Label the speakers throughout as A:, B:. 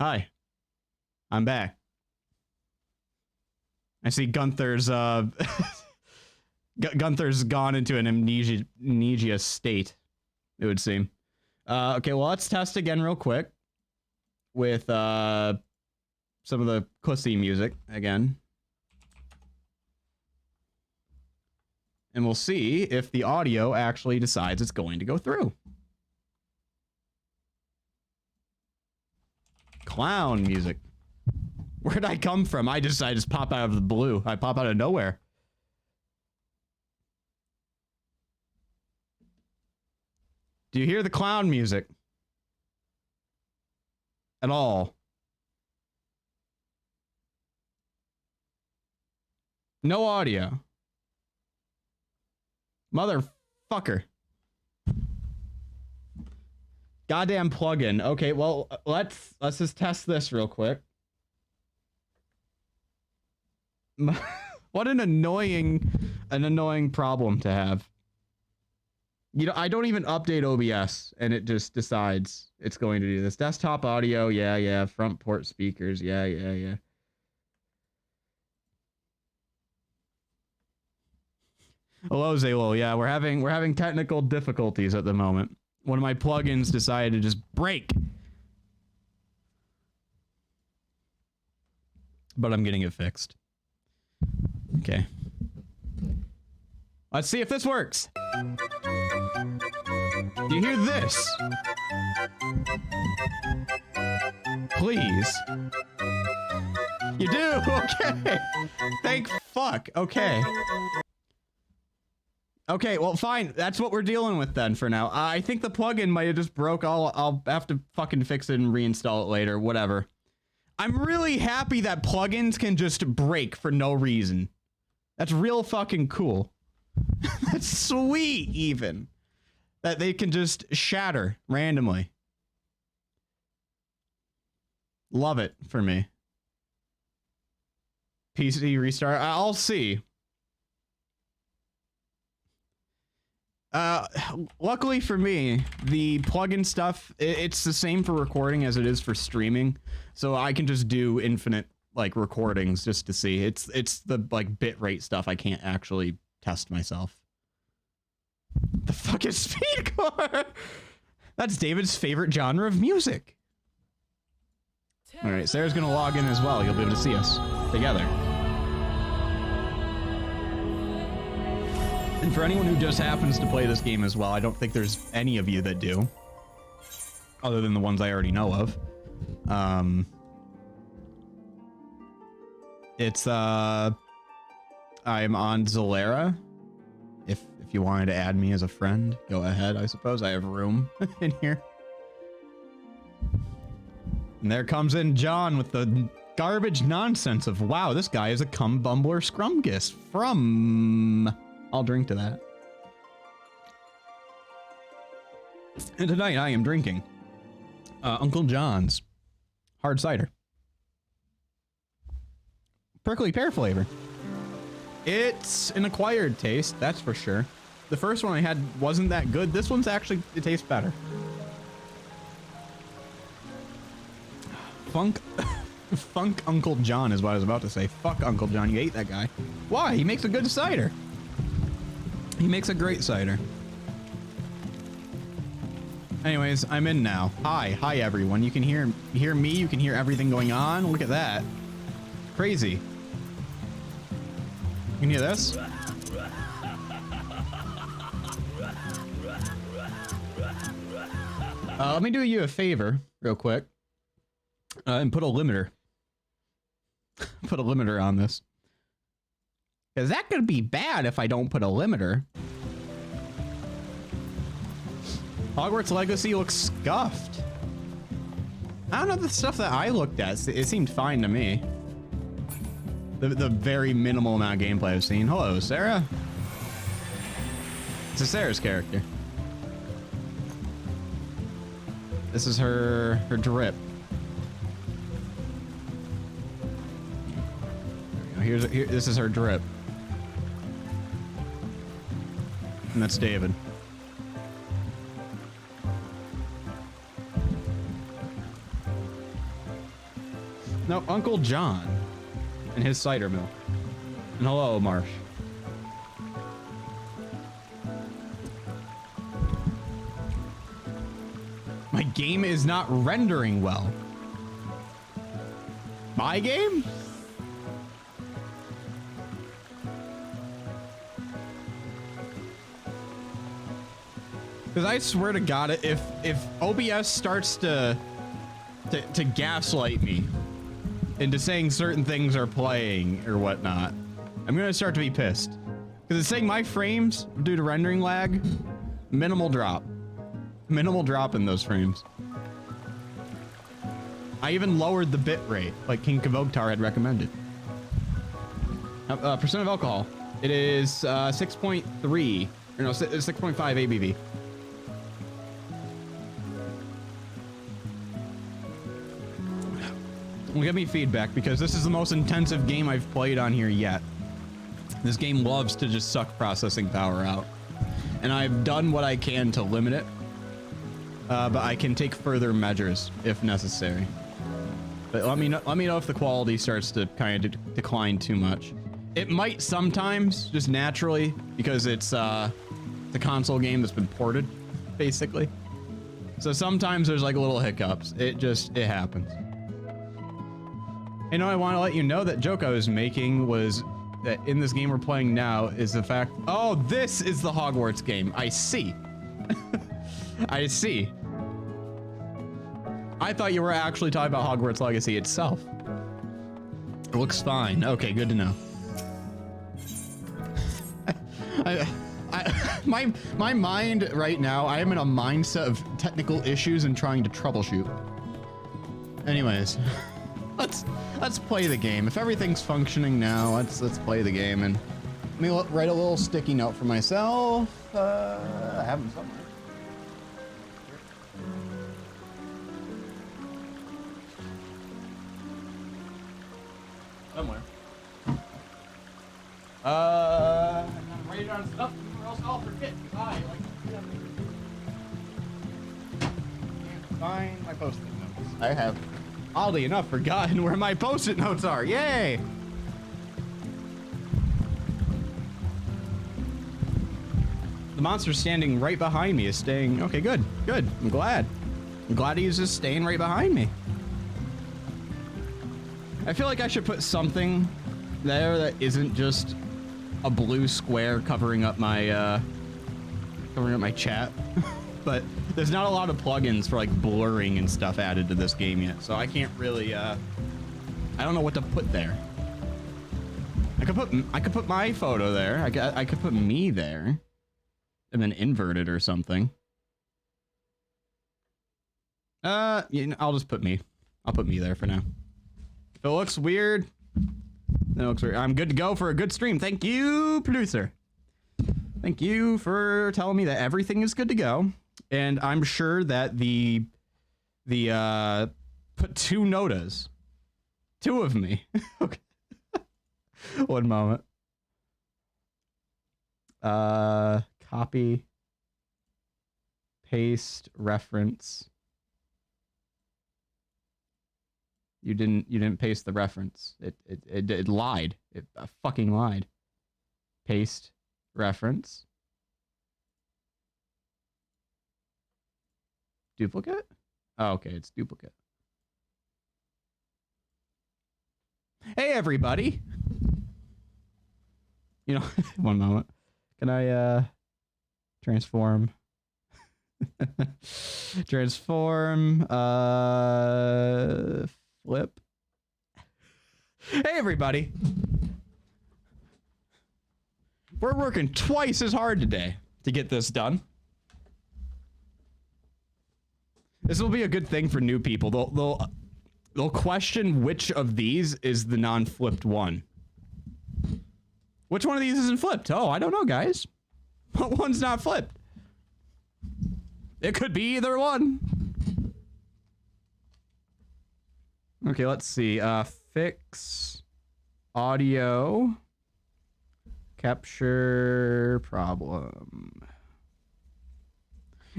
A: Hi. I'm back. I see Gunther's, Gunther's gone into an amnesia state, it would seem. Okay, well, let's test again real quick with, some of the Cussy music again. And we'll see if the audio actually decides it's going to go through. Clown music. Where'd I come from? I just pop out of the blue. I pop out of nowhere. Do you hear the clown music? At all? No audio. Motherfucker. Goddamn plugin. Okay, well, let's just test this real quick. What an annoying problem to have. You know, I don't even update OBS and it just decides it's going to do this. Desktop audio, yeah. Front port speakers, yeah. Hello, Zalo. Yeah, we're having technical difficulties at the moment. One of my plugins decided to just break. But I'm getting it fixed. Okay. Let's see if this works. Do you hear this? Please. You do? Okay. Thank fuck. Okay. Okay, well, fine. That's what we're dealing with then for now. I think the plugin might have just broke. I'll have to fucking fix it and reinstall it later. Whatever. I'm really happy that plugins can just break for no reason. That's real fucking cool. That's sweet, even. That they can just shatter randomly. Love it for me. PC restart. I'll see. Luckily for me, the plugin stuff, it's the same for recording as it is for streaming. So I can just do infinite, like, recordings just to see. It's the, like, bitrate stuff I can't actually test myself. The fuck is speedcore? That's David's favorite genre of music. Alright, Sarah's gonna log in as well. You'll be able to see us together. And for anyone who just happens to play this game as well, I don't think there's any of you that do. Other than the ones I already know of. It's, I'm on Zalera. If you wanted to add me as a friend, go ahead, I suppose. I have room in here. And there comes in John with the garbage nonsense of, wow, this guy is a cum bumbler scrumgus from... I'll drink to that. And tonight I am drinking Uncle John's hard cider. Prickly pear flavor. It's an acquired taste, that's for sure. The first one I had wasn't that good. This one's actually, it tastes better. Funk Uncle John is what I was about to say. Fuck Uncle John, you ate that guy. Why? He makes a good cider. He makes a great cider. Anyways, I'm in now. Hi everyone. You can hear me, you can hear everything going on. Look at that. Crazy. You can hear this? Let me do you a favor real quick. And put a limiter. Put a limiter on this. Is that gonna be bad if I don't put a limiter? Hogwarts Legacy looks scuffed. I don't know, the stuff that I looked at, it seemed fine to me. The very minimal amount of gameplay I've seen. Hello, Sarah. It's a Sarah's character. This is her drip. This is her drip. And that's David. No, Uncle John and his cider mill. And hello, Marsh. My game is not rendering well. My game? Because I swear to God, if OBS starts to gaslight me into saying certain things are playing or whatnot, I'm gonna start to be pissed. Because it's saying my frames, due to rendering lag, minimal drop. Minimal drop in those frames. I even lowered the bit rate, like King Kavogtar had recommended. Percent of alcohol. It is 6.3, or no, 6.5 ABV. Give me feedback, because this is the most intensive game I've played on here yet. This game loves to just suck processing power out. And I've done what I can to limit it. But I can take further measures if necessary. But let me know if the quality starts to kind of decline too much. It might sometimes, just naturally, because it's the console game that's been ported, basically. So sometimes there's like little hiccups. It happens. You know, I want to let you know that joke I was making was that in this game we're playing now is the fact, oh, this is the Hogwarts game. I see. I see. I thought you were actually talking about Hogwarts Legacy itself. It looks fine. Okay, good to know. My mind right now, I am in a mindset of technical issues and trying to troubleshoot. Anyways, let's play the game. If everything's functioning now, let's play the game. And let me write a little sticky note for myself. I have them somewhere. Somewhere. I'm write it on stuff or else I'll forget. I like can't find my post-it notes. I have, oddly enough, forgotten where my post-it notes are. Yay! The monster standing right behind me is staying. Okay, good, good. I'm glad. I'm glad he's just staying right behind me. I feel like I should put something there that isn't just a blue square covering up my chat. But there's not a lot of plugins for like blurring and stuff added to this game yet, so I can't really I don't know what to put there. I could put my photo there. I could put me there and then invert it or something. You know, I'll just put me. I'll put me there for now. If it looks weird, then it looks weird. I'm good to go for a good stream. Thank you, producer. Thank you for telling me that everything is good to go. And I'm sure that the put two notas. Two of me. Okay. One moment. Copy. Paste reference. You didn't paste the reference. It lied. It fucking lied. Paste reference. Duplicate? Oh, okay, it's duplicate. Hey everybody. You know, one moment. Can I transform? Transform flip. Hey everybody. We're working twice as hard today to get this done. This will be a good thing for new people. They'll question which of these is the non-flipped one. Which one of these isn't flipped? Oh, I don't know, guys. What one's not flipped? It could be either one. Okay, let's see. Fix audio capture problem.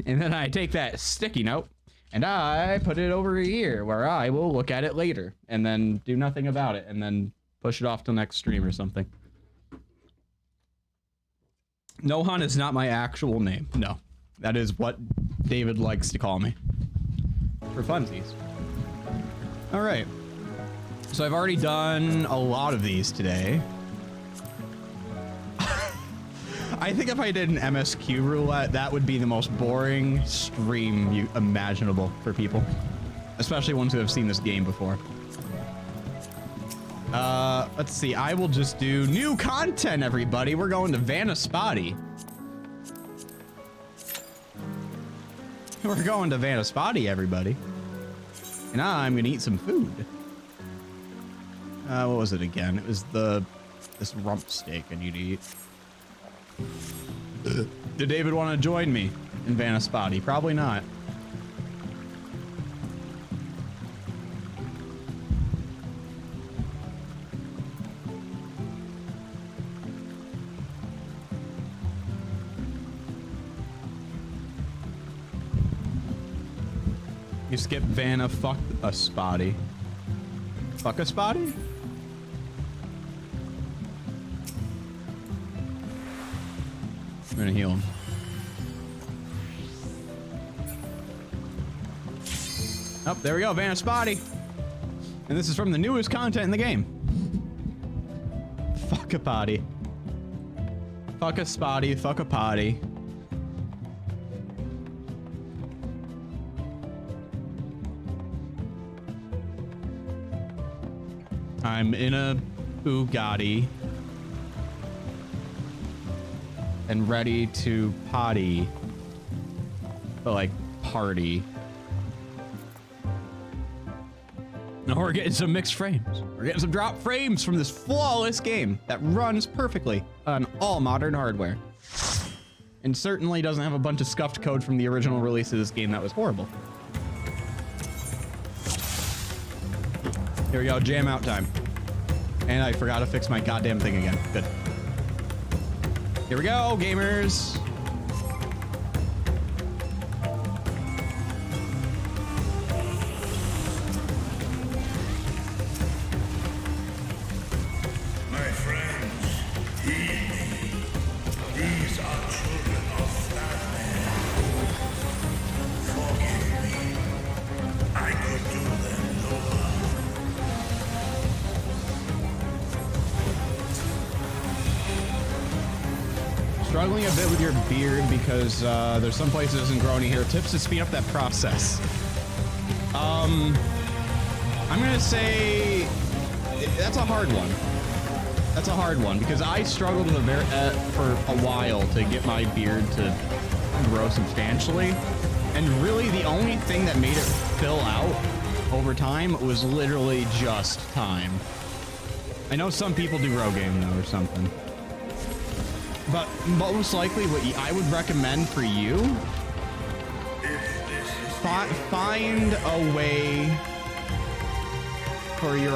A: And then I take that sticky note And I put it over here where I will look at it later and then do nothing about it and then push it off till next stream or something. Nohan is not my actual name. No, that is what David likes to call me. For funsies. All right. So I've already done a lot of these today. I think if I did an MSQ roulette, that would be the most boring stream imaginable for people. Especially ones who have seen this game before. Let's see. I will just do new content, everybody. We're going to Vanaspati. We're going to Vanaspati, everybody. And I'm gonna eat some food. What was it again? It was this rump steak I need to eat. Did David want to join me in Vanaspati? Probably not. You skip Vanna, fuck a spotty. Fuck a spotty? I'm gonna heal him. Oh, there we go, Vanna Spotty. And this is from the newest content in the game. Fuck a potty. Fuck a spotty, fuck a potty. I'm in a Bugatti and ready to potty, but like party. Now we're getting some mixed frames. We're getting some drop frames from this flawless game that runs perfectly on all modern hardware. And certainly doesn't have a bunch of scuffed code from the original release of this game that was horrible. Here we go, jam out time. And I forgot to fix my goddamn thing again. Good. Here we go, gamers.
B: My friends, heed me. These are children of that man. Forgive me. I could do them no harm.
A: Struggling a bit with your beard because there's some places it doesn't grow any hair. Tips to speed up that process. I'm gonna say that's a hard one. That's a hard one because I struggled with for a while to get my beard to grow substantially, and really the only thing that made it fill out over time was literally just time. I know some people do Rogaine though or something. But most likely what I would recommend for you, find a way for your,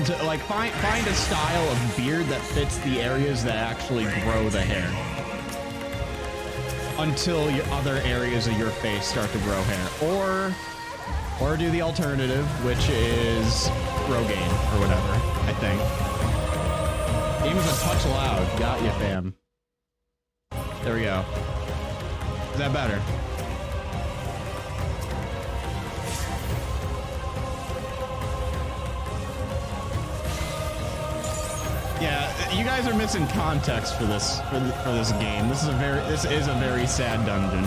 A: to like find a style of beard that fits the areas that actually grow the hair. Until your other areas of your face start to grow hair. Or do the alternative, which is Rogaine or whatever, I think. Game is a touch loud. Got you, fam. There we go. Is that better? Yeah, you guys are missing context for this for this game. This is a very sad dungeon.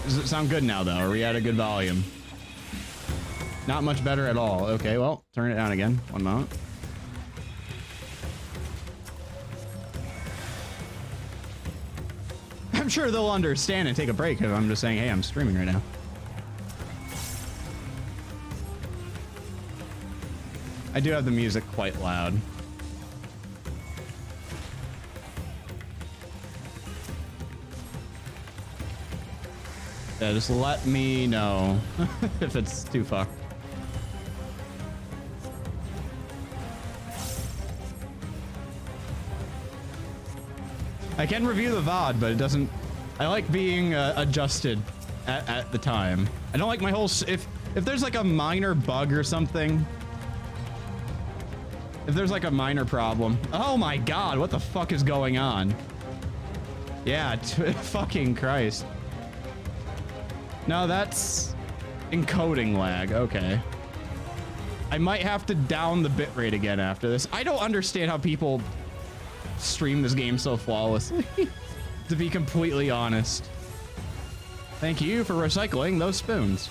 A: Does it sound good now though? Are we at a good volume? Not much better at all. Okay, well, turn it down again. One moment. I'm sure they'll understand and take a break if I'm just saying, hey, I'm streaming right now. I do have the music quite loud. Yeah, just let me know if it's too fucked. I can review the VOD, but it doesn't I like being adjusted at the time. I don't like my whole... If there's like a minor bug or something... If there's like a minor problem... Oh my god, what the fuck is going on? Yeah, fucking Christ. No, that's encoding lag. Okay. I might have to down the bitrate again after this. I don't understand how people stream this game so flawlessly, to be completely honest. Thank you for recycling those spoons.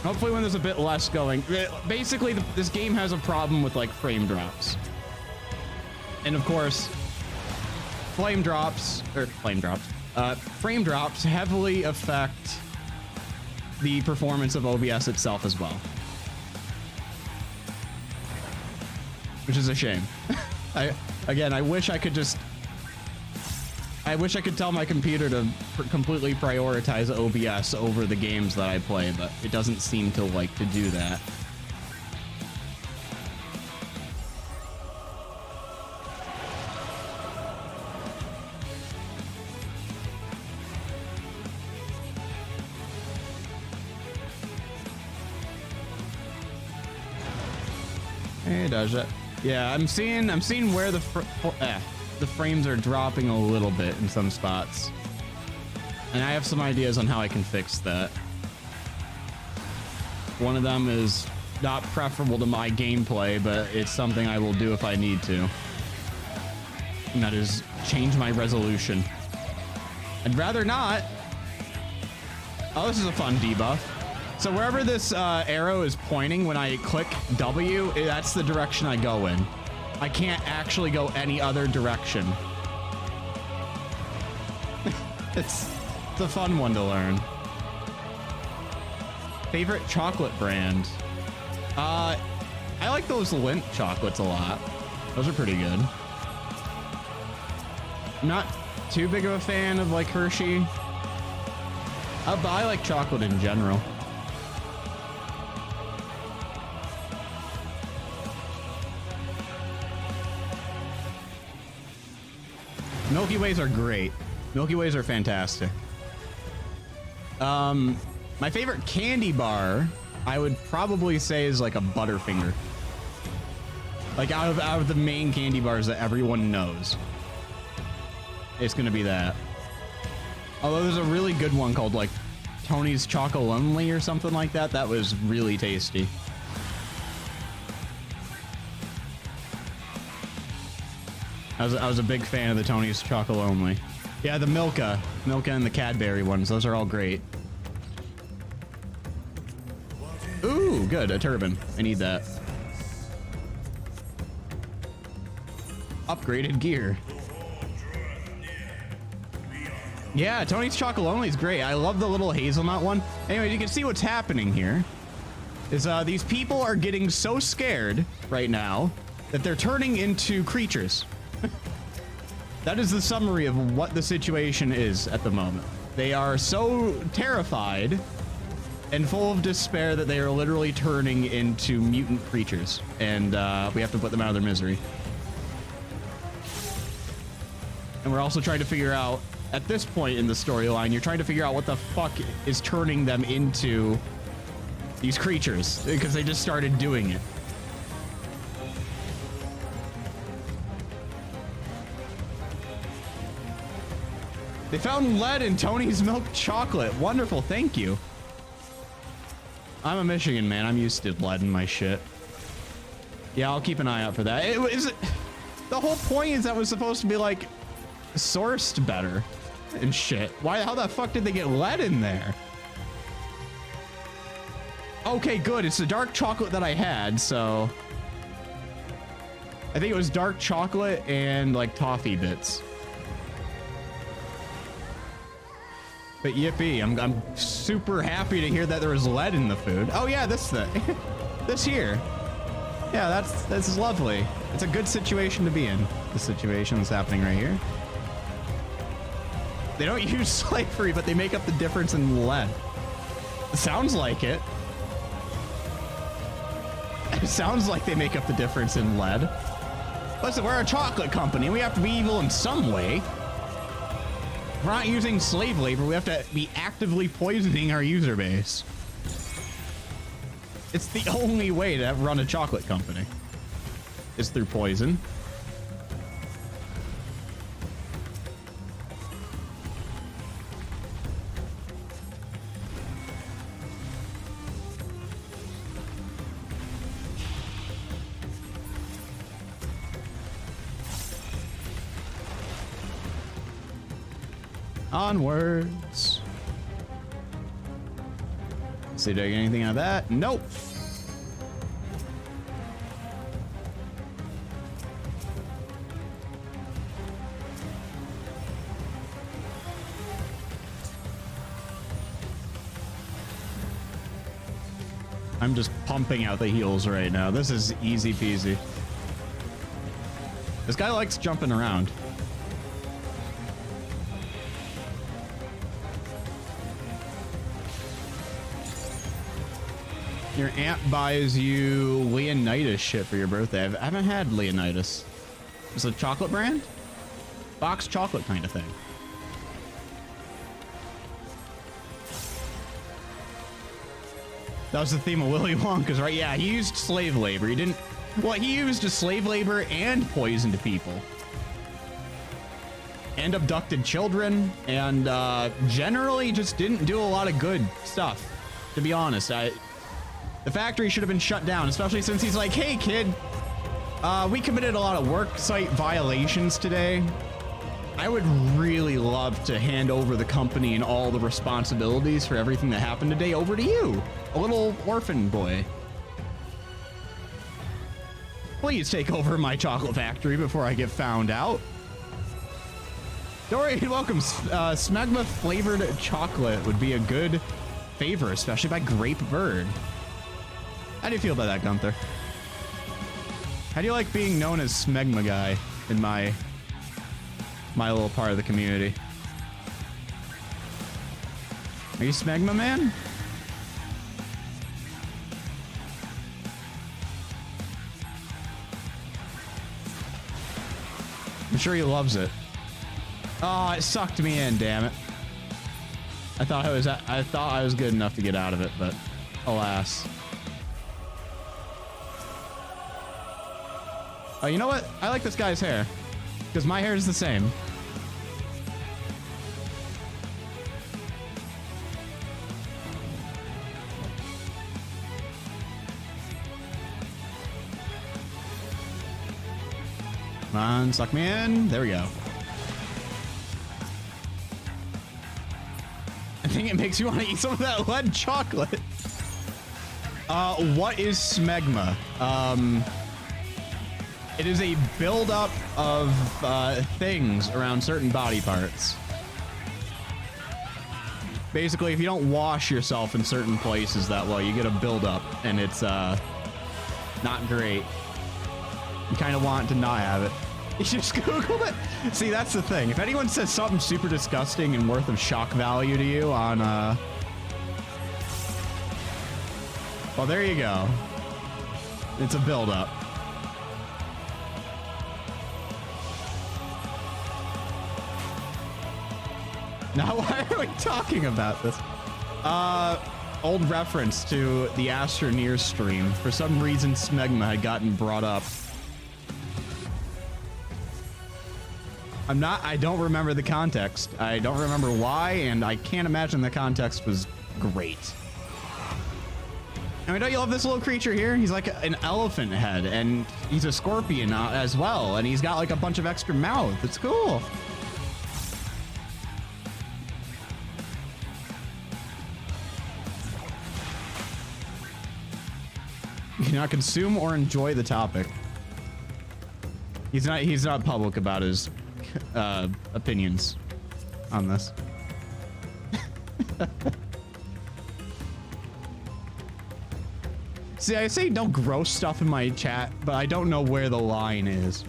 A: Hopefully when there's a bit less going... Basically, this game has a problem with, like, frame drops. And, of course, frame drops heavily affect the performance of OBS itself as well. Which is a shame. I wish I could just... I wish I could tell my computer to completely prioritize OBS over the games that I play, but it doesn't seem to like to do that. Hey, does it? Yeah, I'm seeing where the frames are dropping a little bit in some spots. And I have some ideas on how I can fix that. One of them is not preferable to my gameplay, but it's something I will do if I need to. And that is change my resolution. I'd rather not. Oh, this is a fun debuff. So wherever this arrow is pointing, when I click W, that's the direction I go in. I can't actually go any other direction. It's a fun one to learn. Favorite chocolate brand? I like those Lindt chocolates a lot. Those are pretty good. I'm not too big of a fan of like Hershey. But I like chocolate in general. Milky Ways are great. Milky Ways are fantastic. My favorite candy bar, I would probably say, is like a Butterfinger. Like out of the main candy bars that everyone knows, it's gonna be that. Although there's a really good one called like Tony's Chocolonely or something like that. That was really tasty. I was a big fan of the Tony's Chocolonely. Yeah, the Milka and the Cadbury ones. Those are all great. Ooh, good, a turban. I need that. Upgraded gear. Yeah, Tony's Chocolonely is great. I love the little hazelnut one. Anyway, you can see what's happening here. Is these people are getting so scared right now that they're turning into creatures. That is the summary of what the situation is at the moment. They are so terrified and full of despair that they are literally turning into mutant creatures, and we have to put them out of their misery. And we're also trying to figure out, at this point in the storyline, you're trying to figure out what the fuck is turning them into these creatures, because they just started doing it. They found lead in Tony's milk chocolate. Wonderful, thank you. I'm a Michigan man. I'm used to lead in my shit. Yeah, I'll keep an eye out for that. The whole point is that was supposed to be like sourced better and shit. How the fuck did they get lead in there? Okay, good. It's the dark chocolate that I had, so I think it was dark chocolate and like toffee bits. But yippee, I'm super happy to hear that there was lead in the food. Oh yeah, this thing. This here. Yeah, this is lovely. It's a good situation to be in. The situation that's happening right here. They don't use slavery, but they make up the difference in lead. It sounds like it. It sounds like they make up the difference in lead. Listen, we're a chocolate company. We have to be evil in some way. We're not using slave labor. We have to be actively poisoning our user base. It's the only way to run a chocolate company. Is through poison. Onwards. See, did I get anything out of that? Nope. I'm just pumping out the heals right now. This is easy peasy. This guy likes jumping around. Your aunt buys you Leonidas shit for your birthday. I haven't had Leonidas. It's a chocolate brand? Box chocolate kind of thing. That was the theme of Willy Wonka's, right? Yeah, he used slave labor. He didn't... Well, he used slave labor and poisoned people. And abducted children. And generally just didn't do a lot of good stuff. To be honest, the factory should have been shut down, especially since he's like, hey, kid, we committed a lot of work site violations today. I would really love to hand over the company and all the responsibilities for everything that happened today over to you, a little orphan boy. Please take over my chocolate factory before I get found out. Dorian, welcome. Smegma flavored chocolate would be a good favor, especially by Grape Bird. How do you feel about that, Gunther? How do you like being known as Smegma guy in my little part of the community? Are you Smegma man? I'm sure he loves it. Oh, it sucked me in, damn it. I thought I was good enough to get out of it, but alas. Oh, you know what? I like this guy's hair. Because my hair is the same. Come on, suck me in. There we go. I think it makes you want to eat some of that lead chocolate. What is smegma? It is a buildup of things around certain body parts. Basically, if you don't wash yourself in certain places that way, you get a buildup, and it's not great. You kind of want to not have it. You just Google it. See, that's the thing. If anyone says something super disgusting and worth of shock value to you on, well, there you go. It's a buildup. Now, why are we talking about this? Old reference to the Astroneer stream. For some reason, smegma had gotten brought up. I don't remember the context. I don't remember why, and I can't imagine the context was great. I mean, don't you love this little creature here? He's like an elephant head, and he's a scorpion as well, and he's got like a bunch of extra mouth. It's cool. You cannot consume or enjoy the topic. He's not public about his opinions on this. See, I say don't gross stuff in my chat, but I don't know where the line is.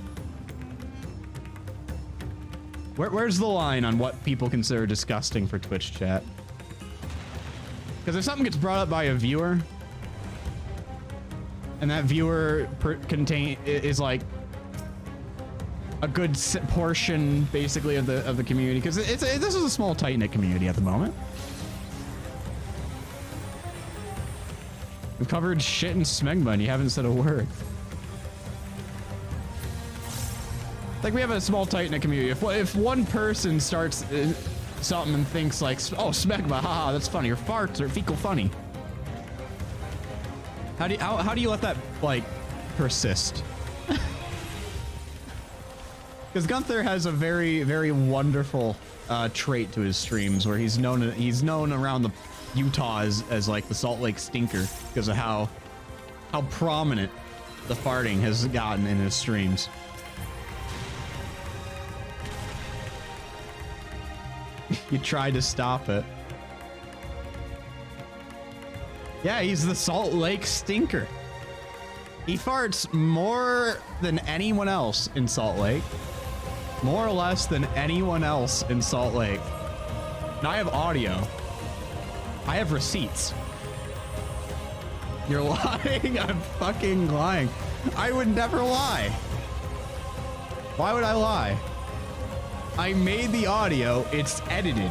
A: Where's the line on what people consider disgusting for Twitch chat? Because if something gets brought up by a viewer, and that viewer is like a good portion, basically, of the community, because this is a small, tight-knit community at the moment. We've covered shit in Smegma, and you haven't said a word. Like, we have a small, tight-knit community. If one person starts something and thinks like, oh, Smegma, haha, that's funny, or farts, or fecal funny. How do you let that, like, persist? Because Gunther has a very, very wonderful trait to his streams, where he's known around the Utah as like the Salt Lake Stinker, because of how prominent the farting has gotten in his streams. You tried to stop it. Yeah, he's the Salt Lake Stinker. He farts more than anyone else in Salt Lake. More or less than anyone else in Salt Lake. Now I have audio. I have receipts. You're lying? I'm fucking lying. I would never lie. Why would I lie? I made the audio. It's edited.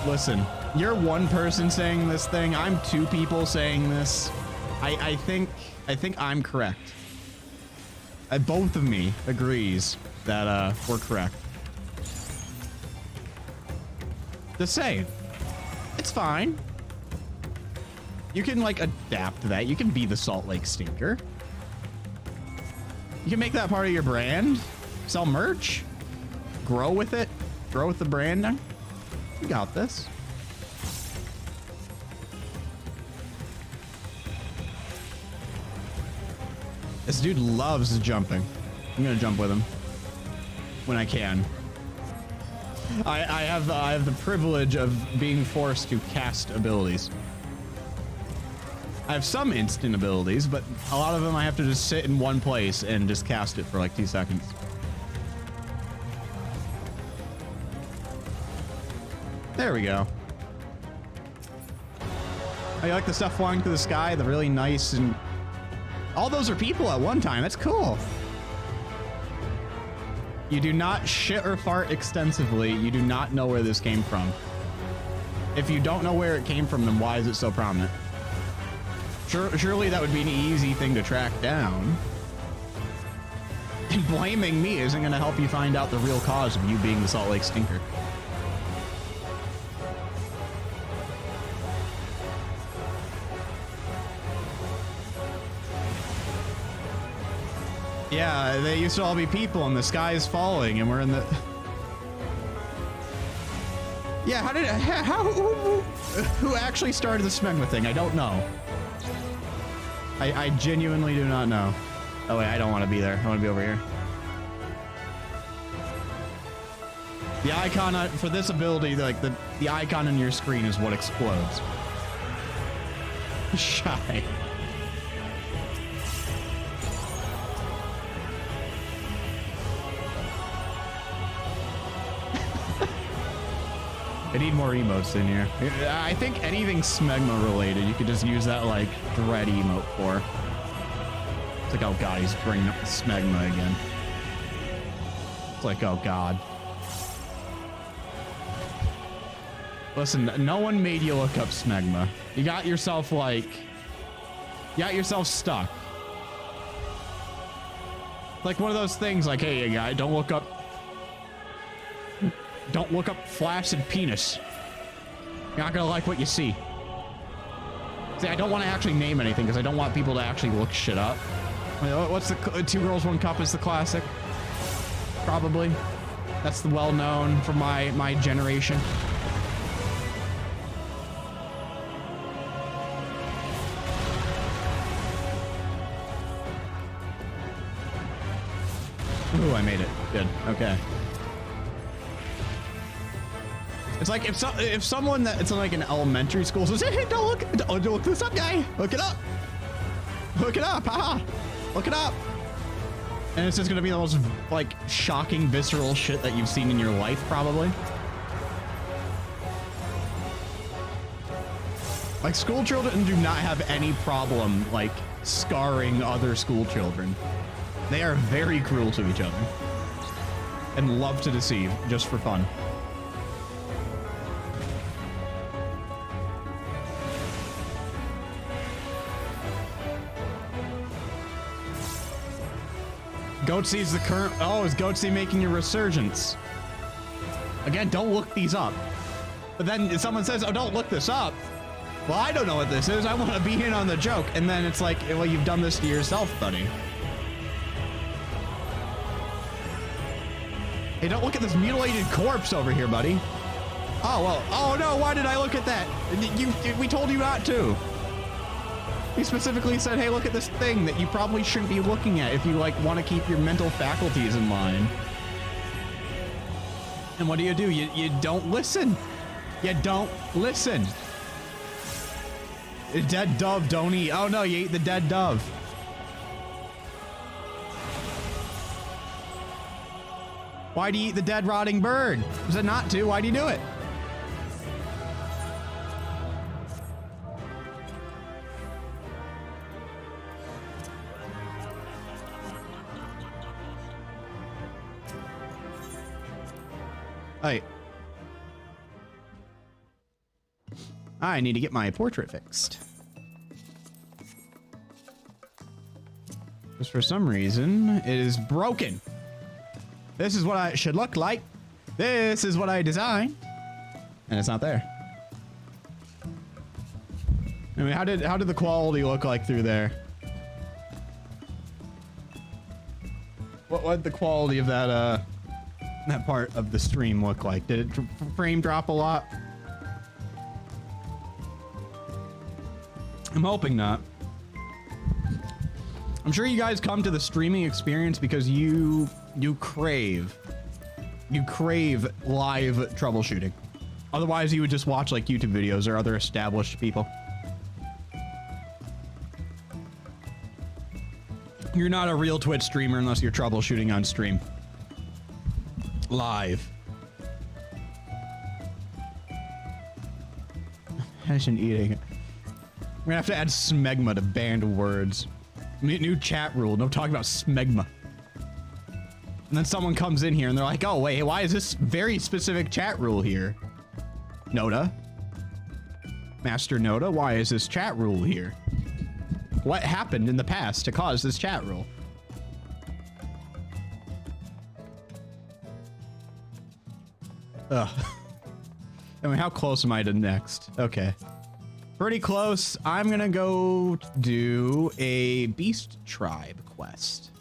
A: Listen, you're one person saying this thing. I'm two people saying this. I think I'm correct. Both of me agrees that we're correct. Just saying, it's fine. You can like adapt to that. You can be the Salt Lake Stinker. You can make that part of your brand. Sell merch. Grow with it. Grow with the brand. You got this. This dude loves jumping. I'm gonna jump with him when I can. I have the privilege of being forced to cast abilities. I have some instant abilities, but a lot of them I have to just sit in one place and just cast it for like 2 seconds. There we go. Oh, you like the stuff flying through the sky? The really nice and... All those are people at one time. That's cool. You do not shit or fart extensively. You do not know where this came from. If you don't know where it came from, then why is it so prominent? Surely that would be an easy thing to track down. And blaming me isn't going to help you find out the real cause of you being the Salt Lake Stinker. Yeah, they used to all be people and the sky is falling and we're in the... Yeah, who actually started the Smegma thing? I don't know. I genuinely do not know. Oh wait, I don't want to be there. I want to be over here. The icon for this ability, like the icon on your screen is what explodes. Shy. I need more emotes in here. I think anything Smegma related, you could just use that like thread emote for. It's like, oh god, he's bringing up Smegma again. It's like, oh god. Listen, no one made you look up Smegma. You got yourself like... You got yourself stuck. Like one of those things like, hey guy, don't look up... Don't look up flaccid penis. You're not gonna like what you see. See, I don't want to actually name anything because I don't want people to actually look shit up. What's the Two Girls, One Cup is the classic? Probably. That's the well-known from my generation. Ooh, I made it. Good. Okay. It's like if someone that's in like an elementary school says, hey, don't look this up, guy. Look it up. Look it up. Haha. Look it up. And it's just gonna be the most like shocking, visceral shit that you've seen in your life, probably. Like school children do not have any problem like scarring other school children. They are very cruel to each other and love to deceive just for fun. Goatsee's the current. Oh, is Goatsee making a resurgence? Again, don't look these up. But then if someone says, oh, don't look this up. Well, I don't know what this is. I want to be in on the joke. And then it's like, well, you've done this to yourself, buddy. Hey, don't look at this mutilated corpse over here, buddy. Oh, well. Oh, no. Why did I look at that? We told you not to. He specifically said, hey, look at this thing that you probably shouldn't be looking at if you, like, want to keep your mental faculties in line. And what do? You don't listen. You don't listen. A dead dove, don't eat. Oh, no, you ate the dead dove. Why do you eat the dead rotting bird? You said not to. Why do you do it? Hey. I need to get my portrait fixed. Because for some reason, it is broken. This is what I should look like. This is what I designed. And it's not there. I mean, how did the quality look like through there? What did the quality of that part of the stream look like? Did it frame drop a lot? I'm hoping not. I'm sure you guys come to the streaming experience because you crave live troubleshooting. Otherwise, you would just watch like YouTube videos or other established people. You're not a real Twitch streamer unless you're troubleshooting on stream. Live. Imagine eating it. We're gonna have to add smegma to banned words. New chat rule, no talking about smegma. And then someone comes in here and they're like, oh wait, why is this very specific chat rule here? Noda. Master Noda, why is this chat rule here? What happened in the past to cause this chat rule? Ugh. I mean, how close am I to next? Okay. Pretty close. I'm gonna go do a Beast Tribe quest.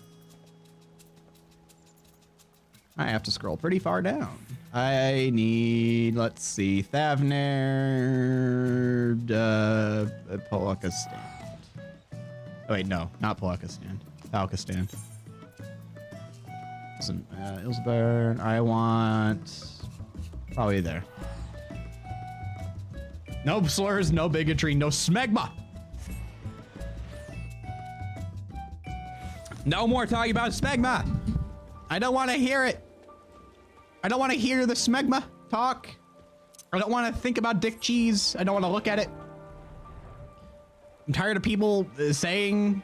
A: I have to scroll pretty far down. I need, let's see, Thavner, Palaka Stand. Oh wait, no, not Palaka Stand. Palaka Stand. Listen, Ilsburn, I want probably there. No slurs, no bigotry, no smegma. No more talking about smegma. I don't want to hear it. I don't want to hear the smegma talk. I don't want to think about dick cheese. I don't want to look at it. I'm tired of people saying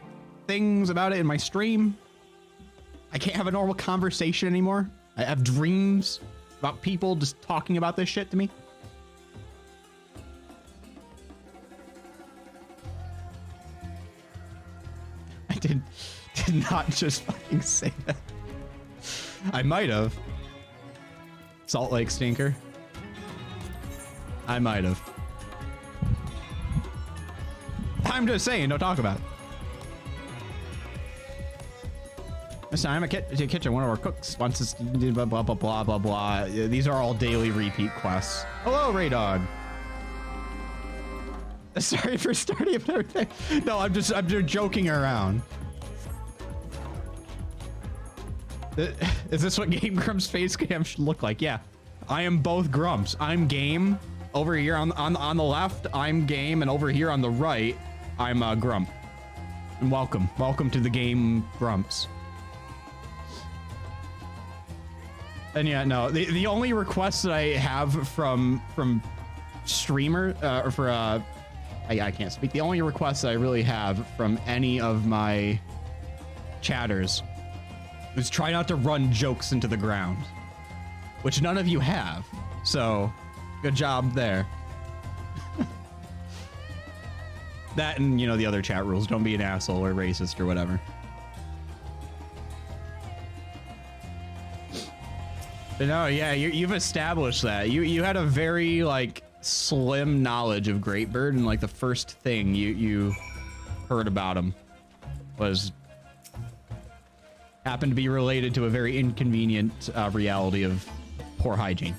A: things about it in my stream. I can't have a normal conversation anymore. I have dreams about people just talking about this shit to me. I did not just fucking say that. I might have. Salt Lake Stinker. I might have. I'm just saying, don't talk about it. This time, the kitchen, one of our cooks wants us to do blah, blah, blah, blah, blah, blah. These are all daily repeat quests. Hello, Ray Dog. Sorry for starting up everything. No, I'm just joking around. Is this what Game Grumps face cam should look like? Yeah, I am both Grumps. I'm Game over here on the left. I'm Game, and over here on the right, I'm Grump. And welcome to the Game Grumps. And yeah, no, the only requests that I have from streamer or for I can't speak. The only requests that I really have from any of my chatters is try not to run jokes into the ground, which none of you have. So good job there. That and, you know, the other chat rules. Don't be an asshole or racist or whatever. But no, yeah, you've established that. You had a very, like, slim knowledge of Greatbird, and, like, the first thing you heard about him was happened to be related to a very inconvenient reality of poor hygiene.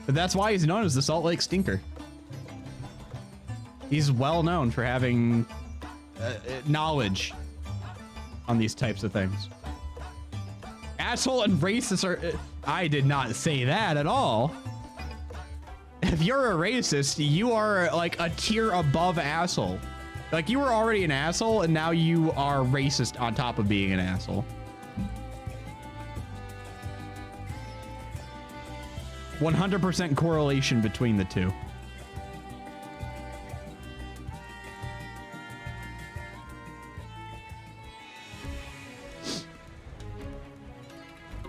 A: But that's why he's known as the Salt Lake Stinker. He's well known for having knowledge on these types of things. Asshole and racist are... I did not say that at all. If you're a racist, you are like a tier above asshole. Like, you were already an asshole, and now you are racist on top of being an asshole. 100% correlation between the two.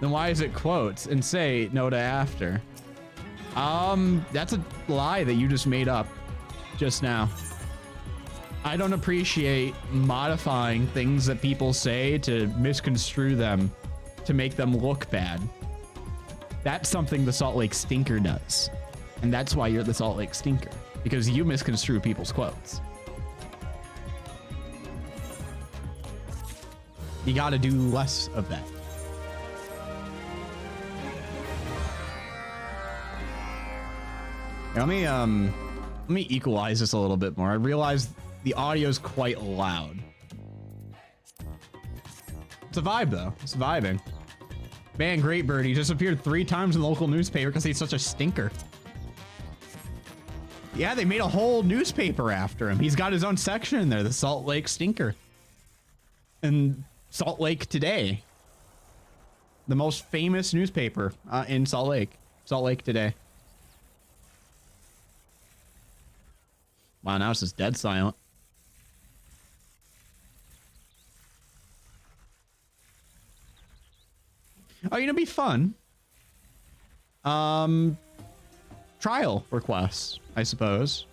A: Then why is it quotes and say no to after? That's a lie that you just made up just now. I don't appreciate modifying things that people say to misconstrue them to make them look bad. That's something the Salt Lake Stinker does. And that's why you're the Salt Lake Stinker, because you misconstrue people's quotes. You gotta do less of that. Let me equalize this a little bit more. I realized the audio is quite loud. It's a vibe though. It's vibing. Man, Greatbird, he just appeared 3 times in the local newspaper because he's such a stinker. Yeah, they made a whole newspaper after him. He's got his own section in there, the Salt Lake Stinker. And Salt Lake Today. The most famous newspaper in Salt Lake. Salt Lake Today. Wow, now it's just dead silent. Oh, you know, be fun. Trial requests, I suppose.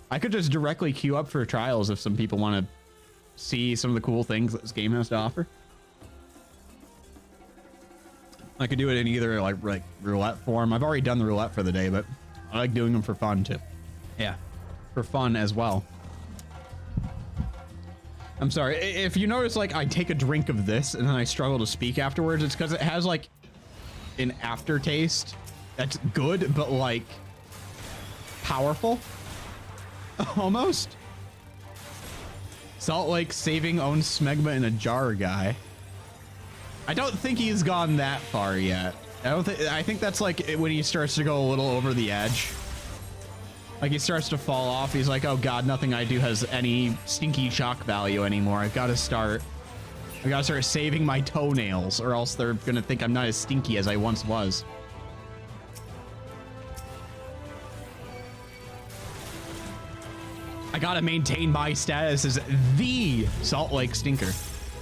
A: I could just directly queue up for trials if some people want to see some of the cool things that this game has to offer. I could do it in either like roulette form. I've already done the roulette for the day, but I like doing them for fun too. Yeah, for fun as well. I'm sorry, if you notice, like, I take a drink of this and then I struggle to speak afterwards, it's because it has, like, an aftertaste that's good, but, like, powerful. Almost. Salt Lake saving own smegma in a jar guy. I don't think he's gone that far yet. I think that's, like, when he starts to go a little over the edge. Like, he starts to fall off. He's like, oh god, nothing I do has any stinky shock value anymore. I gotta start saving my toenails, or else they're gonna think I'm not as stinky as I once was. I gotta maintain my status as the Salt Lake Stinker.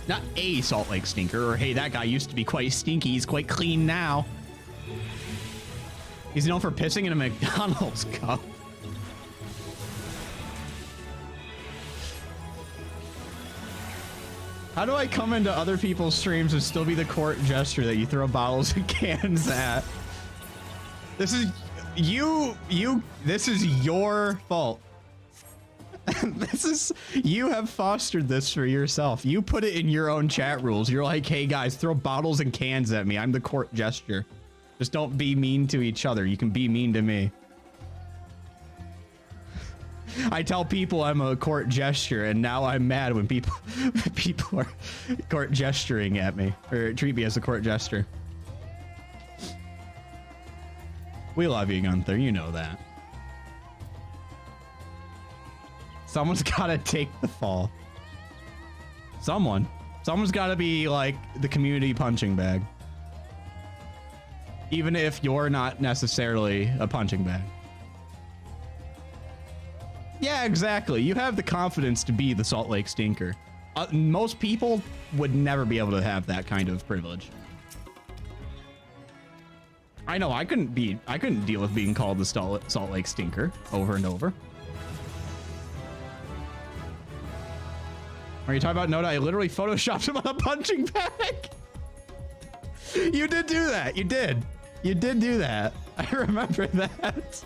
A: Not a Salt Lake Stinker, or hey, that guy used to be quite stinky, he's quite clean now. He's known for pissing in a McDonald's cup. How do I come into other people's streams and still be the court jester that you throw bottles and cans at? This is this is your fault. You have fostered this for yourself. You put it in your own chat rules. You're like, hey guys, throw bottles and cans at me. I'm the court jester. Just don't be mean to each other. You can be mean to me. I tell people I'm a court gesture, and now I'm mad when people are court gesturing at me, or treat me as a court gesture. We love you, Gunther. You know that. Someone's gotta take the fall. Someone's gotta be like the community punching bag. Even if you're not necessarily a punching bag. Yeah, exactly. You have the confidence to be the Salt Lake Stinker. Most people would never be able to have that kind of privilege. I know I couldn't deal with being called the Salt Lake Stinker over and over. Are you talking about Noda? I literally photoshopped him on a punching bag. You did do that. You did. You did do that. I remember that.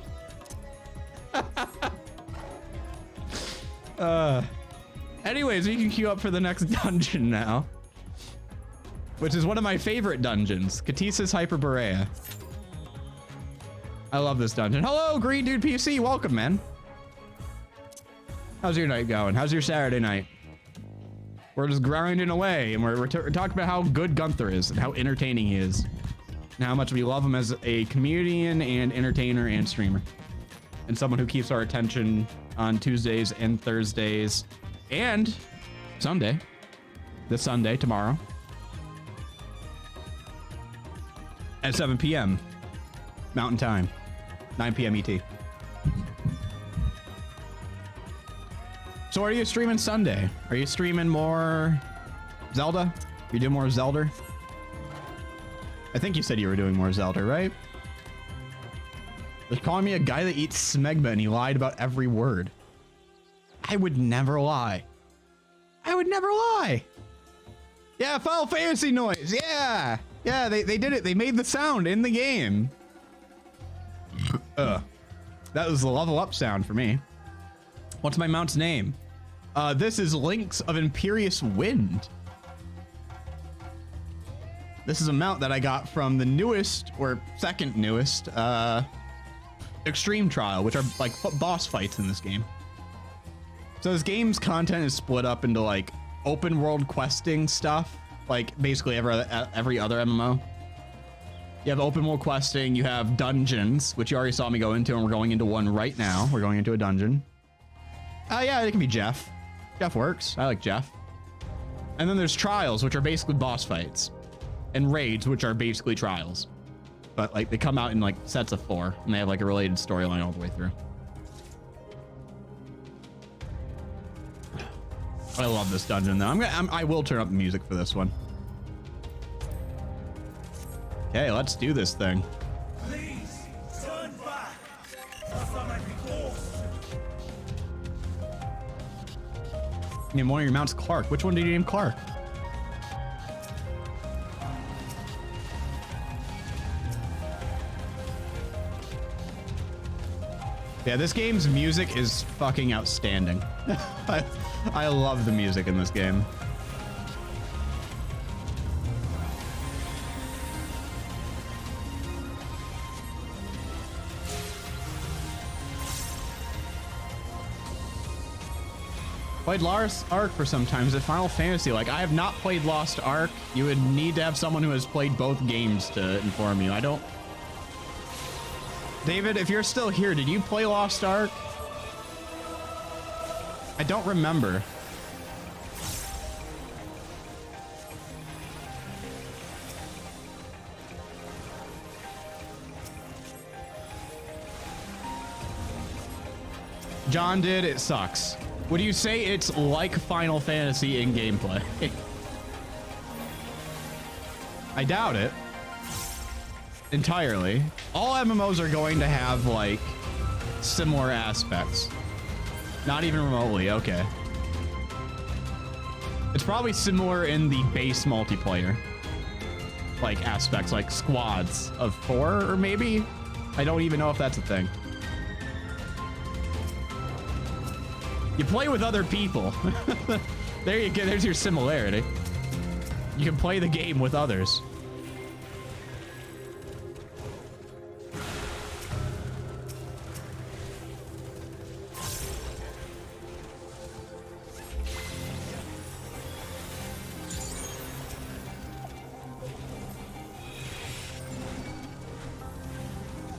A: Anyways, we can queue up for the next dungeon now, which is one of my favorite dungeons, Katissa's Hyperborea. I love this dungeon. Hello, Green Dude PC. Welcome, man. How's your night going? How's your Saturday night? We're just grinding away, and we're talking about how good Gunther is and how entertaining he is, and how much we love him as a comedian and entertainer and streamer, and someone who keeps our attention on Tuesdays and Thursdays and Sunday, this Sunday, tomorrow, at 7 p.m. Mountain Time, 9 p.m. ET. So are you streaming Sunday? Are you streaming more Zelda? You do more Zelda? I think you said you were doing more Zelda, right? They're calling me a guy that eats smegma and he lied about every word. I would never lie. I would never lie. Yeah, Final Fantasy noise. Yeah. Yeah, they did it. They made the sound in the game. That was the level up sound for me. What's my mount's name? This is Lynx of Imperious Wind. This is a mount that I got from the newest, or second newest, Extreme Trial, which are like boss fights in this game. So this game's content is split up into like open world questing stuff, like basically every other MMO. You have open world questing, you have dungeons, which you already saw me go into, and we're going into one right now. We're going into a dungeon. Yeah, it can be Jeff. Jeff works. I like Jeff. And then there's trials, which are basically boss fights, and raids, which are basically trials. But like they come out in like sets of 4, and they have like a related storyline all the way through. I love this dungeon though. I will turn up the music for this one. Okay, let's do this thing.
B: Please turn back. That might be awesome.
A: Name one of your mounts Clark. Which one did you name Clark? Yeah, this game's music is fucking outstanding. I love the music in this game. Played Lost Ark for some time. Is it Final Fantasy? Like, I have not played Lost Ark. You would need to have someone who has played both games to inform you. I don't... David, if you're still here, did you play Lost Ark? I don't remember. John did. It sucks. Would you say it's like Final Fantasy in gameplay? I doubt it. Entirely. All MMOs are going to have like similar aspects. Not even remotely. Okay. It's probably similar in the base multiplayer, like aspects, like squads of 4 or maybe. I don't even know if that's a thing. You play with other people. There you go. There's your similarity. You can play the game with others.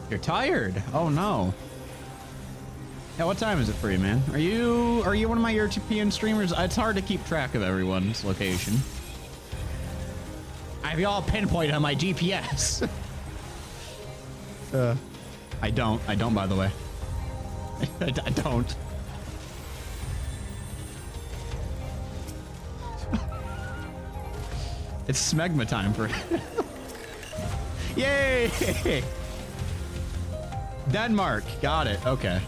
A: You're tired. Oh no. Yeah, what time is it for you, man? Are you one of my European streamers? It's hard to keep track of everyone's location. I have you all pinpointed on my GPS. I don't, by the way. I don't. It's smegma time for Yay! Denmark. Got it. Okay.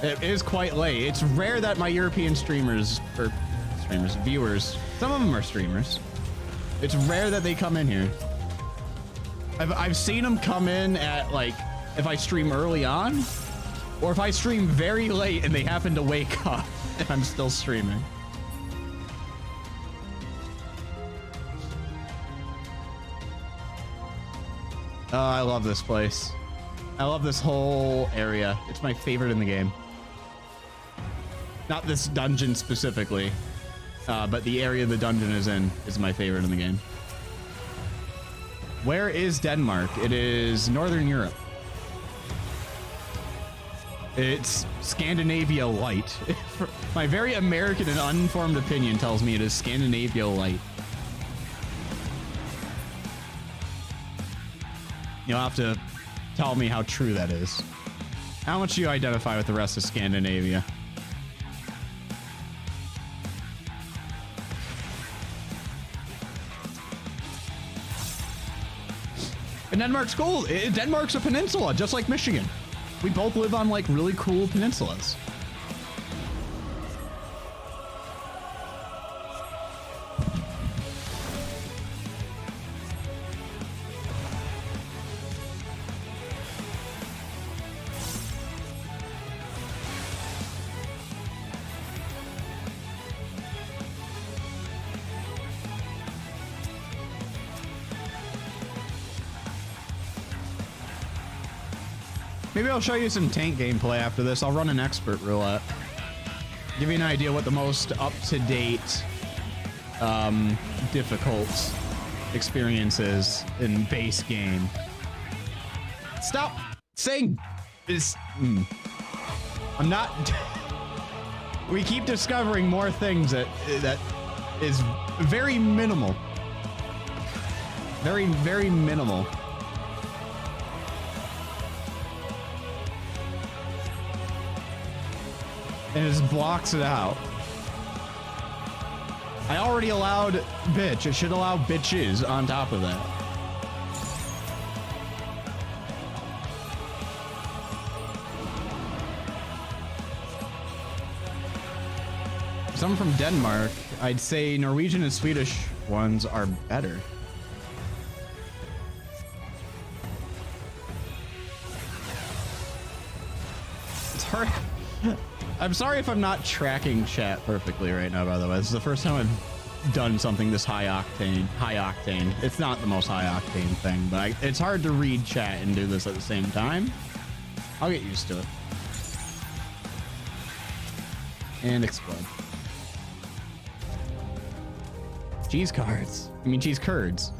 A: It is quite late. It's rare that my European viewers, some of them are streamers. It's rare that they come in here. I've seen them come in at, like, if I stream early on, or if I stream very late and they happen to wake up and I'm still streaming. Oh, I love this place. I love this whole area. It's my favorite in the game. Not this dungeon specifically, but the area the dungeon is in is my favorite in the game. Where is Denmark? It is Northern Europe. It's Scandinavia Light. My very American and uninformed opinion tells me it is Scandinavia Light. You'll have to tell me how true that is. How much do you identify with the rest of Scandinavia? And Denmark's cool. Denmark's a peninsula, just like Michigan. We both live on, like, really cool peninsulas. Maybe I'll show you some tank gameplay after this. I'll run an expert roulette. Give you an idea what the most up-to-date, difficult experience is in base game. Stop saying this. I'm not. We keep discovering more things that is very minimal. Very, very minimal. And it just blocks it out. I already allowed bitch. It should allow bitches on top of that. Some from Denmark. I'd say Norwegian and Swedish ones are better. It's hard. I'm sorry if I'm not tracking chat perfectly right now, by the way. This is the first time I've done something this high octane. It's not the most high octane thing, but it's hard to read chat and do this at the same time. I'll get used to it. And explode. Cheese cards. I mean cheese curds.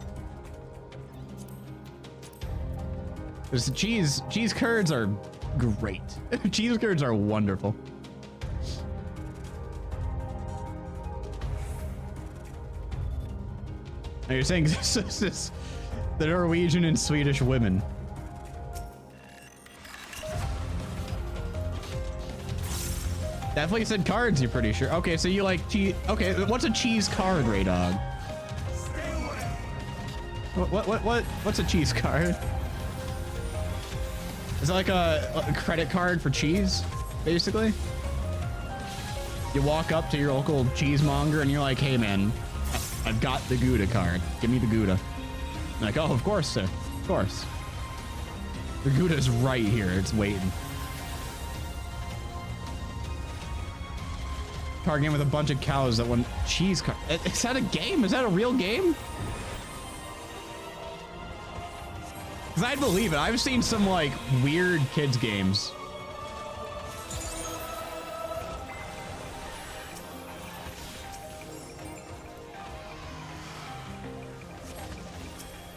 A: There's the cheese curds are great. Cheese curds are wonderful. Now you're saying this is the Norwegian and Swedish women. Definitely said cards, you're pretty sure. Okay, so you like cheese. Okay, what's a cheese card, Ray Dog? What's a cheese card? Is it like a credit card for cheese, basically? You walk up to your local cheesemonger and you're like, hey man, I've got the Gouda card. Give me the Gouda. I'm like, oh, of course, sir. Of course. The Gouda's right here. It's waiting. Card game with a bunch of cows that won cheese card. Is that a game? Is that a real game? Because I'd believe it. I've seen some, like, weird kids games.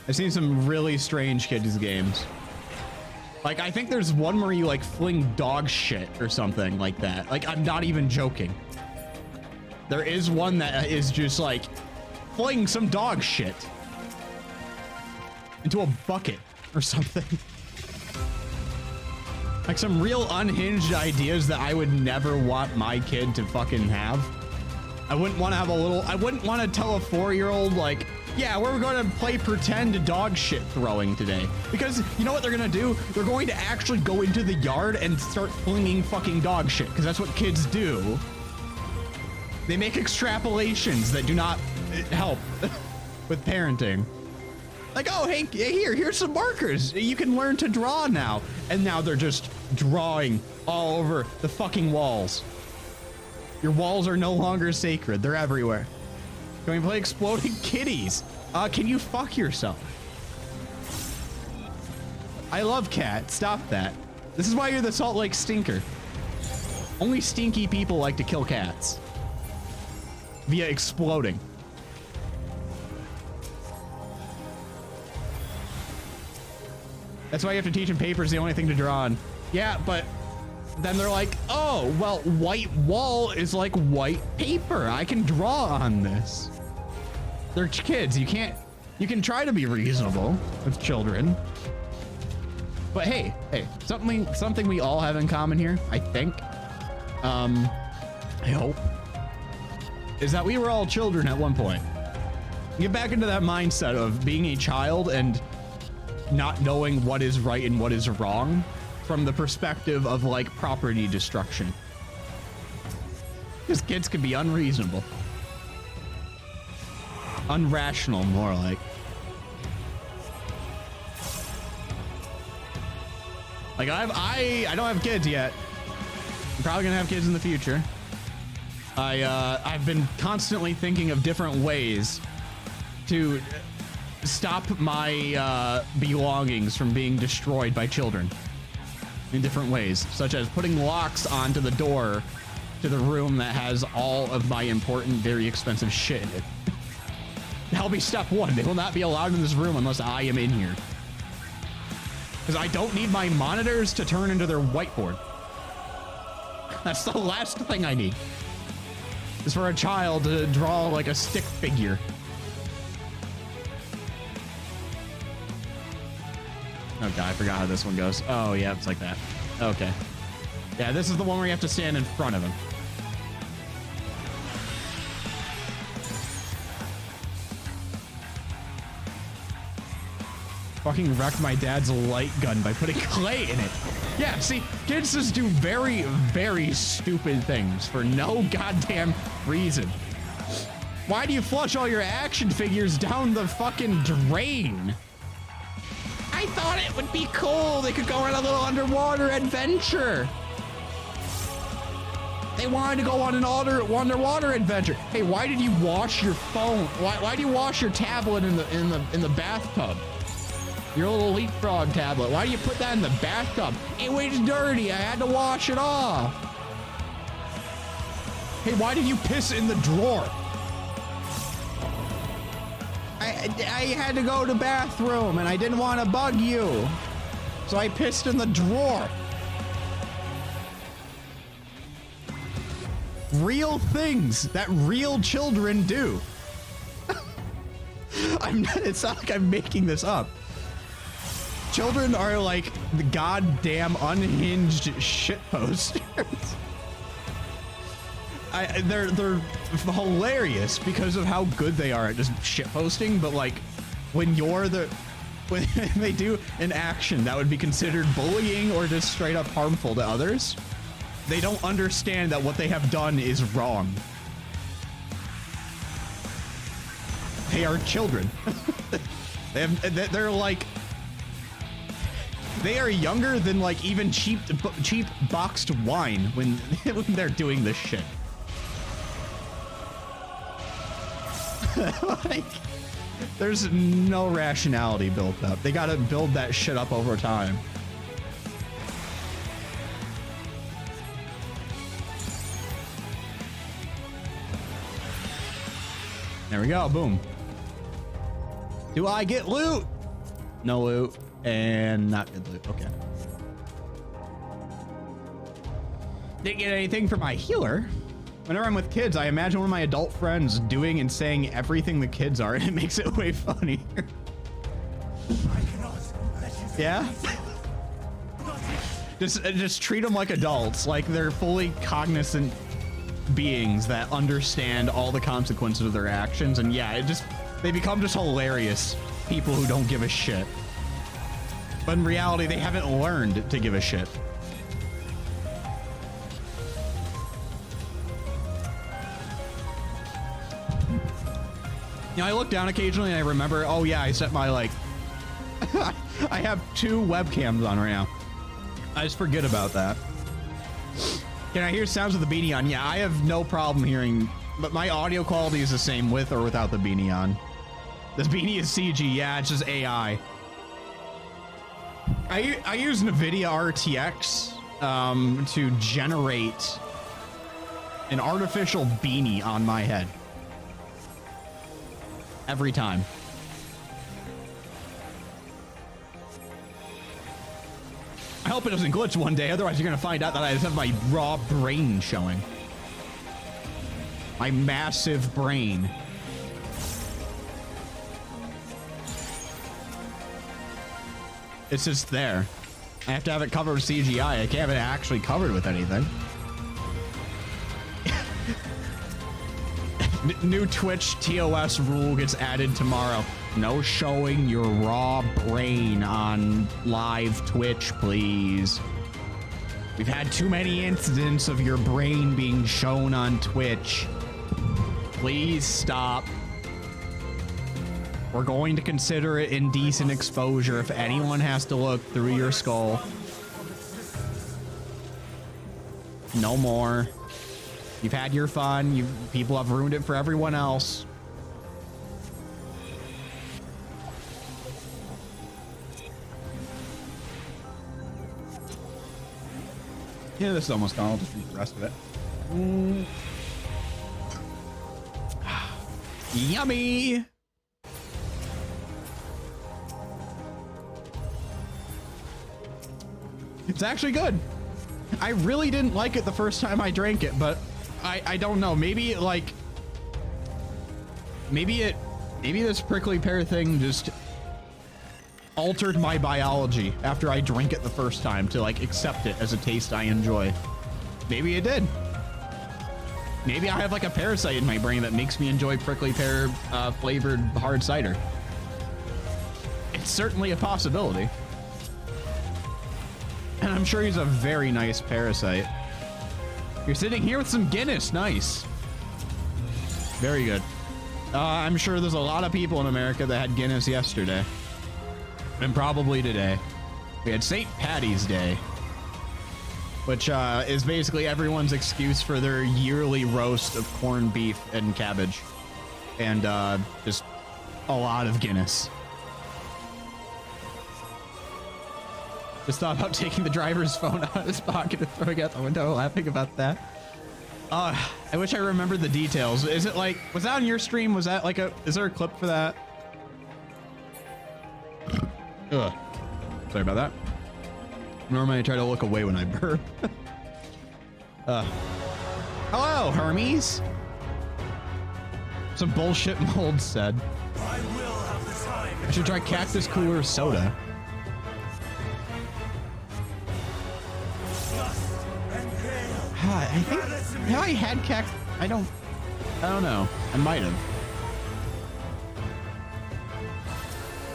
A: I've seen some really strange kids games. Like, I think there's one where you, like, fling dog shit or something like that. Like, I'm not even joking. There is one that is just, like, fling some dog shit into a bucket or something. Like, some real unhinged ideas that I would never want my kid to fucking have. I wouldn't want to have a little, I wouldn't want to tell a 4-year-old like, yeah, we're going to play pretend dog shit throwing today. Because you know what they're going to do? They're going to actually go into the yard and start flinging fucking dog shit. Because that's what kids do. They make extrapolations that do not help with parenting. Like, oh, hey, here's some markers. You can learn to draw now. And now they're just drawing all over the fucking walls. Your walls are no longer sacred. They're everywhere. Can we play exploding kitties? Can you fuck yourself? I love cats. Stop that. This is why you're the Salt Lake Stinker. Only stinky people like to kill cats. Via exploding. That's why you have to teach them paper's the only thing to draw on. Yeah, but then they're like, oh, well, white wall is like white paper. I can draw on this. They're kids. You can try to be reasonable with children. But hey, something we all have in common here, I think, I hope, is that we were all children at one point. Get back into that mindset of being a child and not knowing what is right and what is wrong from the perspective of like property destruction. Because kids can be unreasonable. Unrational, more like. Like I don't have kids yet. I'm probably gonna have kids in the future. I've been constantly thinking of different ways to stop my belongings from being destroyed by children in different ways, such as putting locks onto the door to the room that has all of my important, very expensive shit in it. That'll be step one. They will not be allowed in this room unless I am in here. Because I don't need my monitors to turn into their whiteboard. That's the last thing I need. Is for a child to draw like a stick figure. Oh god, I forgot how this one goes. Oh yeah, it's like that. Okay. Yeah, this is the one where you have to stand in front of him. Fucking wrecked my dad's light gun by putting clay in it. Yeah, see, kids just do very, very stupid things for no goddamn reason. Why do you flush all your action figures down the fucking drain? I thought it would be cool. They could go on a little underwater adventure. They wanted to go on an underwater adventure. Hey, why did you wash your phone? Why do you wash your tablet in the bathtub? Your little leapfrog tablet. Why do you put that in the bathtub? It was dirty. I had to wash it off. Hey, why did you piss in the drawer? I had to go to the bathroom and I didn't want to bug you. So I pissed in the drawer. Real things that real children do. It's not like I'm making this up. Children are like the goddamn unhinged shitposters. They're hilarious because of how good they are at just shitposting, but like when they do an action that would be considered bullying or just straight up harmful to others, they don't understand that what they have done is wrong. They are children. They're like, they are younger than like even cheap boxed wine when they're doing this shit. Like, there's no rationality built up. They gotta build that shit up over time. There we go, boom. Do I get loot? No loot, and not good loot, okay. Didn't get anything for my healer. Whenever I'm with kids, I imagine one of my adult friends doing and saying everything the kids are, and it makes it way funnier. Yeah? Just treat them like adults, like they're fully cognizant beings that understand all the consequences of their actions, and yeah, they become just hilarious people who don't give a shit. But in reality, they haven't learned to give a shit. You know, I look down occasionally and I remember, oh yeah, I set my like, I have 2 webcams on right now. I just forget about that. Can I hear sounds with the beanie on? Yeah, I have no problem hearing, but my audio quality is the same with or without the beanie on. This beanie is CG, yeah, it's just AI. I use NVIDIA RTX to generate an artificial beanie on my head. Every time. I hope it doesn't glitch one day, otherwise you're gonna find out that I just have my raw brain showing. My massive brain. It's just there. I have to have it covered with CGI. I can't have it actually covered with anything. New Twitch TOS rule gets added tomorrow. No showing your raw brain on live Twitch, please. We've had too many incidents of your brain being shown on Twitch. Please stop. We're going to consider it indecent exposure if anyone has to look through your skull. No more. You've had your fun. People have ruined it for everyone else. Yeah, this is almost gone. I'll just eat the rest of it. Yummy. It's actually good. I really didn't like it the first time I drank it, but I don't know. Maybe maybe this prickly pear thing just altered my biology after I drank it the first time to like accept it as a taste I enjoy. Maybe it did. Maybe I have like a parasite in my brain that makes me enjoy prickly pear flavored hard cider. It's certainly a possibility. And I'm sure he's a very nice parasite. You're sitting here with some Guinness. Nice. Very good. I'm sure there's a lot of people in America that had Guinness yesterday. And probably today. We had St. Patty's Day. Which is basically everyone's excuse for their yearly roast of corned beef and cabbage. And just a lot of Guinness. Just thought about taking the driver's phone out of his pocket and throwing it out the window, laughing about that. I wish I remembered the details. Is it like, was that on your stream? Was that like is there a clip for that? Ugh. Sorry about that. Normally I try to look away when I burp. Hello, Hermes. Some bullshit Mold said.
B: I will have the time.
A: I should try Cactus Cooler Soda. I think have I had cactus? I don't know. I might have.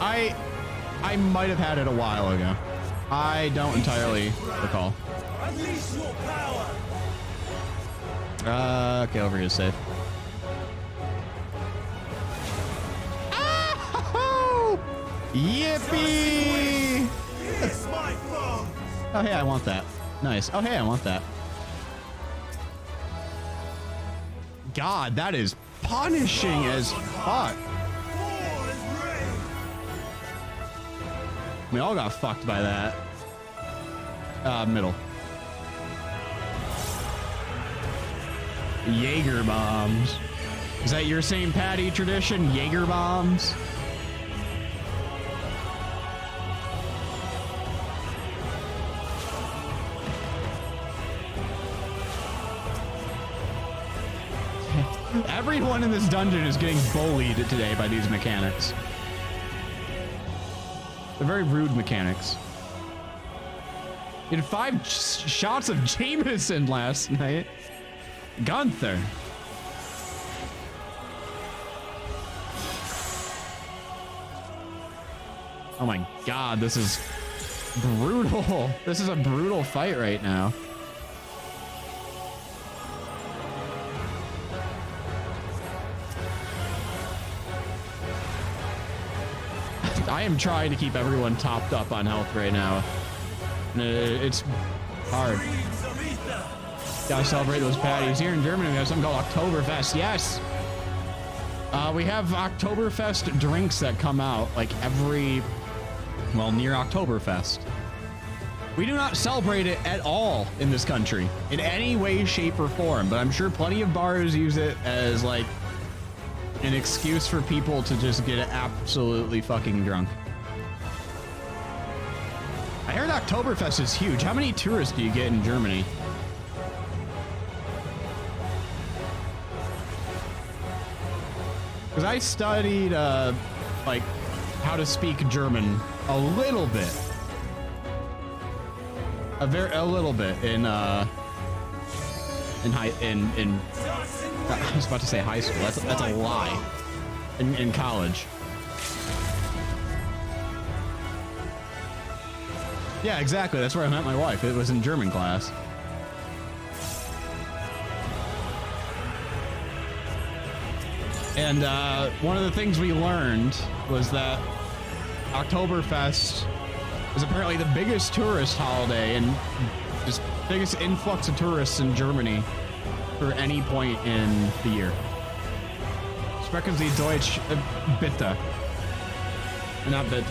A: I might have had it a while ago. I don't entirely recall.
B: Unleash your power.
A: Okay, over here is safe. Ah! Yippee!
B: Here's my foe.
A: Oh hey, I want that. Nice. Oh hey, I want that. God, that is punishing as fuck. We all got fucked by that. Middle. Jaeger bombs. Is that your St. Patty tradition? Jaeger bombs? Everyone in this dungeon is getting bullied today by these mechanics. They're very rude mechanics. You had 5 shots of Jameson last night. Gunther. Oh my god, this is brutal. This is a brutal fight right now. I am trying to keep everyone topped up on health right now. It's hard. Gotta celebrate those patties. Here in Germany, we have something called Oktoberfest. Yes! We have Oktoberfest drinks that come out like every, well, near Oktoberfest. We do not celebrate it at all in this country in any way, shape, or form, but I'm sure plenty of bars use it as like an excuse for people to just get absolutely fucking drunk. I heard Oktoberfest is huge. How many tourists do you get in Germany? Because I studied like how to speak German a little bit. A little bit in I was about to say high school. That's a lie. In college. Yeah, exactly. That's where I met my wife. It was in German class. And one of the things we learned was that Oktoberfest is apparently the biggest tourist holiday and just biggest influx of tourists in Germany for any point in the year. Sprechen Sie Deutsch bitte. Not bitte,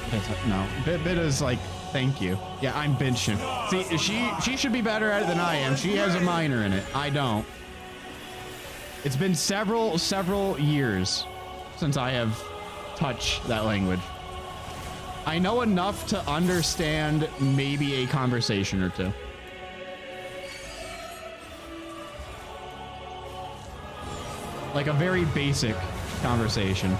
A: no. Bitte is like, thank you. Yeah, I'm bitching. See, she should be better at it than I am. She has a minor in it. I don't. It's been several years since I have touched that language. I know enough to understand maybe a conversation or two. Like a very basic conversation.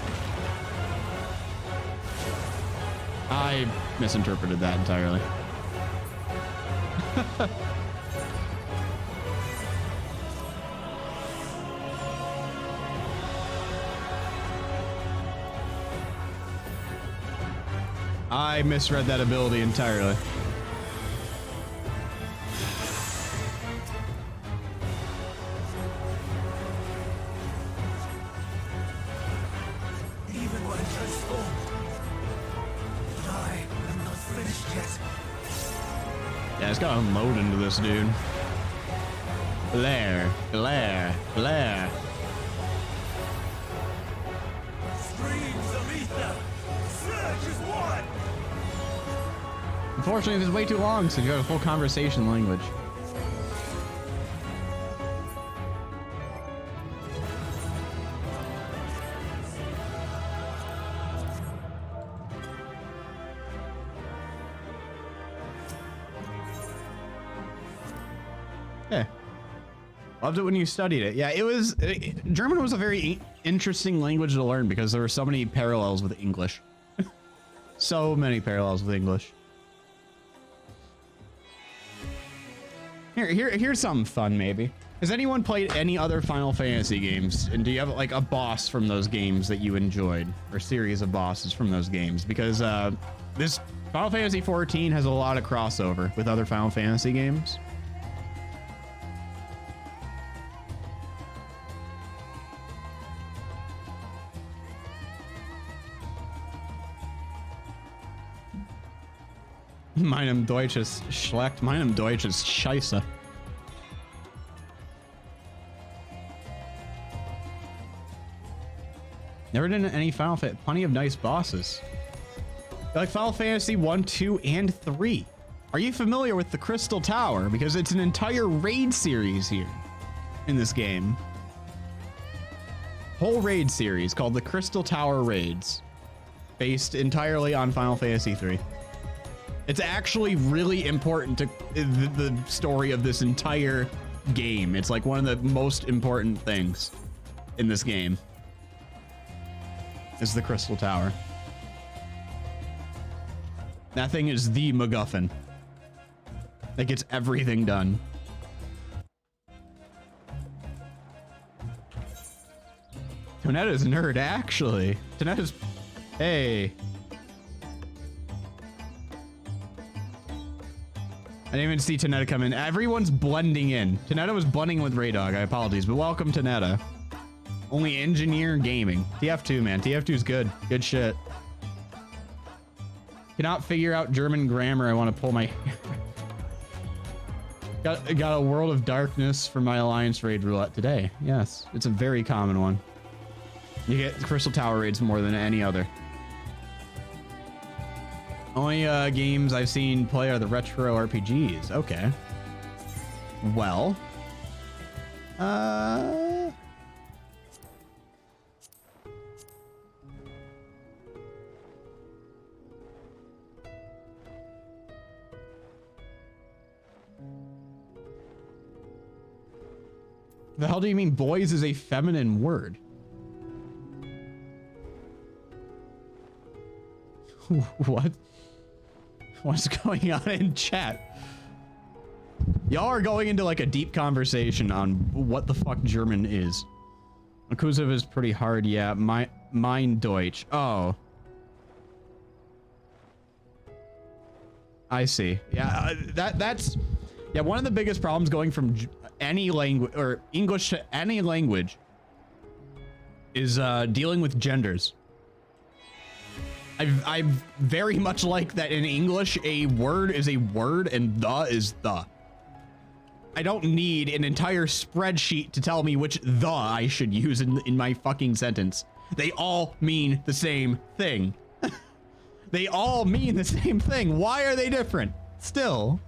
A: I misinterpreted that entirely. I misread that ability entirely.
B: Even when transformed, but I am not finished yet.
A: Yeah, it's got to load into this dude. Blair.
B: Streams of ether, surge as one.
A: Unfortunately, this is way too long, so you got a full conversation language. Yeah. Loved it when you studied it. Yeah, German was a very interesting language to learn because there were so many parallels with English. So many parallels with English. Here's something fun, maybe. Has anyone played any other Final Fantasy games? And do you have like a boss from those games that you enjoyed? Or series of bosses from those games? Because this Final Fantasy 14 has a lot of crossover with other Final Fantasy games. Meinem Deutsch ist schlecht. Meinem Deutsch ist scheiße. Never did any Final Fantasy. Plenty of nice bosses. Like Final Fantasy 1, 2, and 3. Are you familiar with the Crystal Tower? Because it's an entire raid series here in this game. Whole raid series called the Crystal Tower Raids. Based entirely on Final Fantasy 3. It's actually really important to the story of this entire game. It's like one of the most important things in this game. Is the Crystal Tower. That thing is the MacGuffin. That gets everything done. Tonetta's nerd, actually. Tonetta's... Hey. I didn't even see Tonetta come in. Everyone's blending in. Tonetta was blending with Raydog. I apologize, but welcome, Tonetta. Only engineer gaming. TF2, man. TF2's good. Good shit. Cannot figure out German grammar. I want to pull my... got a World of Darkness for my Alliance Raid roulette today. Yes, it's a very common one. You get Crystal Tower raids more than any other. Only games I've seen play are the retro RPGs. Okay. Well. The hell do you mean boys is a feminine word? What? What's going on in chat? Y'all are going into like a deep conversation on what the fuck German is. Akusav is pretty hard, yeah. Mein Deutsch. Oh. I see. Yeah, that's... Yeah, one of the biggest problems going from any language, or English to any language, is dealing with genders. I very much like that in English, a word is a word and the is the. I don't need an entire spreadsheet to tell me which the I should use in my fucking sentence. They all mean the same thing. They all mean the same thing. Why are they different? Still.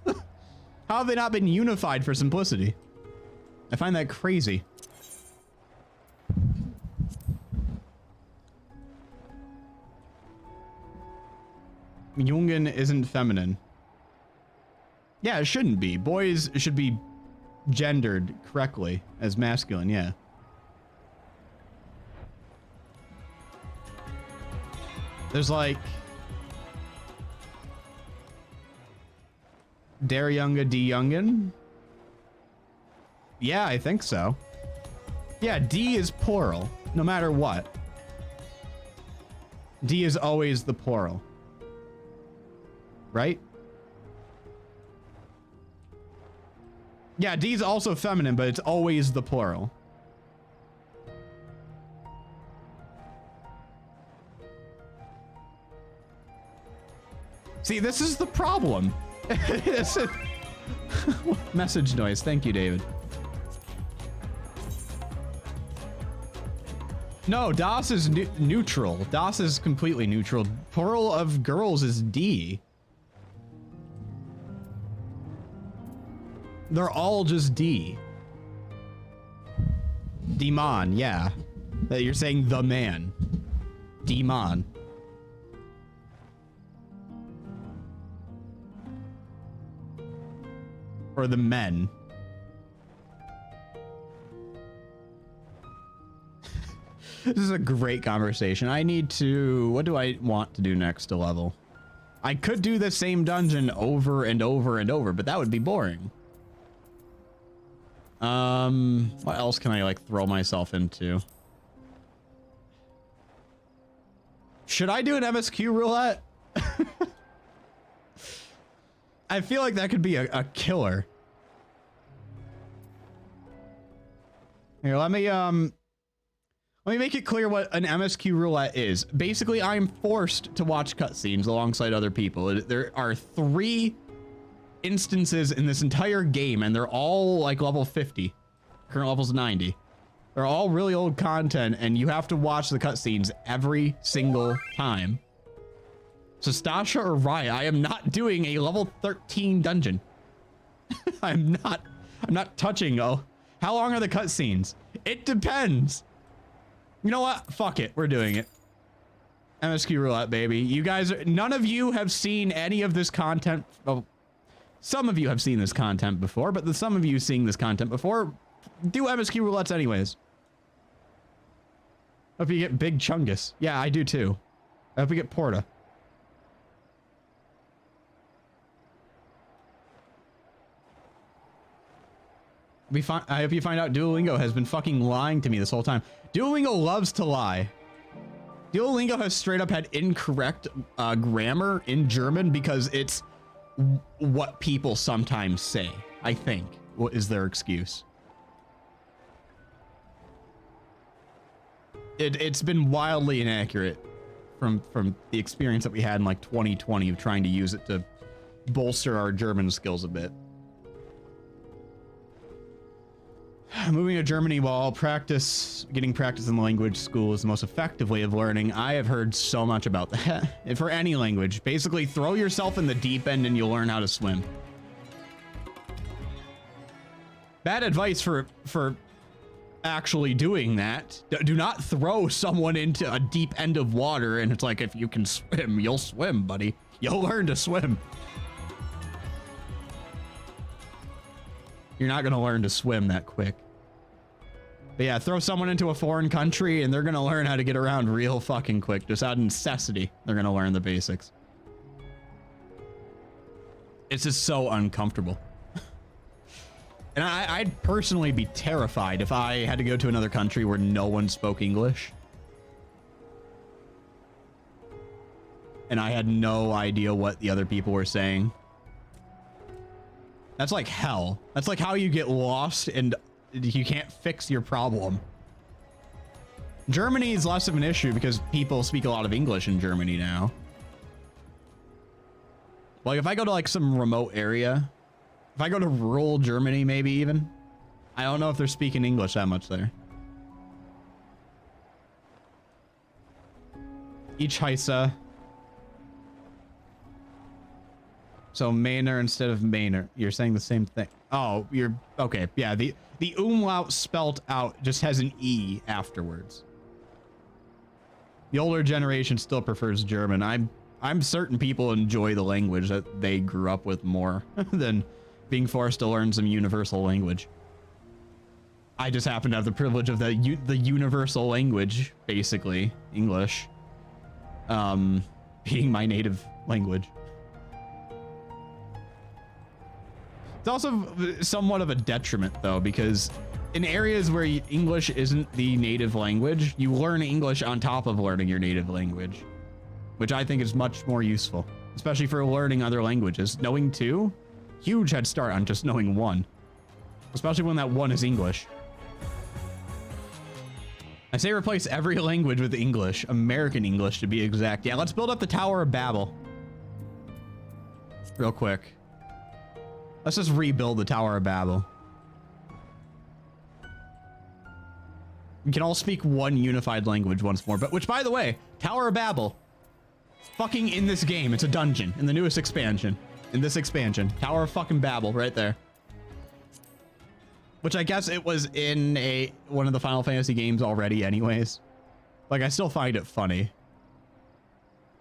A: How have they not been unified for simplicity? I find that crazy. Jungen isn't feminine. Yeah, it shouldn't be. Boys should be gendered correctly as masculine, yeah. There's like... Der Junge, die Jungen? Yeah, I think so. Yeah, D is plural, no matter what. D is always the plural. Right? Yeah, D is also feminine, but it's always the plural. See, this is the problem. Message noise. Thank you, David. No, Das is neutral. Das is completely neutral. Plural of girls is D. They're all just D. Demon, yeah. That you're saying the man. Demon. Or the men. This is a great conversation. I need to... What do I want to do next to level? I could do the same dungeon over and over and over, but that would be boring. What else can I, like, throw myself into? Should I do an MSQ roulette? I feel like that could be a killer. Here, let me make it clear what an MSQ roulette is. Basically, I'm forced to watch cutscenes alongside other people. There are 3 instances in this entire game, and they're all like level 50. Current level's 90. They're all really old content, and you have to watch the cutscenes every single time. So Stasha or Raya, I am not doing a level 13 dungeon. I'm not touching. Oh, how long are the cutscenes? It depends. You know what? Fuck it. We're doing it. MSQ roulette, baby. You guys, none of you have seen any of this content. Well, some of you have seen this content before, but the some of you seeing this content before do MSQ roulettes anyways. Hope you get Big Chungus. Yeah, I do too. I hope we get Porta. I hope you find out Duolingo has been fucking lying to me this whole time. Duolingo loves to lie. Duolingo has straight up had incorrect grammar in German because it's what people sometimes say, I think. What is their excuse? It's been wildly inaccurate from the experience that we had in like 2020 of trying to use it to bolster our German skills a bit. Moving to Germany while getting practice in the language school is the most effective way of learning. I have heard so much about that. For any language, basically throw yourself in the deep end and you'll learn how to swim. Bad advice for actually doing that. Do not throw someone into a deep end of water and it's like, if you can swim, you'll swim, buddy. You'll learn to swim. You're not gonna learn to swim that quick. But yeah, throw someone into a foreign country and they're gonna learn how to get around real fucking quick. Just out of necessity, they're gonna learn the basics. It's just so uncomfortable. And I'd personally be terrified if I had to go to another country where no one spoke English. And I had no idea what the other people were saying. That's like hell. That's like how you get lost and you can't fix your problem. Germany is less of an issue because people speak a lot of English in Germany now. Like if I go to like some remote area, if I go to rural Germany, maybe even, I don't know if they're speaking English that much there. Ich heiße. So Maynard instead of Maynard. You're saying the same thing. Oh, you're okay. Yeah, the umlaut spelt out just has an E afterwards. The older generation still prefers German. I'm certain people enjoy the language that they grew up with more than being forced to learn some universal language. I just happen to have the privilege of the universal language, basically English, being my native language. It's also somewhat of a detriment though, because in areas where English isn't the native language, you learn English on top of learning your native language, which I think is much more useful, especially for learning other languages. Knowing two, huge head start on just knowing one, especially when that one is English. I say replace every language with English, American English to be exact. Yeah, let's build up the Tower of Babel real quick. Let's just rebuild the Tower of Babel. We can all speak one unified language once more, but which, by the way, Tower of Babel, fucking in this game, it's a dungeon in the newest expansion. In this expansion, Tower of fucking Babel right there. Which I guess it was in one of the Final Fantasy games already anyways. Like, I still find it funny.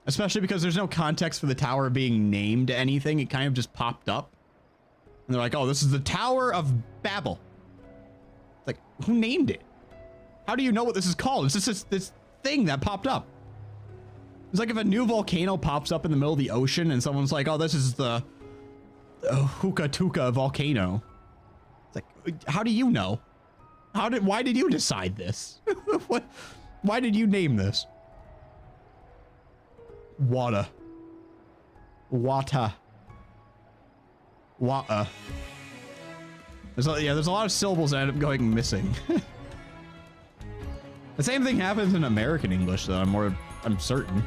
A: Especially because there's no context for the tower being named anything. It kind of just popped up. And they're like, oh, this is the Tower of Babel. Like, who named it? How do you know what this is called? It's just this thing that popped up. It's like if a new volcano pops up in the middle of the ocean and someone's like, oh, this is the Huka Tuka volcano. It's like, how do you know? Why did you decide this? Why did you name this? Wata. There's a lot of syllables that end up going missing. The same thing happens in American English, though. I'm certain.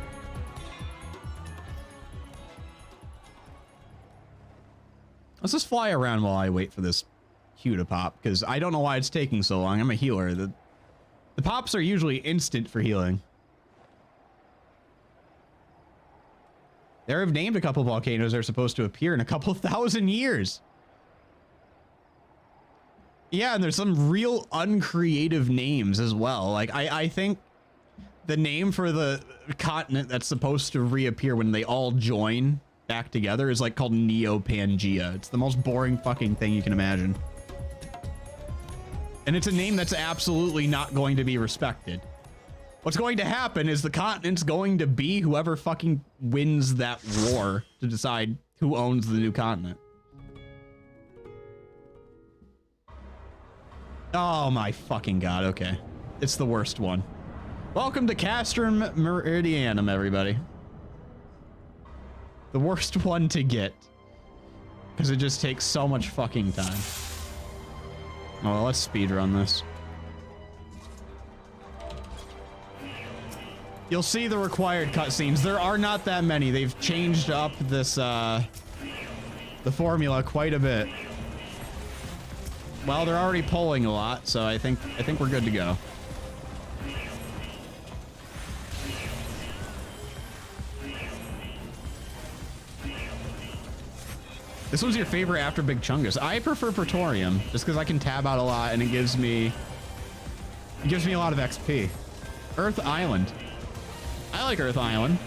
A: Let's just fly around while I wait for this Q to pop, because I don't know why it's taking so long. I'm a healer. The pops are usually instant for healing. They've named a couple volcanoes that are supposed to appear in a couple thousand years. Yeah, and there's some real uncreative names as well. Like, I think the name for the continent that's supposed to reappear when they all join back together is like called Neo-Pangea. It's the most boring fucking thing you can imagine. And it's a name that's absolutely not going to be respected. What's going to happen is the continent's going to be whoever fucking wins that war to decide who owns the new continent. Oh my fucking god, okay. It's the worst one. Welcome to Castrum Meridianum, everybody. The worst one to get. Because it just takes so much fucking time. Oh, let's speedrun this. You'll see the required cutscenes. There are not that many. They've changed up this, the formula quite a bit. Well, they're already polling a lot, so I think we're good to go. This was your favorite after Big Chungus. I prefer Praetorium just because I can tab out a lot and it gives me a lot of XP. Earth Island. I like Earth Island.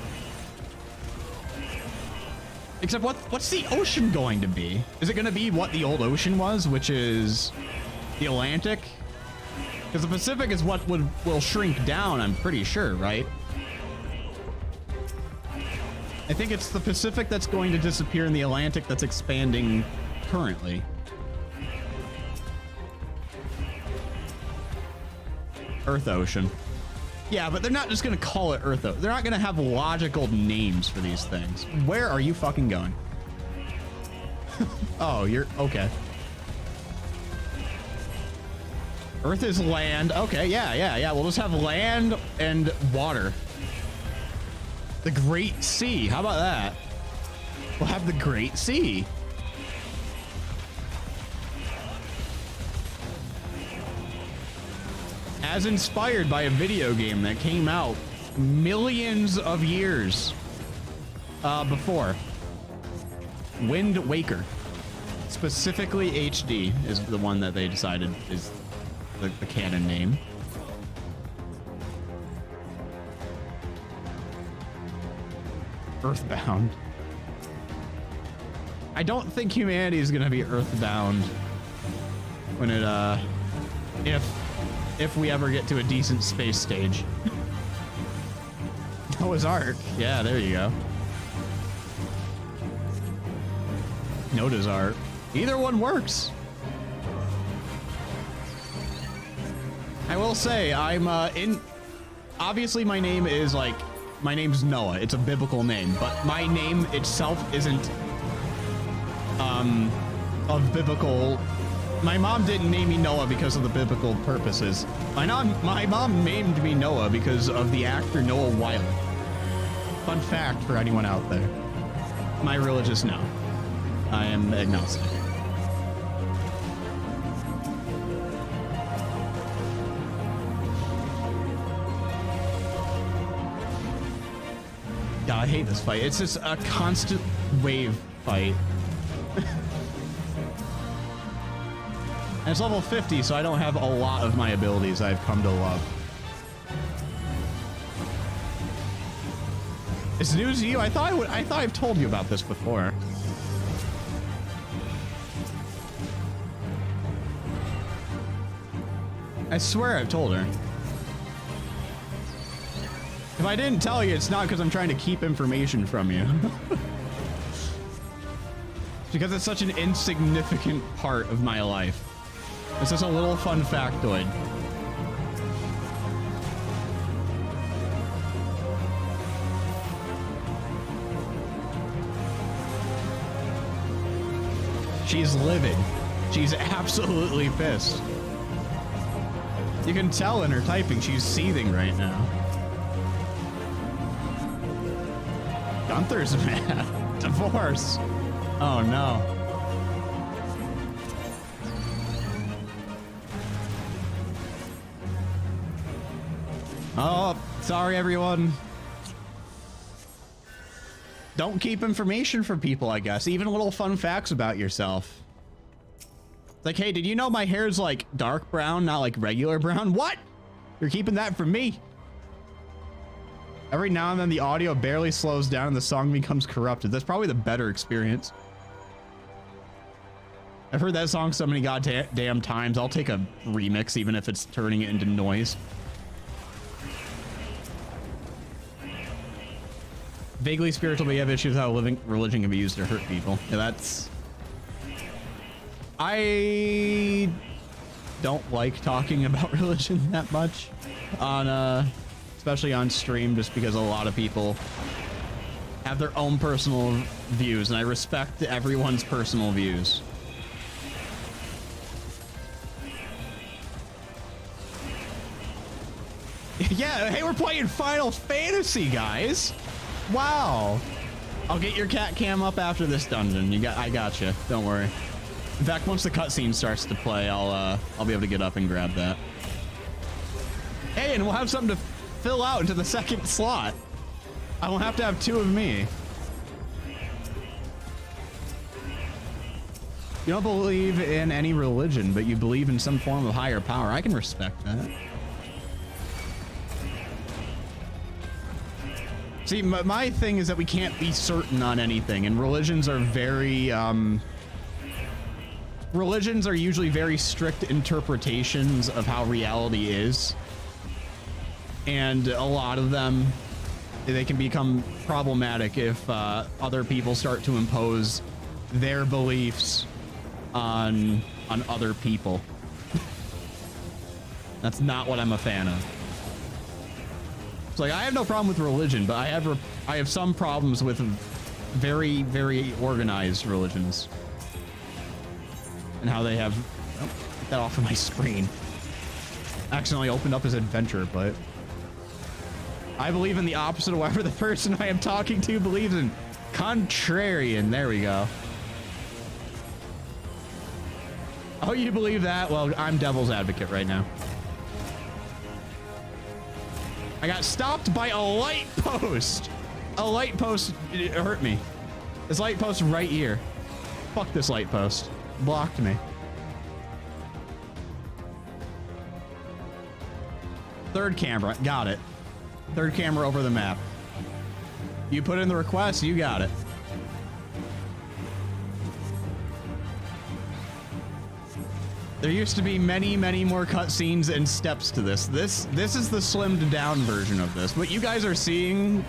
A: Except what's the ocean going to be? Is it going to be what the old ocean was, which is the Atlantic? Because the Pacific is what will shrink down, I'm pretty sure, right? I think it's the Pacific that's going to disappear and the Atlantic that's expanding currently. Earth Ocean. Yeah, but they're not just going to call it Earth Ocean. They're not going to have logical names for these things. Where are you fucking going? Oh, you're okay. Earth is land. Okay, yeah. We'll just have land and water. The Great Sea. How about that? We'll have the Great Sea. As inspired by a video game that came out millions of years before. Wind Waker. Specifically HD is the one that they decided is the canon name. Earthbound. I don't think humanity is gonna be earthbound when it if we ever get to a decent space stage. Noah's Ark. Yeah, there you go. Noah's Ark. Either one works. I will say I'm obviously my name is like my name's Noah. It's a biblical name, but my name itself isn't of biblical. My mom didn't name me Noah because of the biblical purposes. My mom named me Noah because of the actor Noah Wyle. Fun fact for anyone out there. My religious no. I am agnostic. God, I hate this fight. It's just a constant wave fight. And it's level 50, so I don't have a lot of my abilities I've come to love. It's news to you? I thought I've told you about this before. I swear I've told her. If I didn't tell you, it's not because I'm trying to keep information from you. It's because it's such an insignificant part of my life. It's just a little fun factoid. She's livid. She's absolutely pissed. You can tell in her typing, she's seething right now. Gunther's mad. Divorce. Oh no. Oh, sorry everyone. Don't keep information from people, I guess. Even little fun facts about yourself. It's like, hey, did you know my hair's like dark brown, not like regular brown? What? You're keeping that from me? Every now and then the audio barely slows down and the song becomes corrupted. That's probably the better experience. I've heard that song so many goddamn times. I'll take a remix even if it's turning it into noise. Vaguely spiritual, but you have issues with how religion can be used to hurt people. Yeah, that's... don't like talking about religion that much on, especially on stream, just because a lot of people have their own personal views, and I respect everyone's personal views. Yeah, hey, we're playing Final Fantasy, guys. Wow. I'll get your cat cam up after this dungeon. I got you. Don't worry. In fact, once the cutscene starts to play, I'll be able to get up and grab that. Hey, and we'll have something to fill out into the second slot. I won't have to have two of me. You don't believe in any religion, but you believe in some form of higher power. I can respect that. See, my thing is that we can't be certain on anything, and religions are very, religions are usually very strict interpretations of how reality is. And a lot of them, they can become problematic if other people start to impose their beliefs on other people. That's not what I'm a fan of. It's like, I have no problem with religion, but I have some problems with very, very organized religions. And how they have... Oh, get that off of my screen. Accidentally opened up his adventure, but... I believe in the opposite of whatever the person I am talking to believes in. Contrarian. There we go. Oh, you believe that? Well, I'm devil's advocate right now. I got stopped by a light post. A light post, it hurt me. This light post right here. Fuck this light post. Blocked me. Third camera, got it. Third camera over the map. You put in the request, you got it. There used to be many, many more cutscenes and steps to this. This is the slimmed down version of this. What you guys are seeing,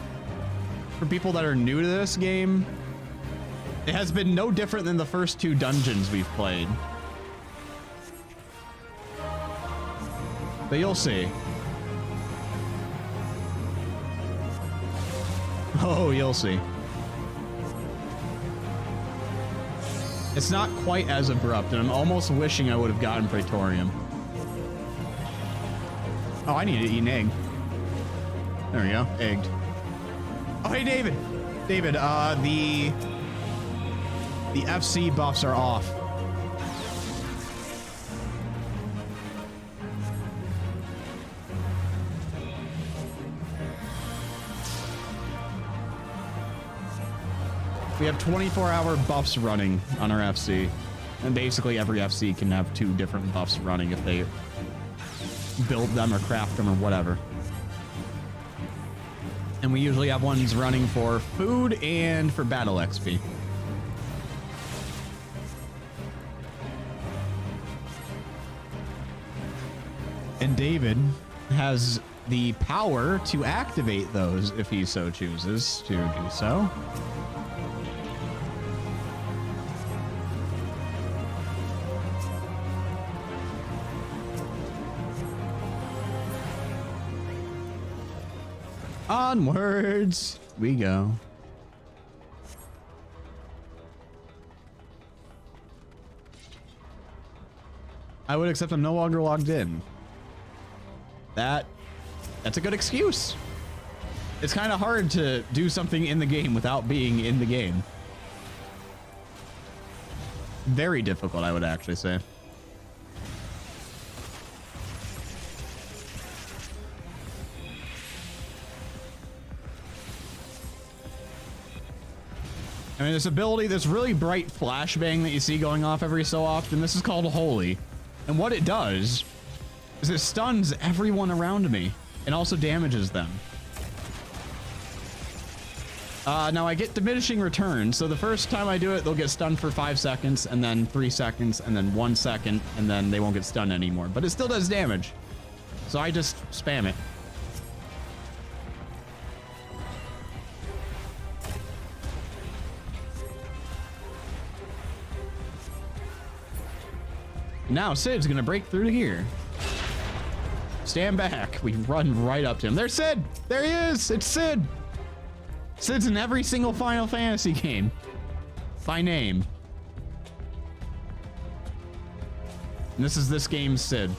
A: for people that are new to this game, it has been no different than the first two dungeons we've played. But you'll see. Oh, you'll see. It's not quite as abrupt, and I'm almost wishing I would have gotten Praetorium. Oh, I need to eat an egg. There we go, egged. Oh, hey, David. David, the FC buffs are off. We have 24-hour buffs running on our FC, and basically every FC can have 2 different buffs running if they build them or craft them or whatever. And we usually have ones running for food and for battle XP. And David has the power to activate those if he so chooses to do so. Onwards we go. I would accept I'm no longer logged in. That's a good excuse. It's kind of hard to do something in the game without being in the game. Very difficult, I would actually say. I mean, this ability, this really bright flashbang that you see going off every so often, this is called Holy. And what it does is it stuns everyone around me and also damages them. Now I get diminishing returns, so the first time I do it, they'll get stunned for 5 seconds, and then 3 seconds, and then 1 second, and then they won't get stunned anymore. But it still does damage. So I just spam it. Now Sid's gonna break through to here. Stand back. We run right up to him. There's Sid. There he is. It's Sid. Sid's in every single Final Fantasy game. By name. And this is this game's Sid.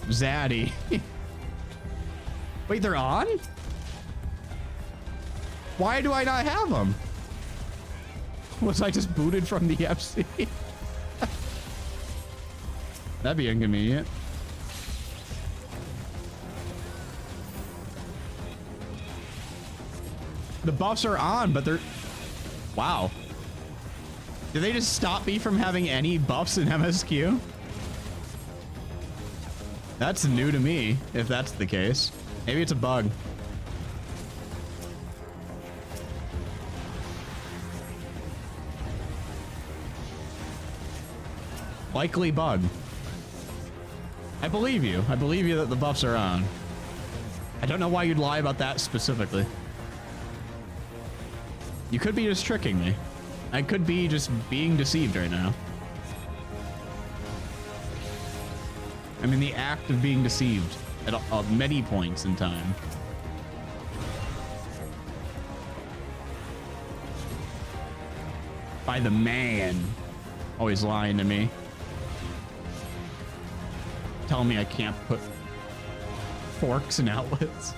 A: Zaddy. Wait, they're on? Why do I not have them? Was I just booted from the FC? That'd be inconvenient. The buffs are on, but they're... Wow. Did they just stop me from having any buffs in MSQ? That's new to me, if that's the case. Maybe it's a bug. Likely bug. I believe you. I believe you that the buffs are on. I don't know why you'd lie about that specifically. You could be just tricking me. I could be just being deceived right now. I'm in the act of being deceived at many points in time. By the man. Always lying to me. Telling me I can't put forks in outlets.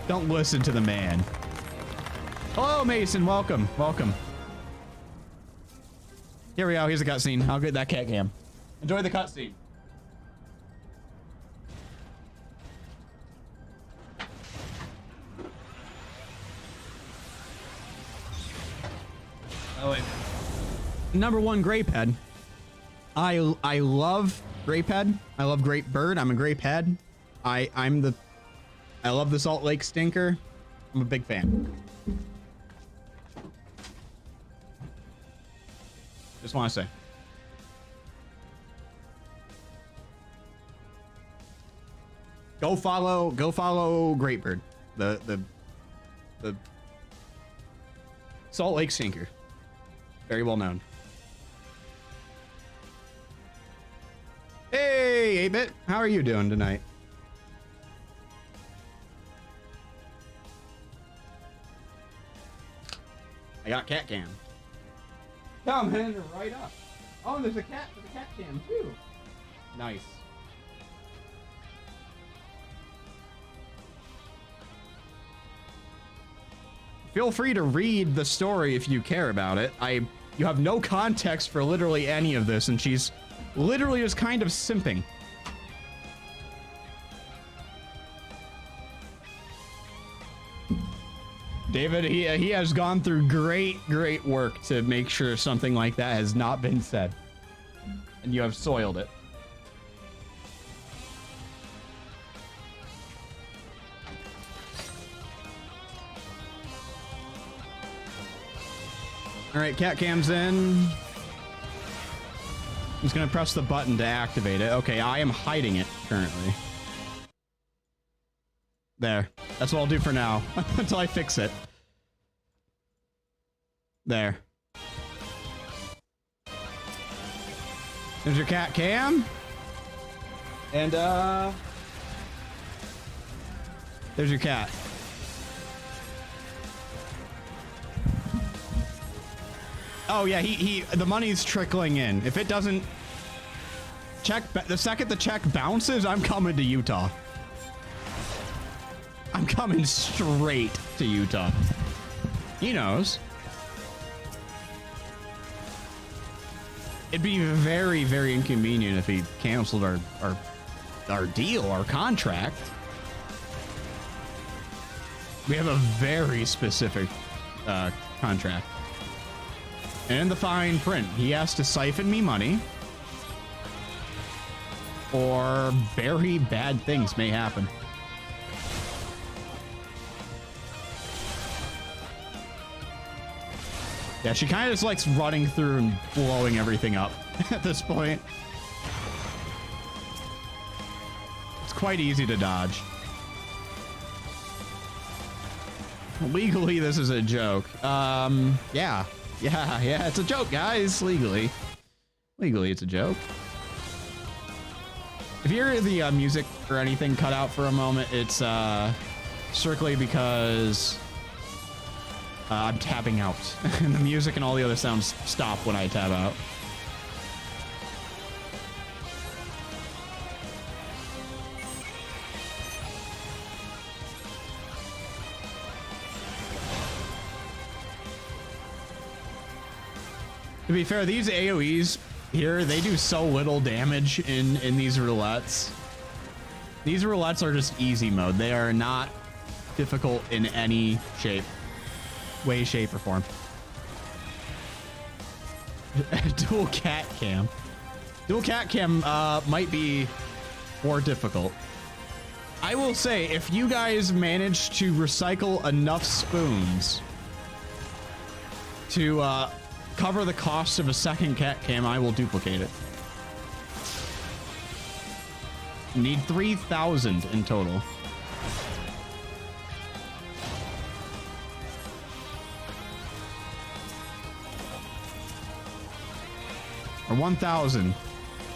A: Don't listen to the man. Hello, Mason. Welcome. Welcome. Here we go. Here's a cutscene. I'll get that cat cam. Enjoy the cutscene. Oh, wait. Number one, Grape Head. I love Grape Head. I love Grape Bird. I'm a Grape Head. I love the Salt Lake Stinker. I'm a big fan. Just want to say. Go follow Greatbird. The Salt Lake Stinker. Very well known. Hey, 8-Bit. How are you doing tonight? I got cat cam. Coming right up. Oh, and there's a cat with a cat cam too. Nice. Feel free to read the story if you care about it. You have no context for literally any of this, and she's literally just kind of simping. David, he has gone through great work to make sure something like that has not been said. And you have soiled it. All right, cat cam's in. I'm just gonna press the button to activate it. Okay, I am hiding it currently. There. That's what I'll do for now until I fix it. There. There's your cat cam. And there's your cat. Oh yeah, the money's trickling in. If it doesn't the second the check bounces, I'm coming to Utah. I'm coming straight to Utah. He knows. It'd be very inconvenient if he canceled our deal, our contract. We have a very specific contract. And in the fine print, he has to siphon me money, or very bad things may happen. Yeah, she kind of just likes running through and blowing everything up at this point. It's quite easy to dodge. Legally, this is a joke. Yeah. Yeah, it's a joke, guys. Legally, it's a joke. If you hear the music or anything cut out for a moment, it's strictly because I'm tapping out. And the music and all the other sounds stop when I tab out. To be fair, these AoEs here, they do so little damage in these roulettes. These roulettes are just easy mode. They are not difficult in any way, shape, or form. Dual cat cam. Dual cat cam might be more difficult. I will say, if you guys manage to recycle enough spoons to cover the cost of a second cat cam, I will duplicate it. Need 3,000 in total. Or 1,000.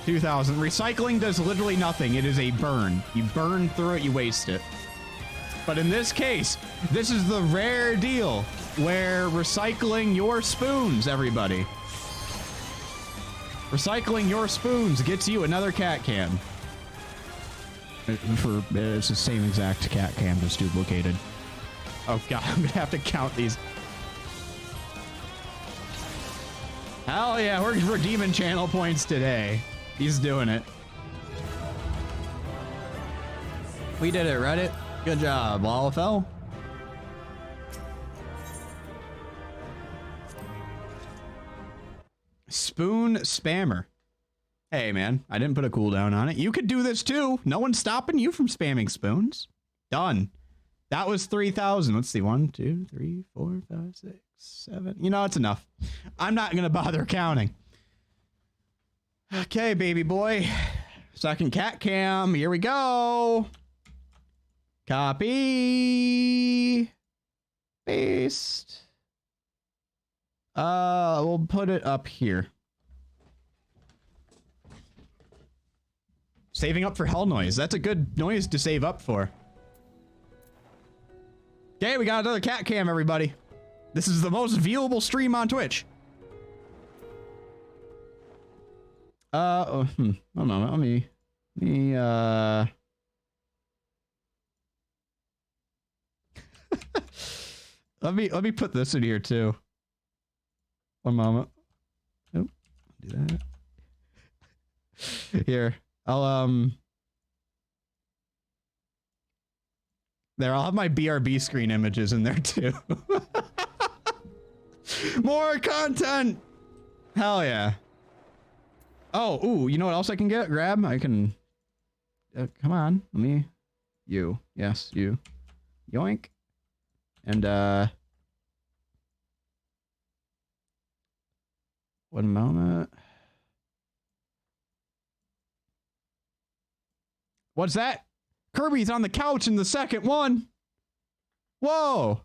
A: 2,000. Recycling does literally nothing. It is a burn. You burn through it, you waste it. But in this case, this is the rare deal where recycling your spoons, everybody. Recycling your spoons gets you another cat cam. It's the same exact cat cam, just duplicated. Oh god, I'm gonna have to count these. Hell yeah, we're redeeming channel points today. He's doing it. We did it, Reddit. Good job, LOL. Spoon spammer. Hey man, I didn't put a cooldown on it. You could do this too. No one's stopping you from spamming spoons. Done. That was 3,000. Let's see. 1, 2, 3, 4, 5, 6, 7. You know, it's enough. I'm not going to bother counting. Okay, baby boy. Second cat cam. Here we go. Copy. Paste. We'll put it up here. Saving up for hell noise. That's a good noise to save up for. Okay, we got another cat cam, everybody. This is the most viewable stream on Twitch. One moment. Let me put this in here too. One moment. Nope. Do that. Here. I'll have my BRB screen images in there too. More content. Hell yeah. Oh, ooh, you know what else I can get? Grab? I can come on. Let me you. Yes, you. Yoink. And one moment. What's that? Kirby's on the couch in the second one. Whoa.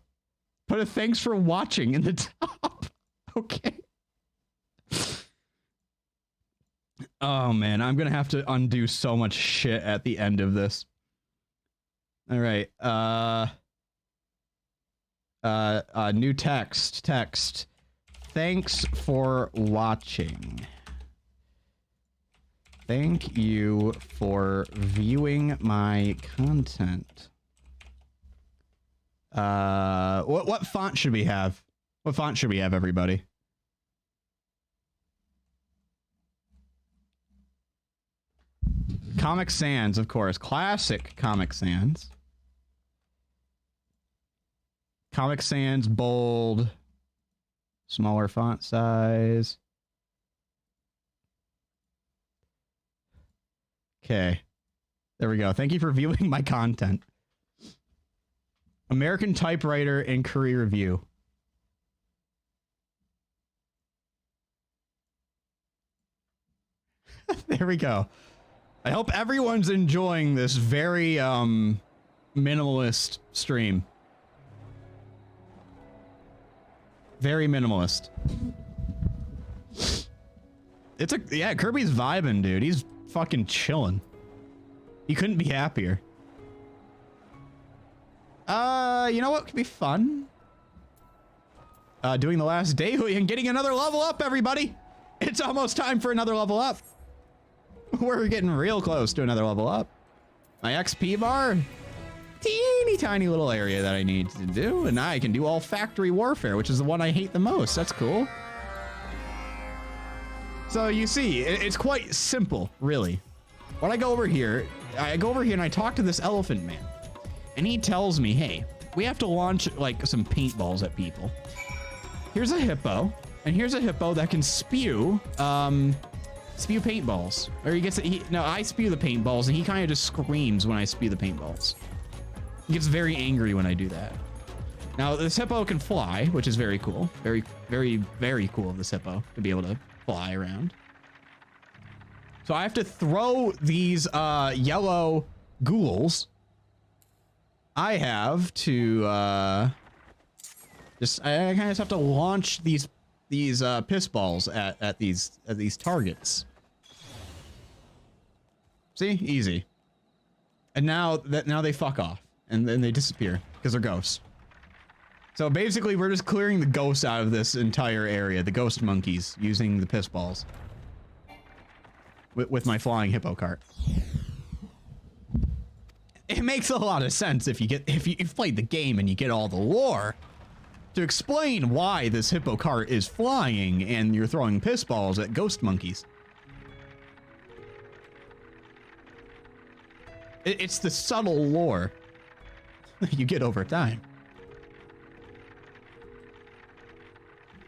A: Put a thanks for watching in the top. Okay. Oh man, I'm gonna have to undo so much shit at the end of this. All right. New text. Thanks for watching. Thank you for viewing my content. What font should we have? What font should we have, everybody? Comic Sans, of course. Classic Comic Sans. Comic Sans, bold. Smaller font size. Okay. There we go. Thank you for viewing my content. American Typewriter and Career Review. There we go. I hope everyone's enjoying this very minimalist stream. Very minimalist. It's yeah, Kirby's vibing, dude. He's fucking chilling. He couldn't be happier. You know what could be fun? Doing the last daily and getting another level up, everybody. It's almost time for another level up. We're getting real close to another level up. My XP bar, teeny tiny little area that I need to do, and I can do all factory warfare, which is the one I hate the most. That's cool. So you see, it's quite simple, really. When I go over here and I talk to this elephant man, and he tells me, hey, we have to launch like some paintballs at people. Here's a hippo, and here's a hippo that can spew paintballs. Or I spew the paintballs, and he kind of just screams when I spew the paintballs. He gets very angry when I do that. Now, this hippo can fly, which is very cool. Very, very, very cool of this hippo to be able to fly around. So I have to throw these yellow ghouls. I have to I kind of just have to launch these piss balls at these targets. See, easy. And now they fuck off, and then they disappear because they're ghosts. So basically, we're just clearing the ghosts out of this entire area, the ghost monkeys, using the piss balls with my flying hippo cart. It makes a lot of sense if you've played the game and you get all the lore to explain why this hippo cart is flying and you're throwing piss balls at ghost monkeys. It's the subtle lore you get over time.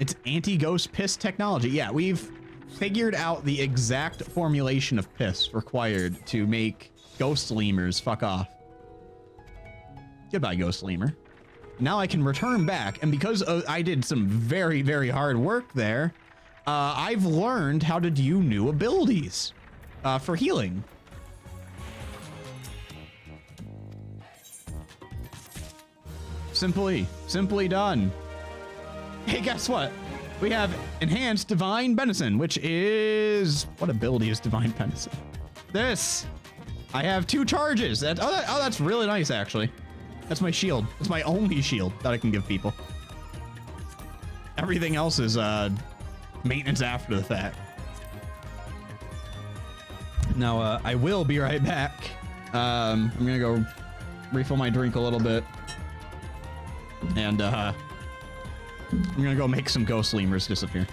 A: It's anti-ghost piss technology. Yeah, we've figured out the exact formulation of piss required to make ghost lemurs fuck off. Goodbye, ghost lemur. Now I can return back, and because I did some very, very hard work there, I've learned how to do new abilities for healing. Simply done. Hey, guess what? We have enhanced divine benison, which is what ability is divine benison? This. I have 2 charges. That's really nice, actually. That's my shield. It's my only shield that I can give people. Everything else is maintenance after the fact. Now, I will be right back. I'm gonna go refill my drink a little bit. And I'm gonna go make some ghost lemurs disappear.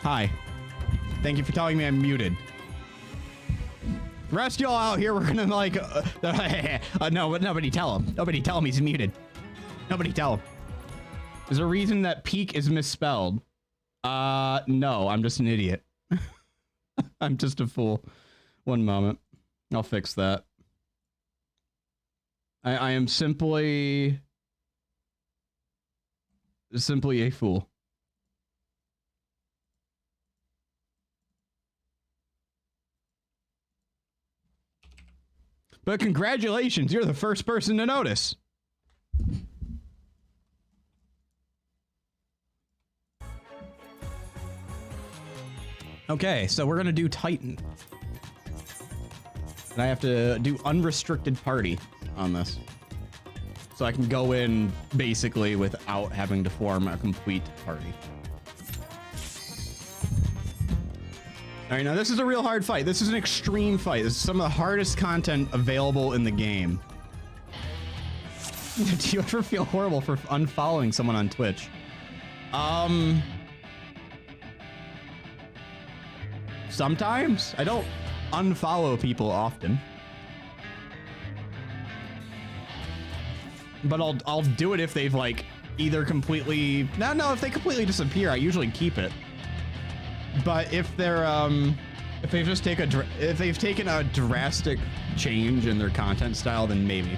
A: Hi. Thank you for telling me I'm muted. The rest of y'all out here, we're gonna like, no, but nobody tell him. Nobody tell him he's muted. Nobody tell him. Is there a reason that peak is misspelled? No, I'm just an idiot. I'm just a fool. One moment. I'll fix that. I am simply a fool. But congratulations, you're the first person to notice. Okay, so we're gonna do Titan. And I have to do unrestricted party on this. So I can go in basically without having to form a complete party. All right, now this is a real hard fight. This is an extreme fight. This is some of the hardest content available in the game. Do you ever feel horrible for unfollowing someone on Twitch? Sometimes. I don't unfollow people often. But I'll do it if they've like either completely no, if they completely disappear, I usually keep it. But if they're if they've taken a drastic change in their content style, then maybe.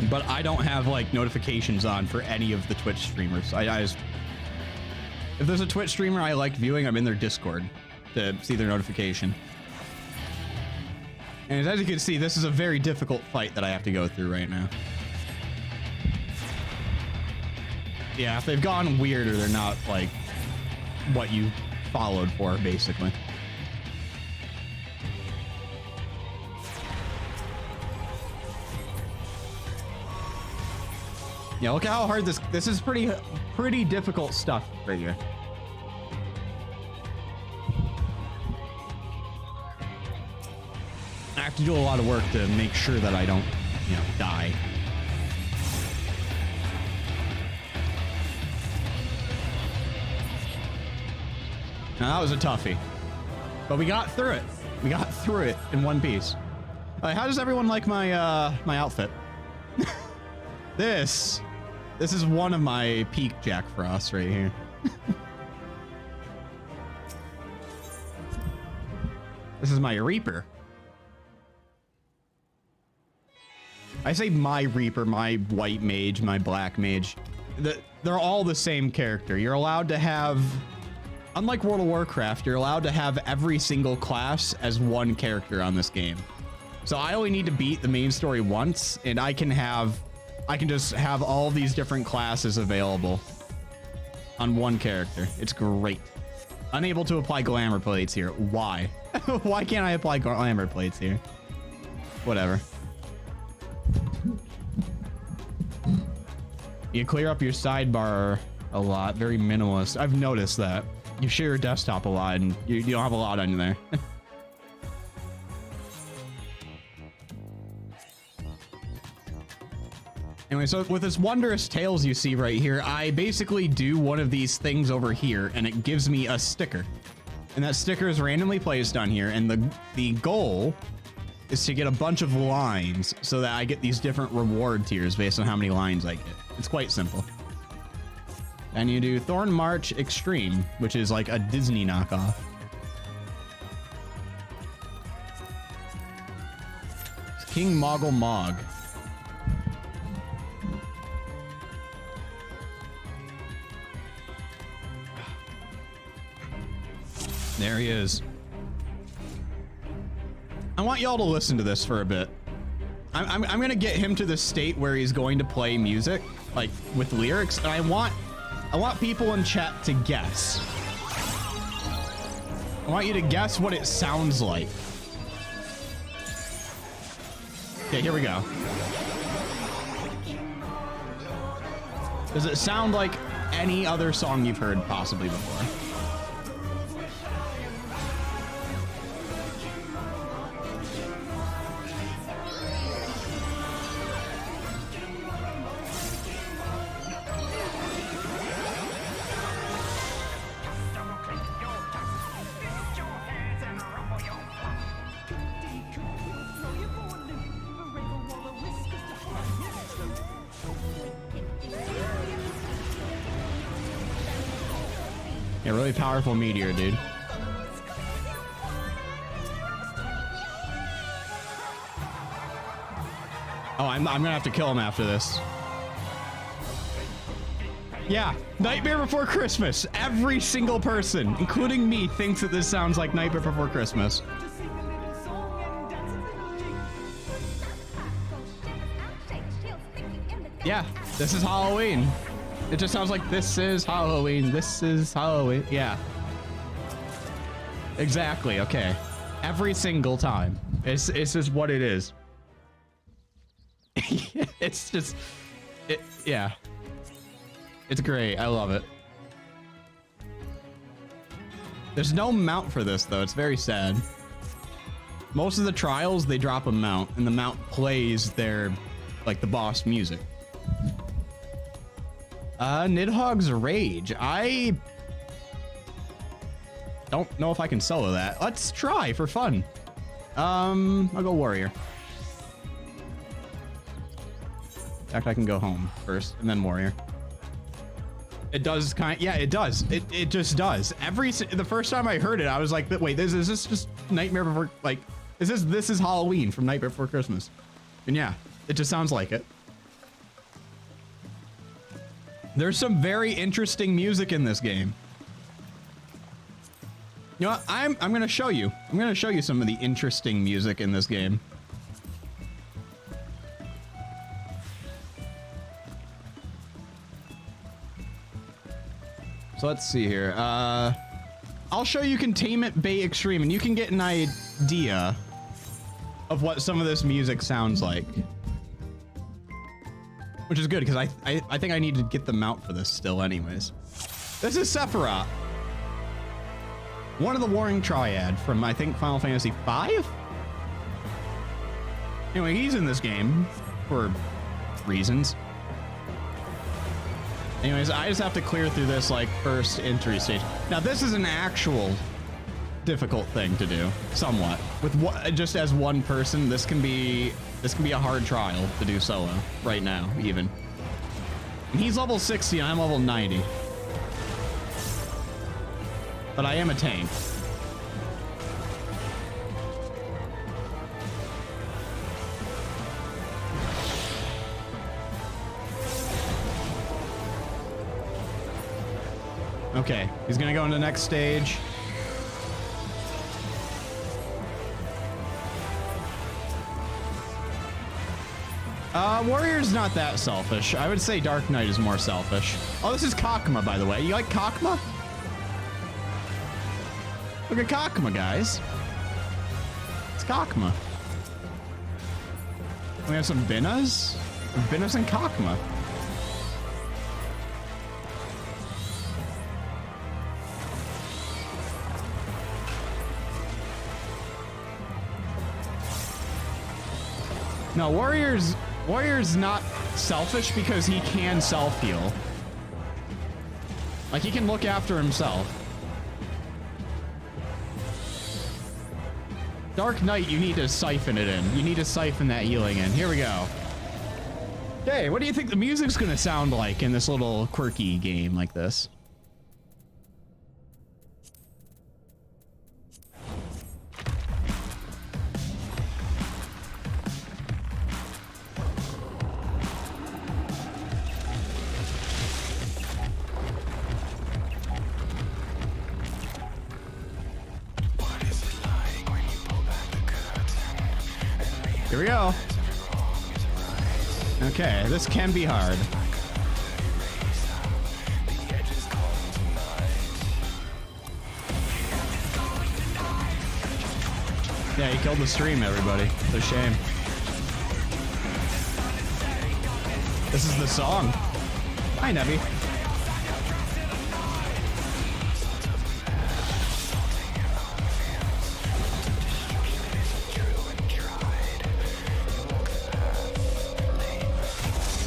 A: But I don't have like notifications on for any of the Twitch streamers. I just, if there's a Twitch streamer I like viewing, I'm in their Discord to see their notification. And as you can see, this is a very difficult fight that I have to go through right now. Yeah, if they've gone weird or they're not like what you followed for, basically. Yeah, look at how hard this is pretty difficult stuff right here. I have to do a lot of work to make sure that I don't, you know, die. Now that was a toughie, but we got through it. We got through it in one piece. How does everyone like my my outfit? This is one of my peak Jack Frost right here. This is my Reaper. I say my Reaper, my white mage, my black mage. They're all the same character. You're allowed to have, unlike World of Warcraft, you're allowed to have every single class as one character on this game. So I only need to beat the main story once, and I can just have all these different classes available on one character. It's great. Unable to apply glamour plates here. Why? Why can't I apply glamour plates here? Whatever. You clear up your sidebar a lot. Very minimalist. I've noticed that. You share your desktop a lot and you don't have a lot on there. Anyway, so with this wondrous tails you see right here, I basically do one of these things over here and it gives me a sticker. And that sticker is randomly placed on here, and the goal is to get a bunch of lines so that I get these different reward tiers based on how many lines I get. It's quite simple. And you do Thorn March Extreme, which is like a Disney knockoff. It's King Moggle Mog. There he is. I want y'all to listen to this for a bit. I'm gonna get him to the state where he's going to play music, like with lyrics, and I want people in chat to guess. I want you to guess what it sounds like. Okay, here we go. Does it sound like any other song you've heard possibly before? Yeah, really powerful meteor, dude. Oh, I'm gonna have to kill him after this. Yeah, Nightmare Before Christmas. Every single person, including me, thinks that this sounds like Nightmare Before Christmas. Yeah, this is Halloween. It just sounds like this is Halloween. This is Halloween. Yeah. Exactly. Okay. Every single time. It's just what it is. It's just, yeah. It's great. I love it. There's no mount for this though. It's very sad. Most of the trials, they drop a mount and the mount plays their, like the boss music. Nidhogg's Rage. I don't know if I can solo that. Let's try for fun. I'll go Warrior. In fact, I can go home first and then Warrior. It does yeah, it does. It just does. The first time I heard it, I was like, wait, is this just Nightmare Before, like, this is Halloween from Nightmare Before Christmas. And yeah, it just sounds like it. There's some very interesting music in this game. You know what? I'm gonna show you. I'm gonna show you some of the interesting music in this game. So let's see here. I'll show you Containment Bay Extreme, and you can get an idea of what some of this music sounds like. Which is good, because I think I need to get the mount for this still anyways. This is Sephiroth. One of the Warring Triad from, I think, Final Fantasy V? Anyway, he's in this game for reasons. Anyways, I just have to clear through this, like, first entry stage. Now, this is an actual difficult thing to do, somewhat. With just as one person, this can be a hard trial to do solo right now, even. And he's level 60 and I'm level 90. But I am a tank. Okay, he's gonna go into the next stage. Warrior's not that selfish. I would say Dark Knight is more selfish. Oh, this is Kakma, by the way. You like Kakma? Look at Kakma, guys. It's Kakma. We have some Binnas. Binnas and Kakma. No, Warrior's not selfish because he can self-heal. Like, he can look after himself. Dark Knight, you need to siphon it in. You need to siphon that healing in. Here we go. Okay, what do you think the music's gonna sound like in this little quirky game like this? Here we go. Okay, this can be hard. Yeah, he killed the stream, everybody. It's a shame. This is the song. Hi, Nebby.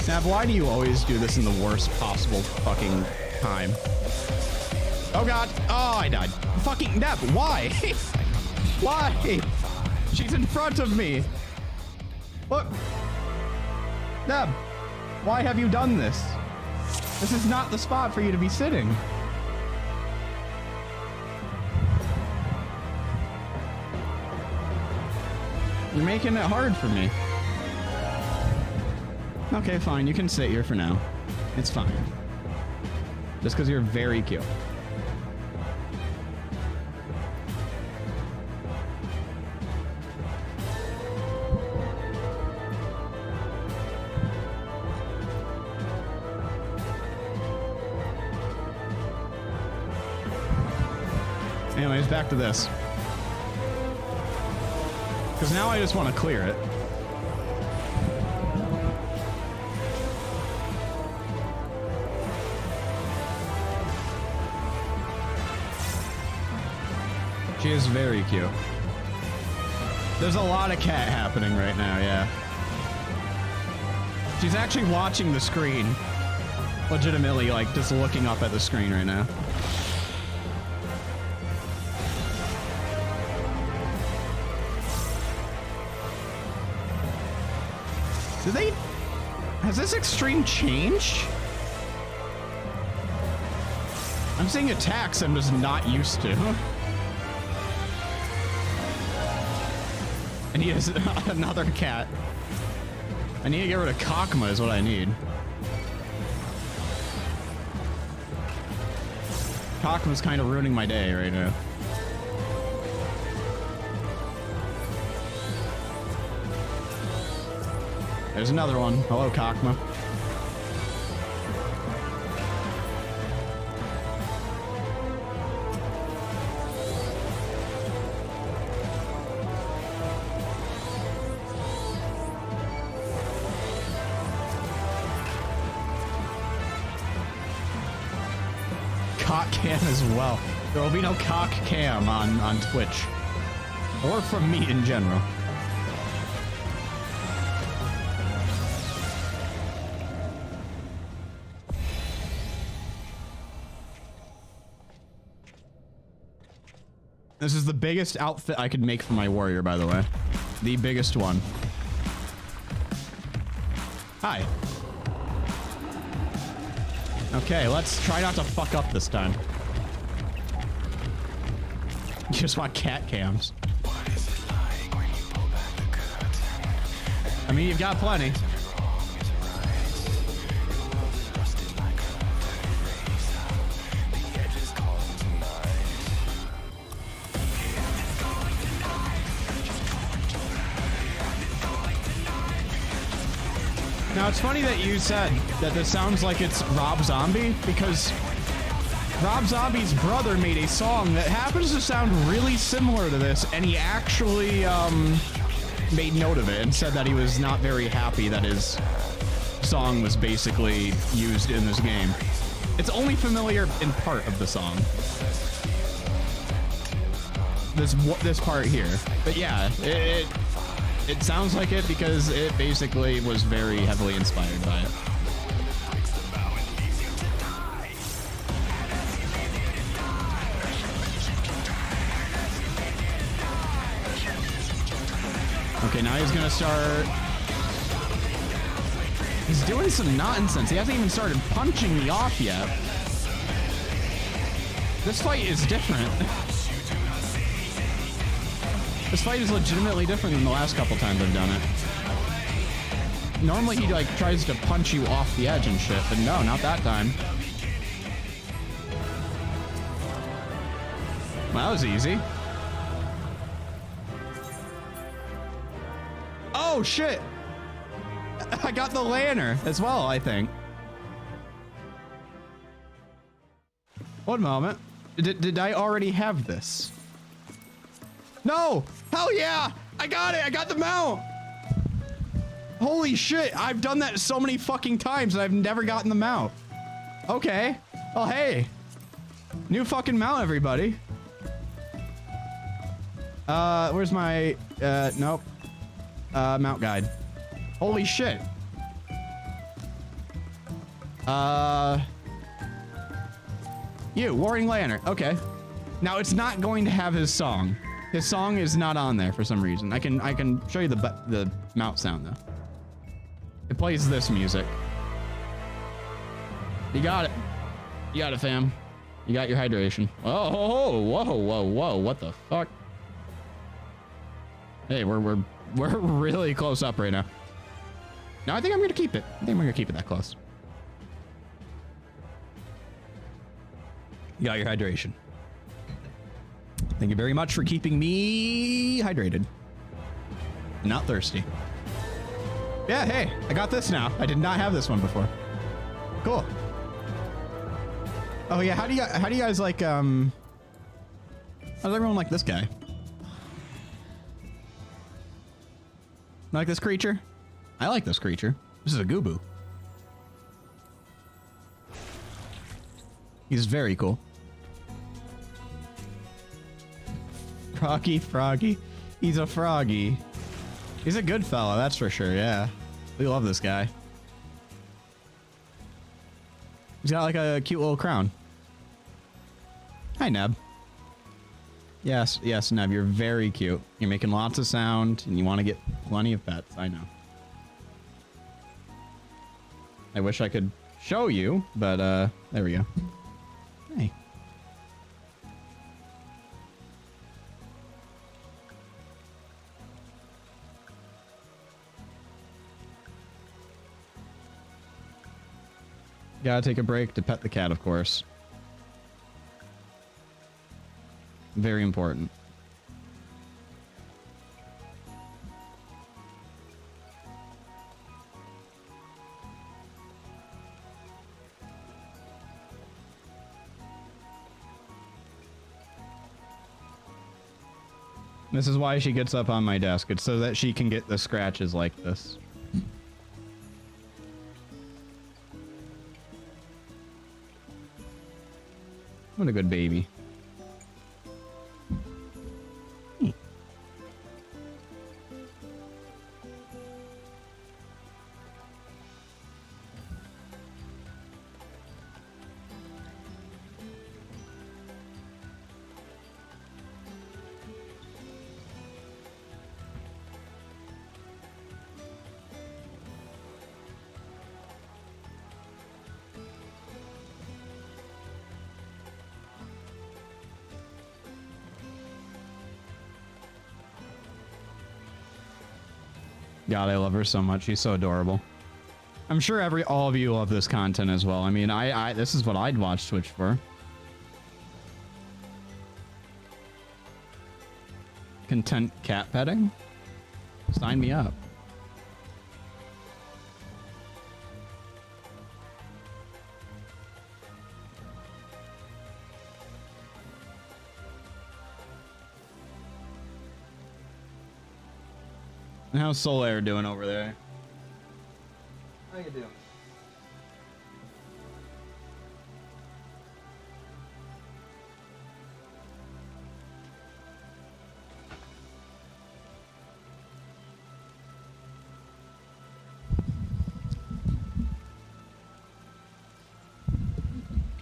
A: Nav, why do you always do this in the worst possible fucking time? Oh god. Oh, I died. Fucking Nav, why? Why? She's in front of me. Look. Nav, why have you done this? This is not the spot for you to be sitting. You're making it hard for me. Okay, fine. You can sit here for now. It's fine. Just because you're very cute. Anyways, back to this. Because now I just want to clear it. She is very cute. There's a lot of cat happening right now, yeah. She's actually watching the screen. Legitimately, like, just looking up at the screen right now. Do they... Has this extreme changed? I'm seeing attacks I'm just not used to. I need another cat. I need to get rid of Kakma is what I need. Kakma's kind of ruining my day right now. There's another one. Hello, Kakma. Cock cam as well. There will be no cock cam on Twitch. Or from me in general. This is the biggest outfit I could make for my warrior, by the way. The biggest one. Hi. Okay, let's try not to fuck up this time. You just want cat cams. I mean, you've got plenty. Now, it's funny that you said that this sounds like it's Rob Zombie, because Rob Zombie's brother made a song that happens to sound really similar to this, and he actually made note of it and said that he was not very happy that his song was basically used in this game. It's only familiar in part of the song. This part here. But yeah, it sounds like it because it basically was very heavily inspired by it. Okay, now he's gonna start... He's doing some nonsense. He hasn't even started punching me off yet. This fight is different. This fight is legitimately different than the last couple times I've done it. Normally he like tries to punch you off the edge and shit, but no, not that time. Well, that was easy. Oh shit! I got the lantern as well, I think. One moment. Did I already have this? No! Hell yeah! I got it! I got the mount! Holy shit! I've done that so many fucking times and I've never gotten the mount. Okay. Oh, hey. New fucking mount, everybody. Where's my... nope. Mount guide. Holy shit. You, Warring Lantern. Okay. Now, it's not going to have his song. His song is not on there for some reason. I can show you the mount sound though. It plays this music. You got it. You got it, fam. You got your hydration. Oh, whoa, whoa, whoa, whoa! What the fuck? Hey, we're We're really close up right now. No, I think I'm gonna keep it. I think I'm gonna keep it that close. You got your hydration. Thank you very much for keeping me hydrated. Not thirsty. Yeah, hey, I got this now. I did not have this one before. Cool. Oh yeah, how do you guys like how does everyone like this guy? Like this creature? I like this creature. This is a Goobu. He's very cool. Froggy. He's a froggy. He's a good fella, that's for sure, yeah. We love this guy. He's got like a cute little crown. Hi, Neb. Yes, Neb, you're very cute. You're making lots of sound, and you want to get plenty of pets, I know. I wish I could show you, but there we go. Hey. Gotta take a break to pet the cat, of course. Very important. This is why she gets up on my desk. It's so that she can get the scratches like this. What a good baby. God, I love her so much. She's so adorable. I'm sure all of you love this content as well. I mean, this is what I'd watch Twitch for. Content cat petting? Sign me up. How's Solaire doing over there? How you doing?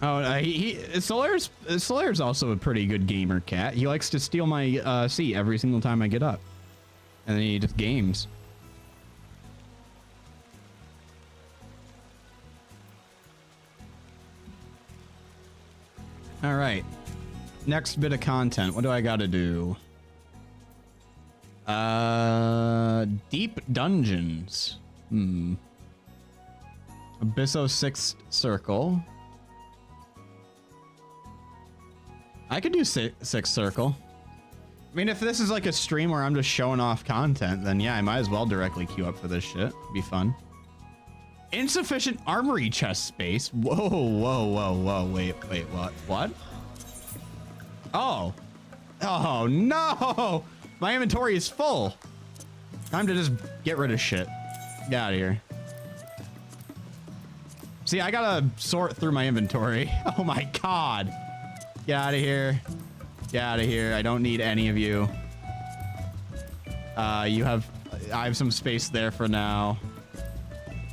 A: Oh, Solaire's also a pretty good gamer cat. He likes to steal my seat every single time I get up. And then he just games. All right. Next bit of content. What do I got to do? Deep dungeons. Abysso Sixth Circle. I could do Sixth Circle. I mean, if this is like a stream where I'm just showing off content, then yeah, I might as well directly queue up for this shit. It'd be fun. Insufficient armory chest space. Whoa. Wait, what? What? Oh. Oh, no. My inventory is full. Time to just get rid of shit. Get out of here. See, I gotta sort through my inventory. Oh my God. Get out of here. Get out of here. I don't need any of you. I have some space there for now.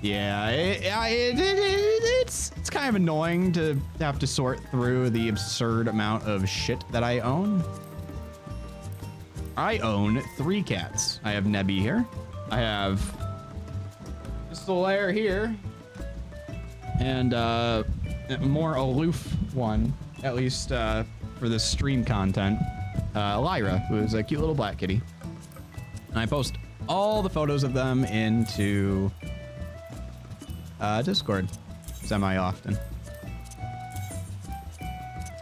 A: Yeah, it's kind of annoying to have to sort through the absurd amount of shit that I own. I own 3 cats. I have Nebby here. I have Solaire here. And a more aloof one, at least for this stream content. Lyra, who is a cute little black kitty. And I post all the photos of them into Discord semi-often.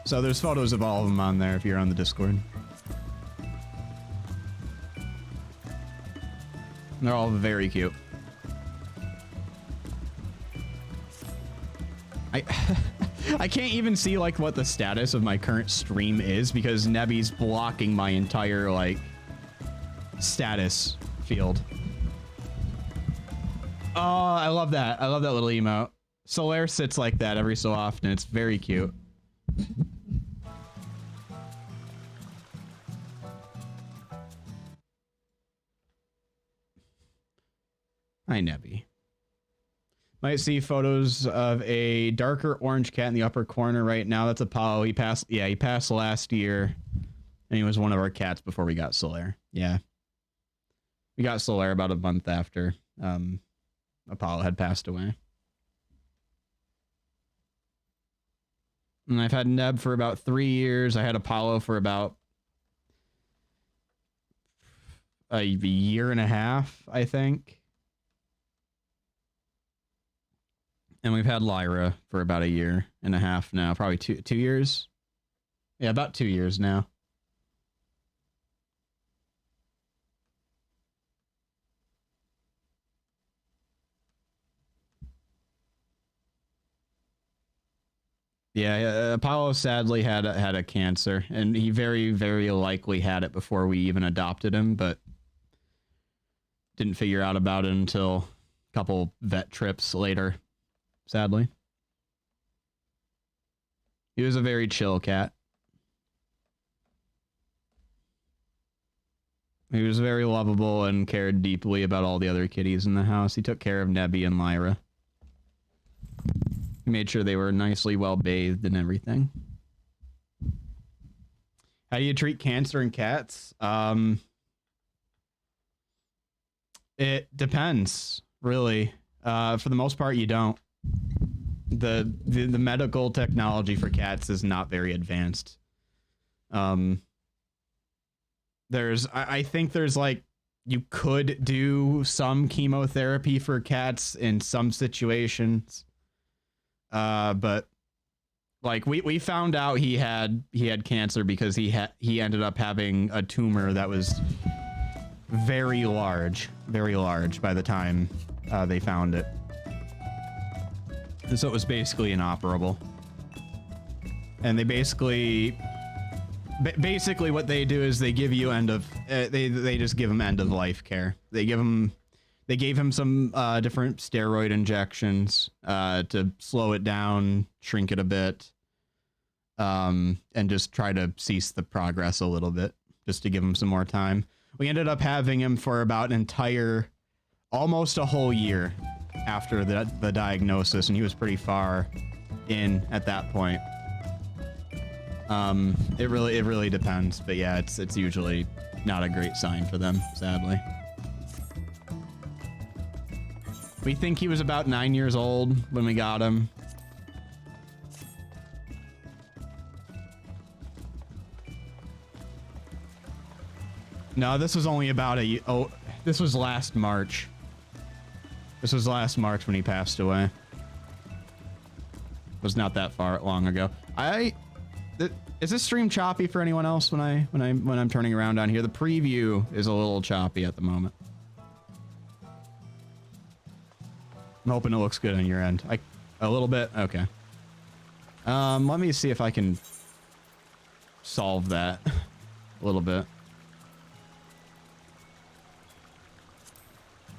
A: So there's photos of all of them on there if you're on the Discord. And they're all very cute. I can't even see like what the status of my current stream is because Nebby's blocking my entire like status field. Oh, I love that. I love that little emote. Solaire sits like that every so often. It's very cute. Hi, Nebby. Might see photos of a darker orange cat in the upper corner right now. That's Apollo. He passed, yeah, he passed last year. And he was one of our cats before we got Solaire. Yeah. We got Solaire about a month after Apollo had passed away. And I've had Neb for about 3 years. I had Apollo for about a year and a half, I think. And we've had Lyra for about a year and a half now. Probably two years. Yeah, about 2 years now. Yeah, Apollo sadly had a cancer, and he very, very likely had it before we even adopted him, but didn't figure out about it until a couple vet trips later, sadly. He was a very chill cat. He was very lovable and cared deeply about all the other kitties in the house. He took care of Nebby and Lyra. He made sure they were nicely well bathed and everything. How do you treat cancer in cats? It depends, really. For the most part, you don't. The medical technology for cats is not very advanced. I think there's like, you could do some chemotherapy for cats in some situations. But like we found out he had cancer because he ended up having a tumor that was very large by the time they found it. And so it was basically inoperable. And they basically what they do is they give you they just give him end of life care. They gave him some different steroid injections to slow it down, shrink it a bit, and just try to cease the progress a little bit, just to give him some more time. We ended up having him for about almost a whole year after the diagnosis, and he was pretty far in at that point. It really depends, but yeah, it's usually not a great sign for them, sadly. We think he was about 9 years old when we got him. No, this was only about this was last March. This was last March when he passed away. It was not that long ago. Is this stream choppy for anyone else when I'm turning around down here? The preview is a little choppy at the moment. I'm hoping it looks good on your end. A little bit? Okay. Let me see if I can solve that a little bit.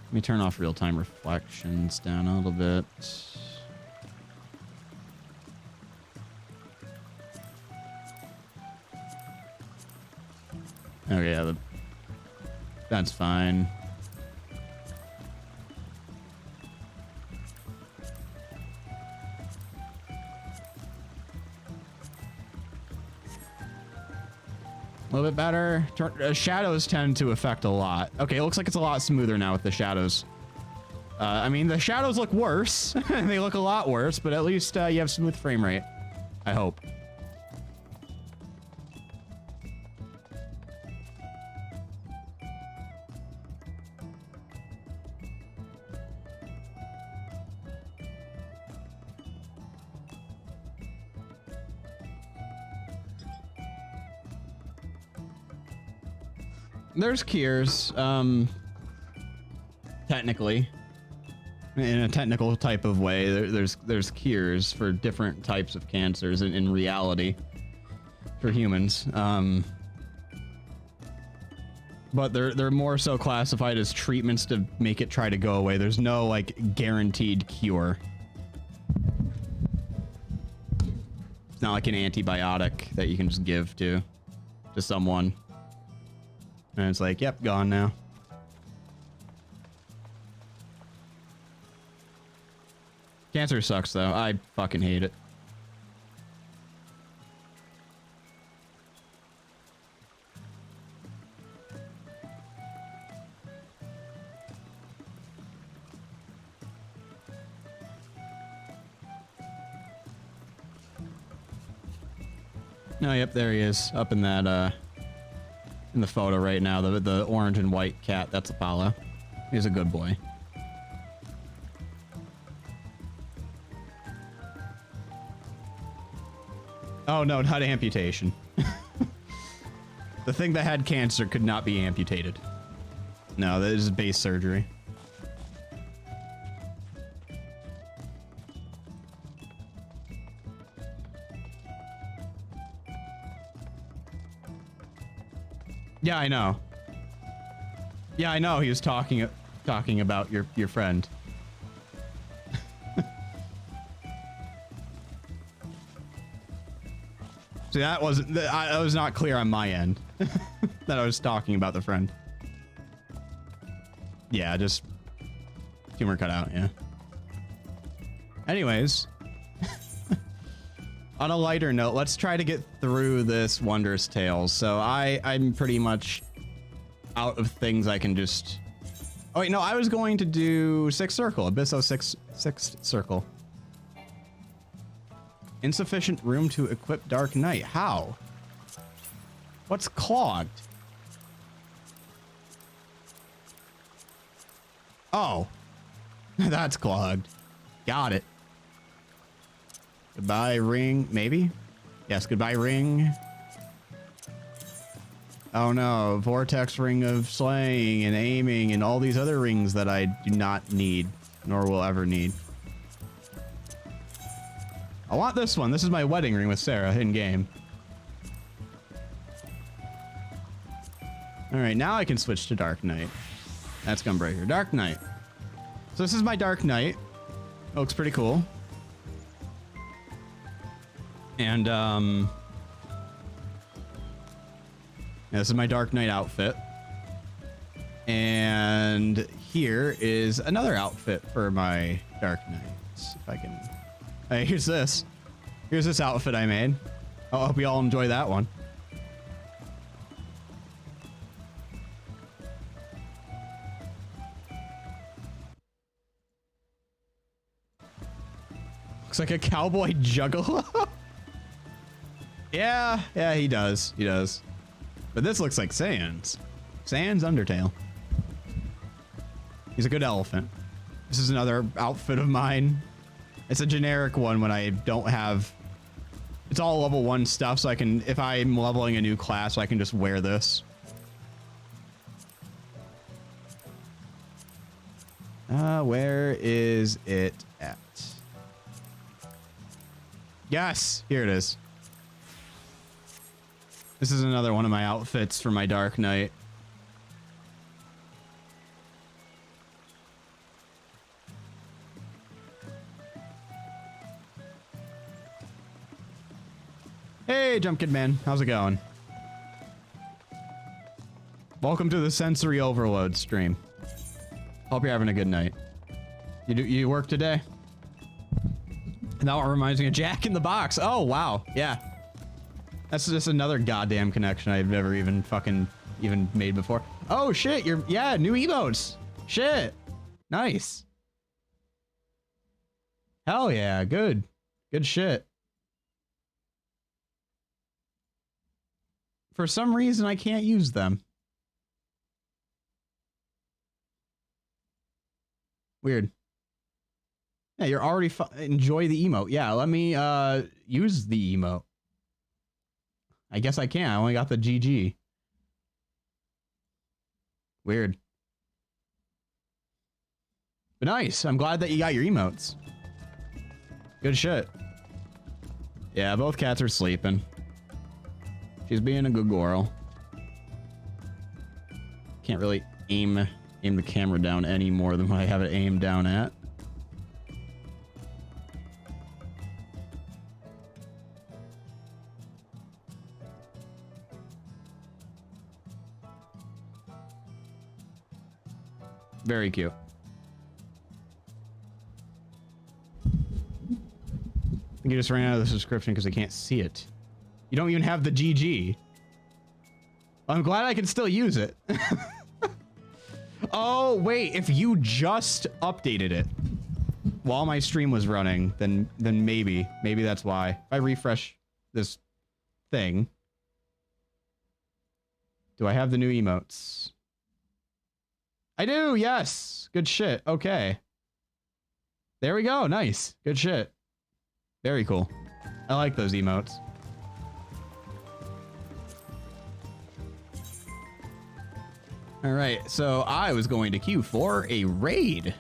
A: Let me turn off real-time reflections down a little bit. Oh yeah, that's fine. A little bit better. Shadows tend to affect a lot. Okay, it looks like it's a lot smoother now with the shadows. I mean, the shadows look worse. They look a lot worse, but at least you have smooth frame rate. I hope. There's cures, technically. In a technical type of way, there's cures for different types of cancers in reality for humans. But they're more so classified as treatments to make it try to go away. There's no like guaranteed cure. It's not like an antibiotic that you can just give to someone. And it's like, yep, gone now. Cancer sucks though. I fucking hate it. Oh, yep, there he is, up in that, in the photo right now, the orange and white cat. That's Apollo. He's a good boy. Oh no, not amputation. The thing that had cancer could not be amputated. No, that is base surgery. Yeah, I know. Yeah, I know. He was talking about your friend. See, that was not clear on my end that I was talking about the friend. Yeah, just tumor cut out. Yeah. Anyways, on a lighter note, let's try to get through this Wondrous Tales. So I'm pretty much out of things I can just... Oh wait, no, I was going to do Sixth Circle, Abysso Sixth Circle. Insufficient room to equip Dark Knight. How? What's clogged? Oh, that's clogged. Got it. Goodbye, ring. Maybe? Yes, goodbye, ring. Oh no, vortex ring of slaying and aiming and all these other rings that I do not need, nor will ever need. I want this one. This is my wedding ring with Sarah in game. All right, now I can switch to Dark Knight. That's Gunbreaker. Dark Knight. So this is my Dark Knight. It looks pretty cool. And yeah, this is my Dark Knight outfit. And here is another outfit for my Dark Knight. Let's see if I can... Hey, here's this. Here's this outfit I made. I hope you all enjoy that one. Looks like a cowboy juggalo. Yeah, he does. He does. But this looks like Sans. Sans Undertale. He's a good elephant. This is another outfit of mine. It's a generic one when I don't have... It's all level 1 stuff, so I can... If I'm leveling a new class, I can just wear this. Where is it at? Yes! Here it is. This is another one of my outfits for my Dark Knight. Hey, Jump Kid Man. How's it going? Welcome to the Sensory Overload stream. Hope you're having a good night. You work today? Now it reminds me of Jack in the Box. Oh, wow. Yeah. That's just another goddamn connection I've never even made before. Oh, shit. Yeah, new emotes. Shit. Nice. Hell yeah. Good. Good shit. For some reason, I can't use them. Weird. Yeah, you're already enjoy the emote. Yeah, let me use the emote. I guess I can. I only got the GG. Weird. But nice. I'm glad that you got your emotes. Good shit. Yeah, both cats are sleeping. She's being a good girl. Can't really aim the camera down any more than what I have it aimed down at. Very cute. I think you just ran out of the subscription because I can't see it. You don't even have the GG. I'm glad I can still use it. Oh, wait, if you just updated it while my stream was running, then maybe that's why. If I refresh this thing. Do I have the new emotes? I do, yes. Good shit. Okay. There we go. Nice. Good shit. Very cool. I like those emotes. All right, so I was going to queue for a raid,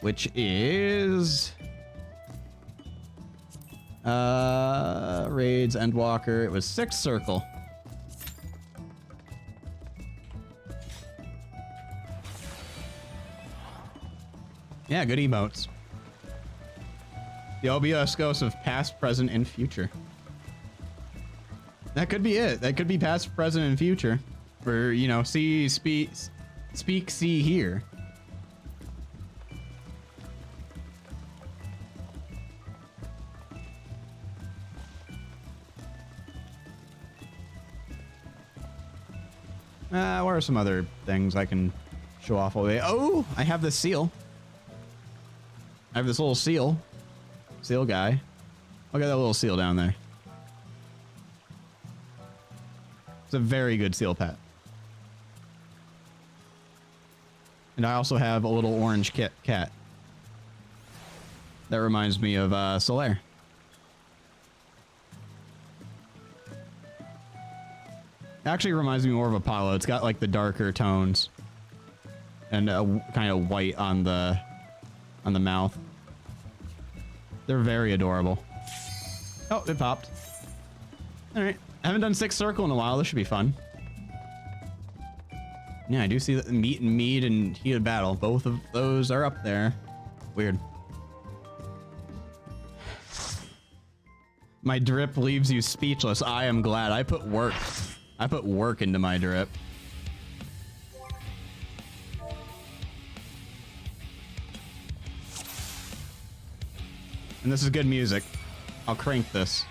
A: which is raids Endwalker. It was 6th circle. Yeah, good emotes. The OBS ghosts of past, present, and future. That could be it. That could be past, present, and future. For, you know, see, speak, see, hear. What are some other things I can show off all the way? Oh, I have this seal. I have this little seal. Seal guy. Look at that little seal down there. It's a very good seal pet. And I also have a little orange cat. That reminds me of Solaire. Actually reminds me more of Apollo. It's got like the darker tones. And kind of white on the mouth. They're very adorable. Oh, it popped. Alright. I haven't done 6th circle in a while. This should be fun. Yeah, I do see that meat and heated battle. Both of those are up there. Weird. My drip leaves you speechless. I am glad. I put work. I put work into my drip. And this is good music. I'll crank this.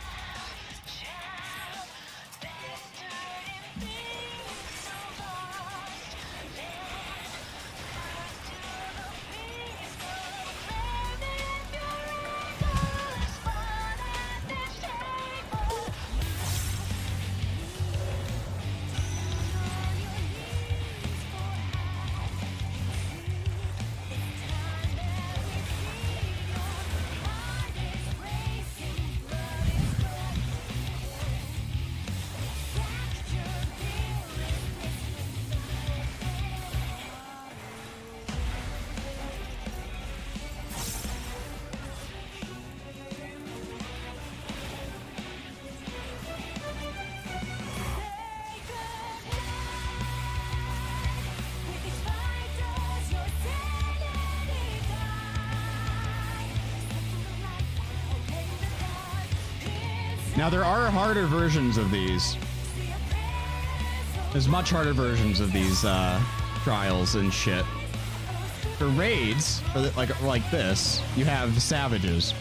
A: Now, there are harder versions of these. There's much harder versions of these trials and shit. For raids, like this, you have savages,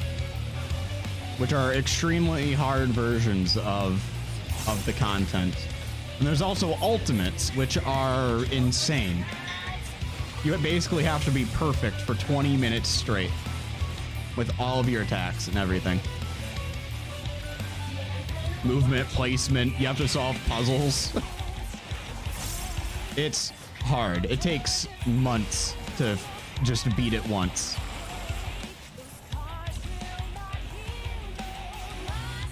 A: which are extremely hard versions of the content. And there's also ultimates, which are insane. You basically have to be perfect for 20 minutes straight with all of your attacks and everything. Movement, placement, you have to solve puzzles. It's hard. It takes months to just beat it once.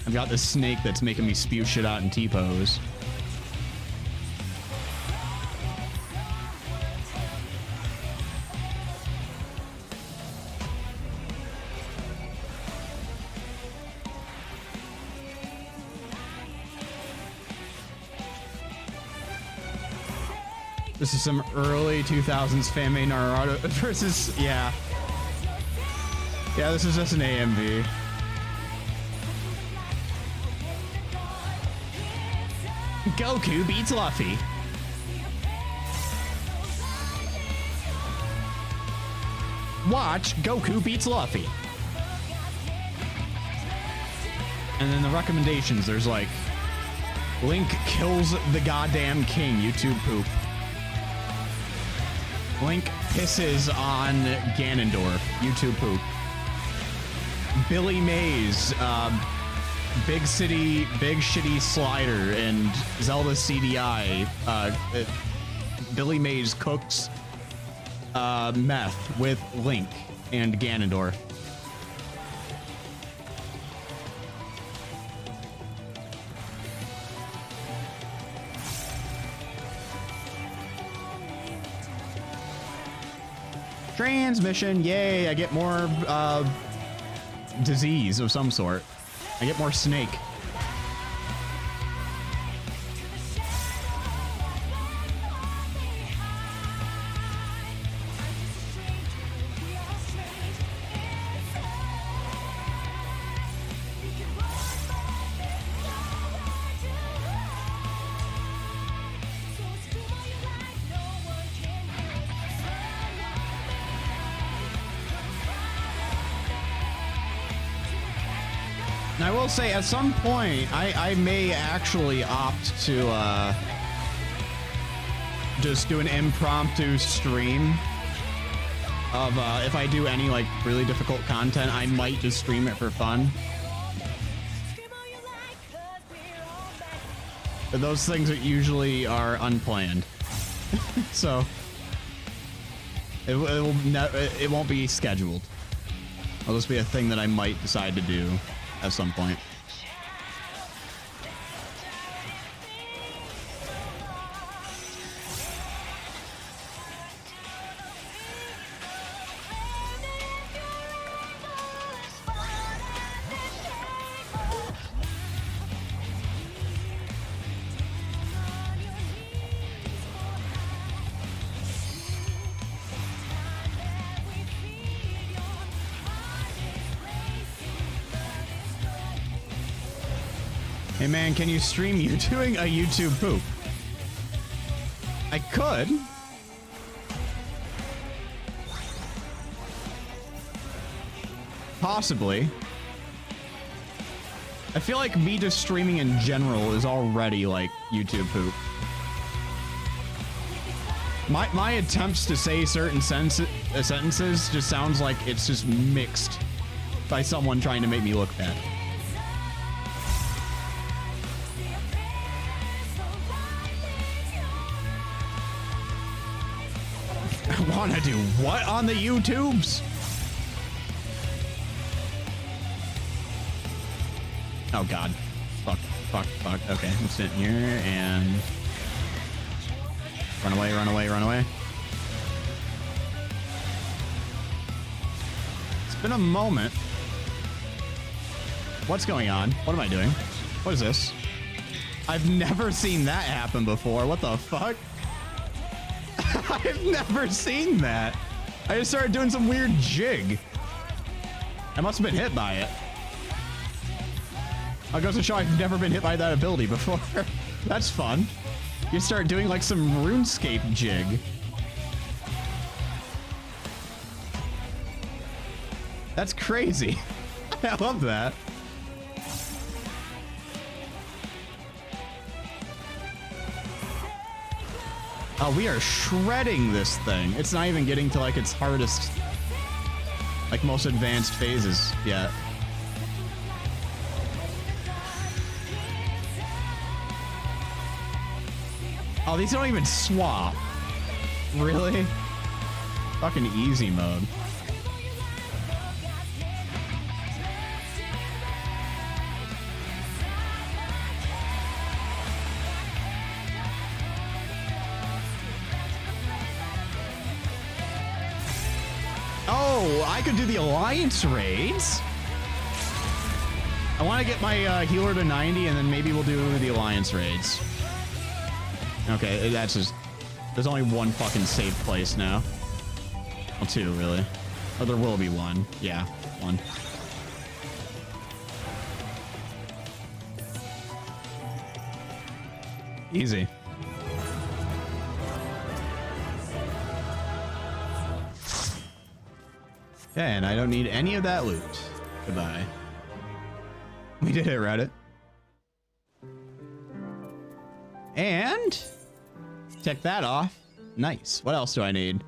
A: I've got this snake that's making me spew shit out in T-pose. This is some early 2000s fan-made Naruto versus, yeah. Yeah, this is just an AMV. Goku beats Luffy. Watch Goku beats Luffy. And then the recommendations, there's like, Link kills the goddamn king, YouTube poop. Link pisses on Ganondorf, YouTube poop. Billy Mays, Big City, Big Shitty Slider, and Zelda CDI. Billy Mays cooks meth with Link and Ganondorf. Transmission, yay, I get more disease of some sort. I get more snake. I will say, at some point, I may actually opt to just do an impromptu stream of if I do any like really difficult content, I might just stream it for fun. But those things that usually are unplanned, so it won't be scheduled. It'll just be a thing that I might decide to do at some point. Hey man, can you stream you doing a YouTube poop? I could. Possibly. I feel like me just streaming in general is already like YouTube poop. My attempts to say certain sentences just sounds like it's just mixed by someone trying to make me look bad. I want to do what on the YouTubes? Oh god. Fuck, fuck, fuck. Okay, I'm sitting here and... Run away, run away, run away. It's been a moment. What's going on? What am I doing? What is this? I've never seen that happen before. What the fuck? I've never seen that. I just started doing some weird jig. I must have been hit by it. I goes to show I've never been hit by that ability before. That's fun. You start doing like some RuneScape jig. That's crazy. I love that. Oh, we are shredding this thing. It's not even getting to like its hardest, like most advanced phases yet. Oh, these don't even swap. Really? Fucking easy mode. Oh, I could do the alliance raids. I want to get my healer to 90 and then maybe we'll do the alliance raids. Okay, that's just... There's only one fucking safe place now. Well, two, really. Oh, there will be one. Yeah, one. Easy. Okay, and I don't need any of that loot. Goodbye. We did it, Reddit. And check that off. Nice. What else do I need?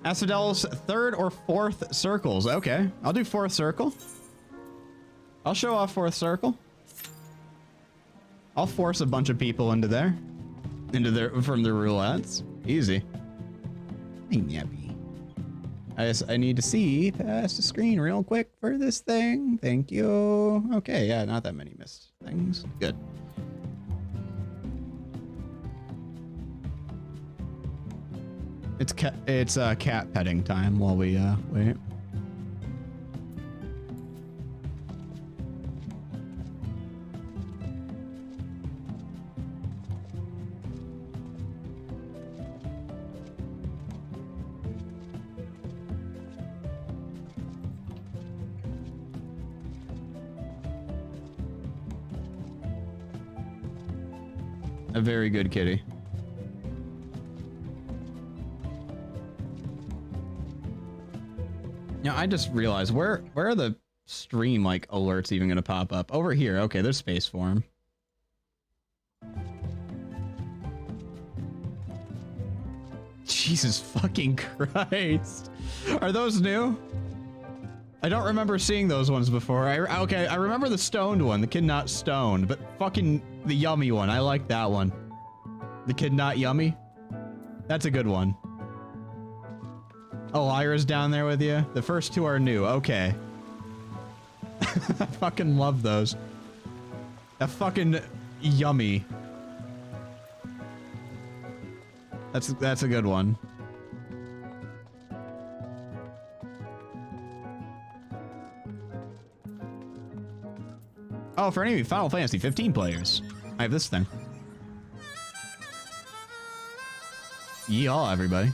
A: Asphodel's third or fourth circles. Okay, I'll do fourth circle. I'll show off fourth circle. I'll force a bunch of people into there. From the roulettes. Easy. I need to see past the screen real quick for this thing. Thank you. Okay, yeah, not that many missed things. Good. It's cat petting time while we wait. A very good kitty. Now I just realized where are the stream like alerts even gonna pop up? Over here. Okay, there's space for him. Jesus fucking Christ. Are those new? I don't remember seeing those ones before. Okay, I remember the stoned one, the kid not stoned, but fucking the yummy one. I like that one. The kid not yummy. That's a good one. Oh, Lyra's down there with you. The first two are new. Okay. I fucking love those. A fucking yummy. That's a good one. Oh, for any Final Fantasy 15 players, I have this thing. Yeehaw, everybody.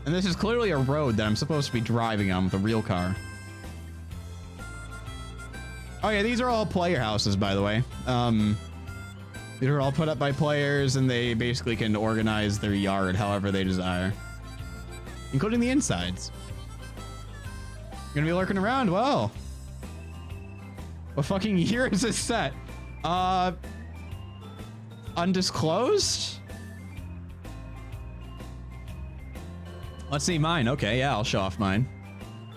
A: And this is clearly a road that I'm supposed to be driving on with a real car. Oh yeah, these are all player houses, by the way. These are all put up by players, and they basically can organize their yard however they desire. Including the insides. You're gonna be lurking around? Well. What fucking year is this set? Undisclosed? Let's see mine. Okay, yeah, I'll show off mine.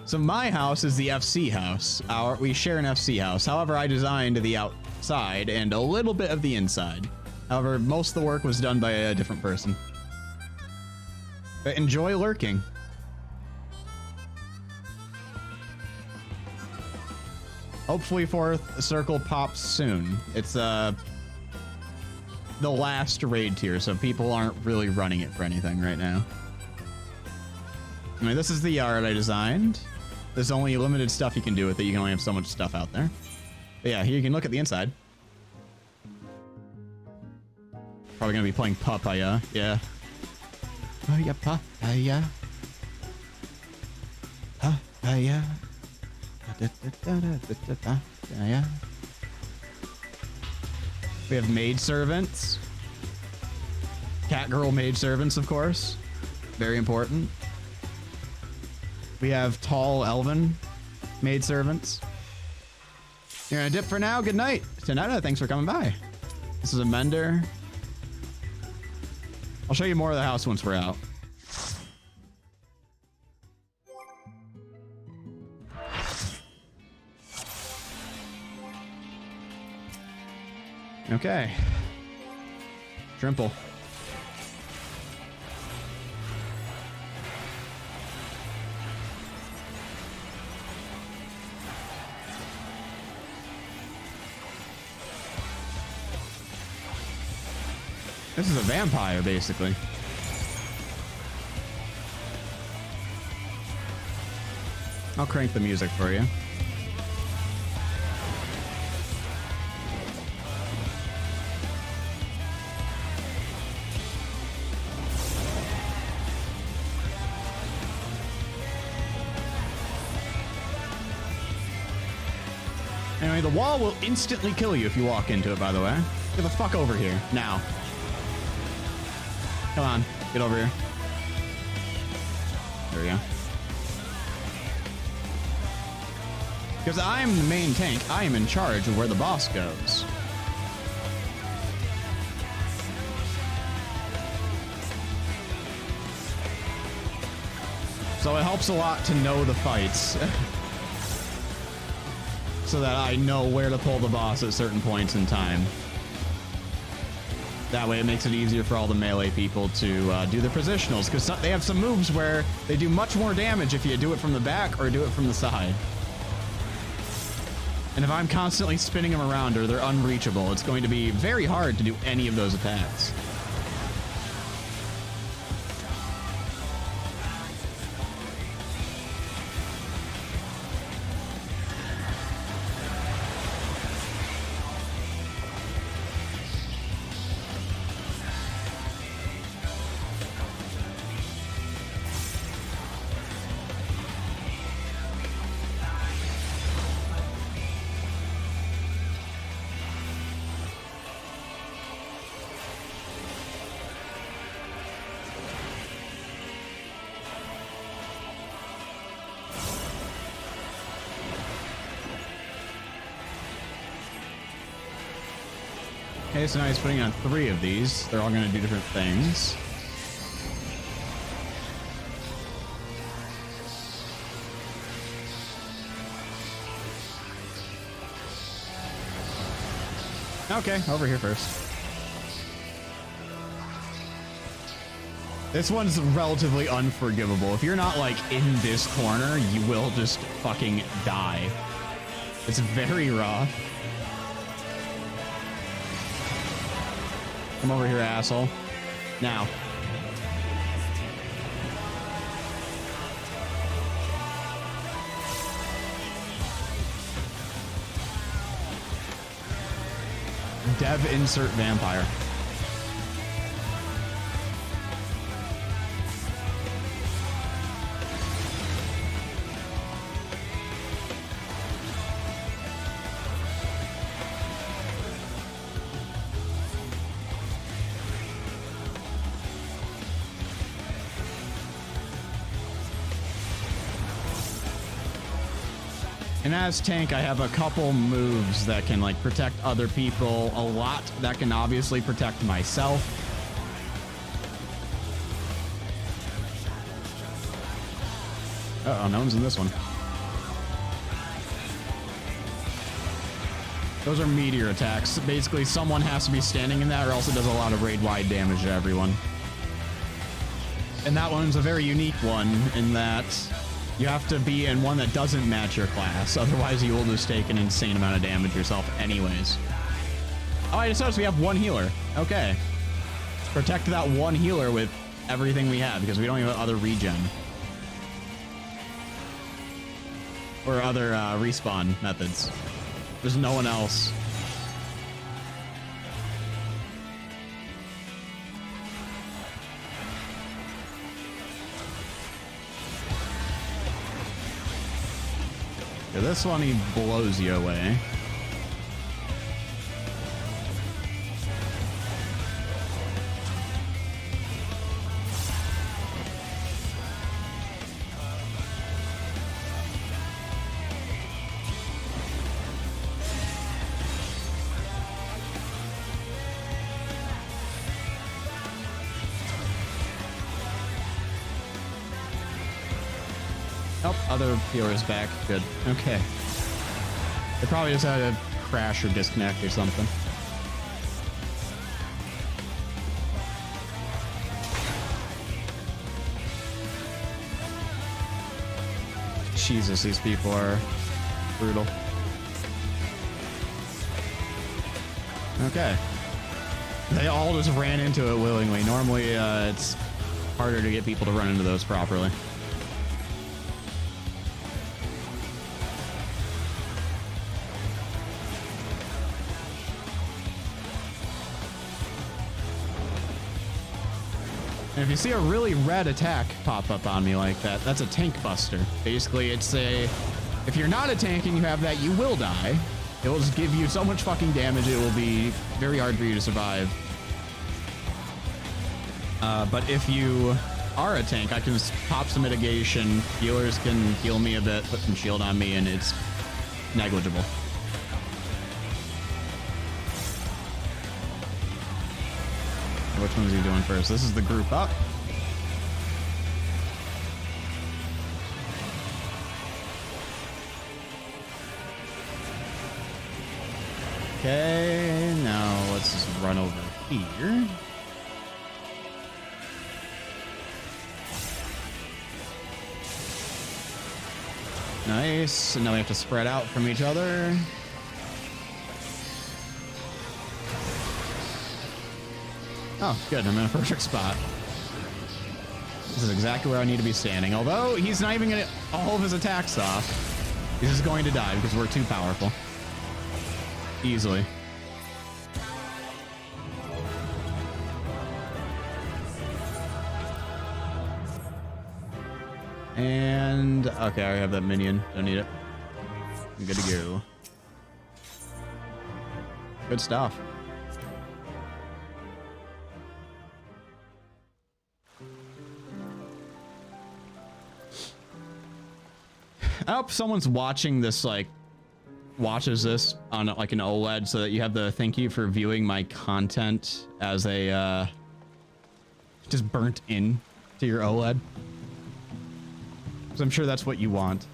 A: So my house is the FC house. We share an FC house. However, I designed the outside and a little bit of the inside. However, most of the work was done by a different person. But enjoy lurking. Hopefully fourth circle pops soon. It's the last raid tier, so people aren't really running it for anything right now. Anyway, this is the yard I designed. There's only limited stuff you can do with it. You can only have so much stuff out there. But yeah, here you can look at the inside. Probably gonna be playing Papaya. Yeah. Papaya, Papaya. Papaya. We have maid servants. Cat girl maid servants, of course. Very important. We have tall elven maid servants. You're gonna dip for now. Good night. Tanetta, thanks for coming by. This is a mender. I'll show you more of the house once we're out. Okay. Trimple. This is a vampire, basically. I'll crank the music for you. enemy. The wall will instantly kill you if you walk into it, by the way. Get the fuck over here. Now. Come on. Get over here. There we go. Because I am the main tank. I am in charge of where the boss goes. So it helps a lot to know the fights. So that I know where to pull the boss at certain points in time. That way it makes it easier for all the melee people to do their positionals, because they have some moves where they do much more damage if you do it from the back or do it from the side. And if I'm constantly spinning them around or they're unreachable, it's going to be very hard to do any of those attacks. Okay, so now he's putting on 3 of these. They're all going to do different things. Okay, over here first. This one's relatively unforgivable. If you're not, like, in this corner, you will just fucking die. It's very rough. Come over here, asshole. Now. Dev insert vampire. And as tank, I have a couple moves that can like protect other people, a lot that can obviously protect myself. Uh-oh, no one's in this one. Those are meteor attacks. Basically, someone has to be standing in that or else it does a lot of raid-wide damage to everyone. And that one's a very unique one in that you have to be in one that doesn't match your class. Otherwise, you will just take an insane amount of damage yourself anyways. Oh, I just noticed we have 1 healer. Okay. Protect that 1 healer with everything we have because we don't even have other regen. Or other respawn methods. There's no one else. Yeah, this one, he blows you away. Oh, other healer's back. Good. Okay. They probably just had a crash or disconnect or something. Jesus, these people are brutal. Okay. They all just ran into it willingly. Normally, it's harder to get people to run into those properly. And if you see a really red attack pop up on me like that, that's a tank buster. Basically, it's a... If you're not a tank and you have that, you will die. It will just give you so much fucking damage, it will be very hard for you to survive. But if you are a tank, I can just pop some mitigation. Healers can heal me a bit, put some shield on me, and it's negligible. Which one's he doing first? This is the group up. Okay, now let's just run over here. Nice. And now we have to spread out from each other. Oh, good. I'm in a perfect spot. This is exactly where I need to be standing. Although he's not even going to get all of his attacks off. He's just going to die because we're too powerful. Easily. And okay, I have that minion. Don't need it. I'm good to go. Good stuff. I hope someone's watching this, like, watches this on like an OLED so that you have the thank you for viewing my content as a just burnt in to your OLED. Because I'm sure that's what you want.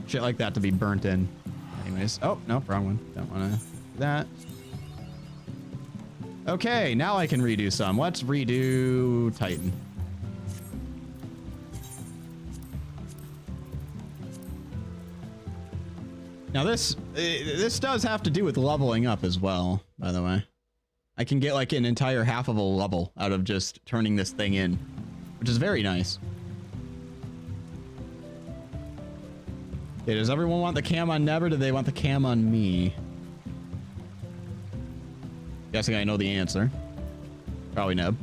A: Shit like that to be burnt in. Anyways. Oh, no, wrong one. Don't want to do that. Okay, now I can redo some. Let's redo Titan. Now this does have to do with leveling up as well, by the way. I can get like an entire half of a level out of just turning this thing in, which is very nice. Okay, does everyone want the cam on Neb, or do they want the cam on me? Guessing I know the answer. Probably Neb.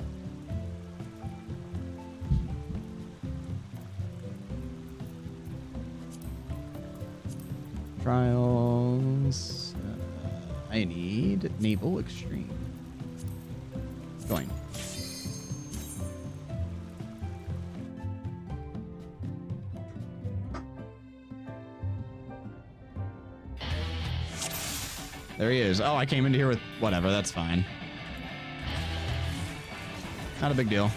A: Trials. I need Naval Extreme. Going. There he is. Oh, I came into here with whatever. That's fine. Not a big deal.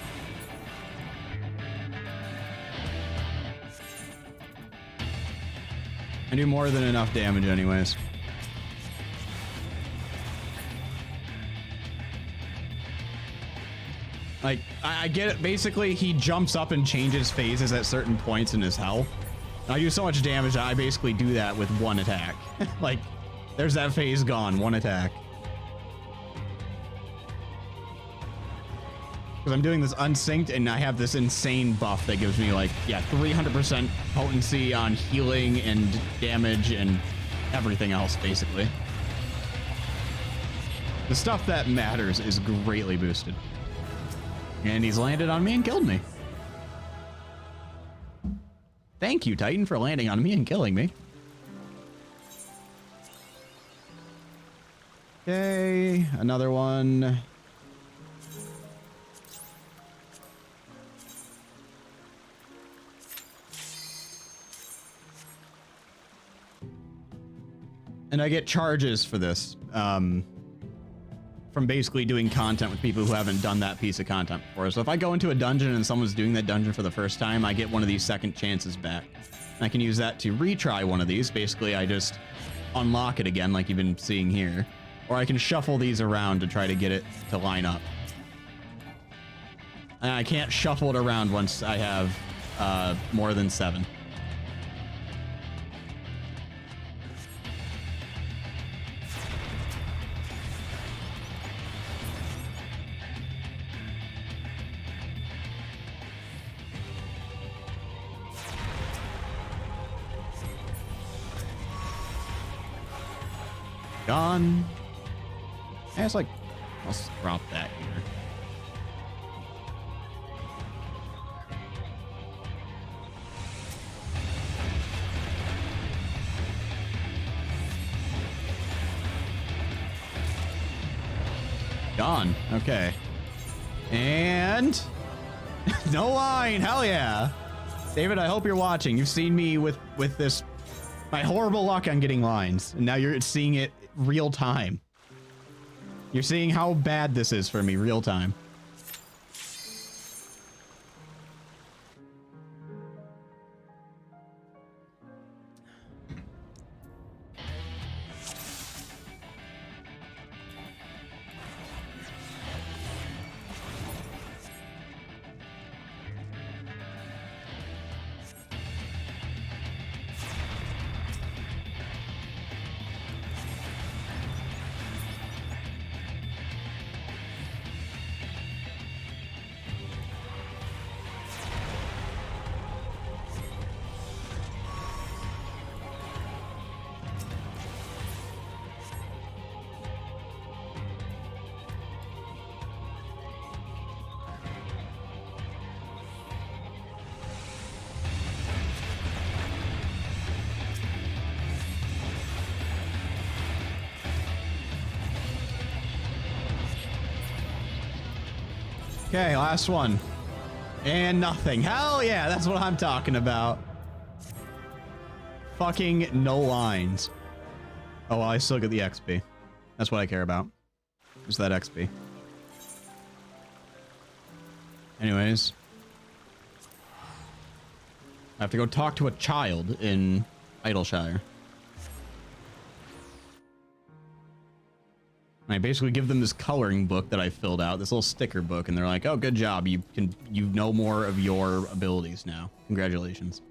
A: I do more than enough damage anyways. Like, I get it. Basically, he jumps up and changes phases at certain points in his health. I do so much damage that I basically do that with one attack. Like, there's that phase gone, one attack. Because I'm doing this unsynced, and I have this insane buff that gives me, like, yeah, 300% potency on healing and damage and everything else, basically. The stuff that matters is greatly boosted. And he's landed on me and killed me. Thank you, Titan, for landing on me and killing me. Okay, another one. And I get charges for this, from basically doing content with people who haven't done that piece of content before. So if I go into a dungeon and someone's doing that dungeon for the first time, I get one of these second chances back. And I can use that to retry one of these. Basically, I just unlock it again, like you've been seeing here. Or I can shuffle these around to try to get it to line up. And I can't shuffle it around once I have more than 7. Gone. Yeah, it's like, I'll drop that here. Gone. Okay. And no line. Hell yeah. David, I hope you're watching. You've seen me with this, my horrible luck on getting lines. And now you're seeing it real time. You're seeing how bad this is for me real time. Okay, last one. And nothing. Hell yeah, that's what I'm talking about. Fucking no lines. Oh, well, I still get the XP. That's what I care about. Just that XP. Anyways. I have to go talk to a child in Idleshire. And I basically give them this coloring book that I filled out, this little sticker book, and they're like, "Oh, good job. You know more of your abilities now. Congratulations."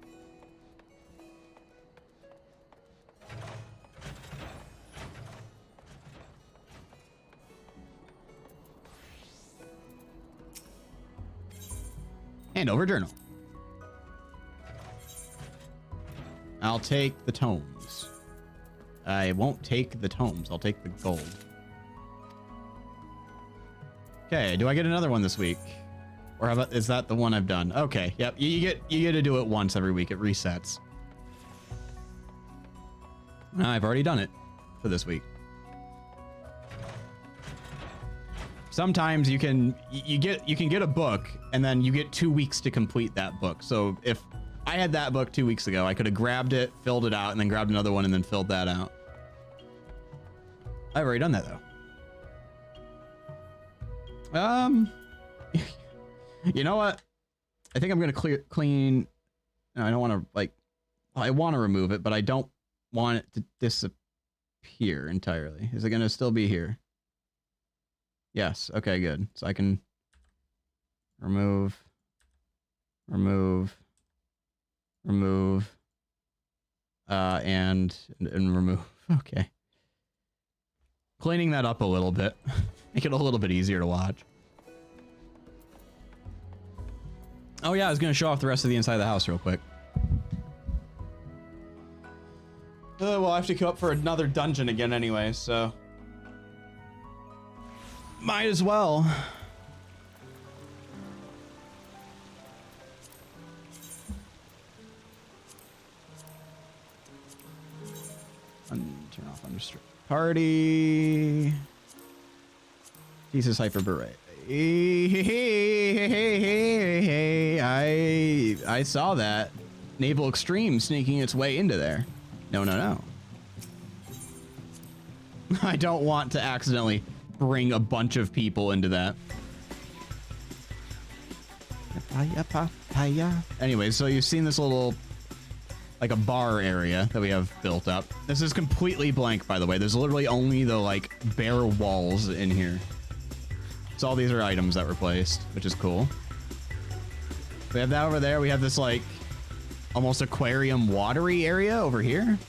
A: And over journal. I'll take the tomes. I won't take the tomes. I'll take the gold. Okay, do I get another one this week? Or how about, is that the one I've done? Okay, yep, you get to do it once every week. It resets. I've already done it for this week. Sometimes you can get a book and then you get 2 weeks to complete that book. So if I had that book 2 weeks ago, I could have grabbed it, filled it out, and then grabbed another one and then filled that out. I've already done that though. You know what? I think I'm gonna clean. No, I don't want to like. Well, I want to remove it, but I don't want it to disappear entirely. Is it gonna still be here? Yes. Okay. Good. So I can remove, and remove. Okay. Cleaning that up a little bit. Make it a little bit easier to watch. Oh yeah, I was gonna show off the rest of the inside of the house real quick. Well, I have to go up for another dungeon again anyway, so might as well. Turn off unrestricted party. Jesus Hyper Beret. I saw that. Naval Extreme sneaking its way into there. No, no, no. I don't want to accidentally bring a bunch of people into that. Anyway, so you've seen this little, like a bar area that we have built up. This is completely blank, by the way. There's literally only the like bare walls in here. So all these are items that were placed, which is cool. We have that over there. We have this like almost aquarium watery area over here.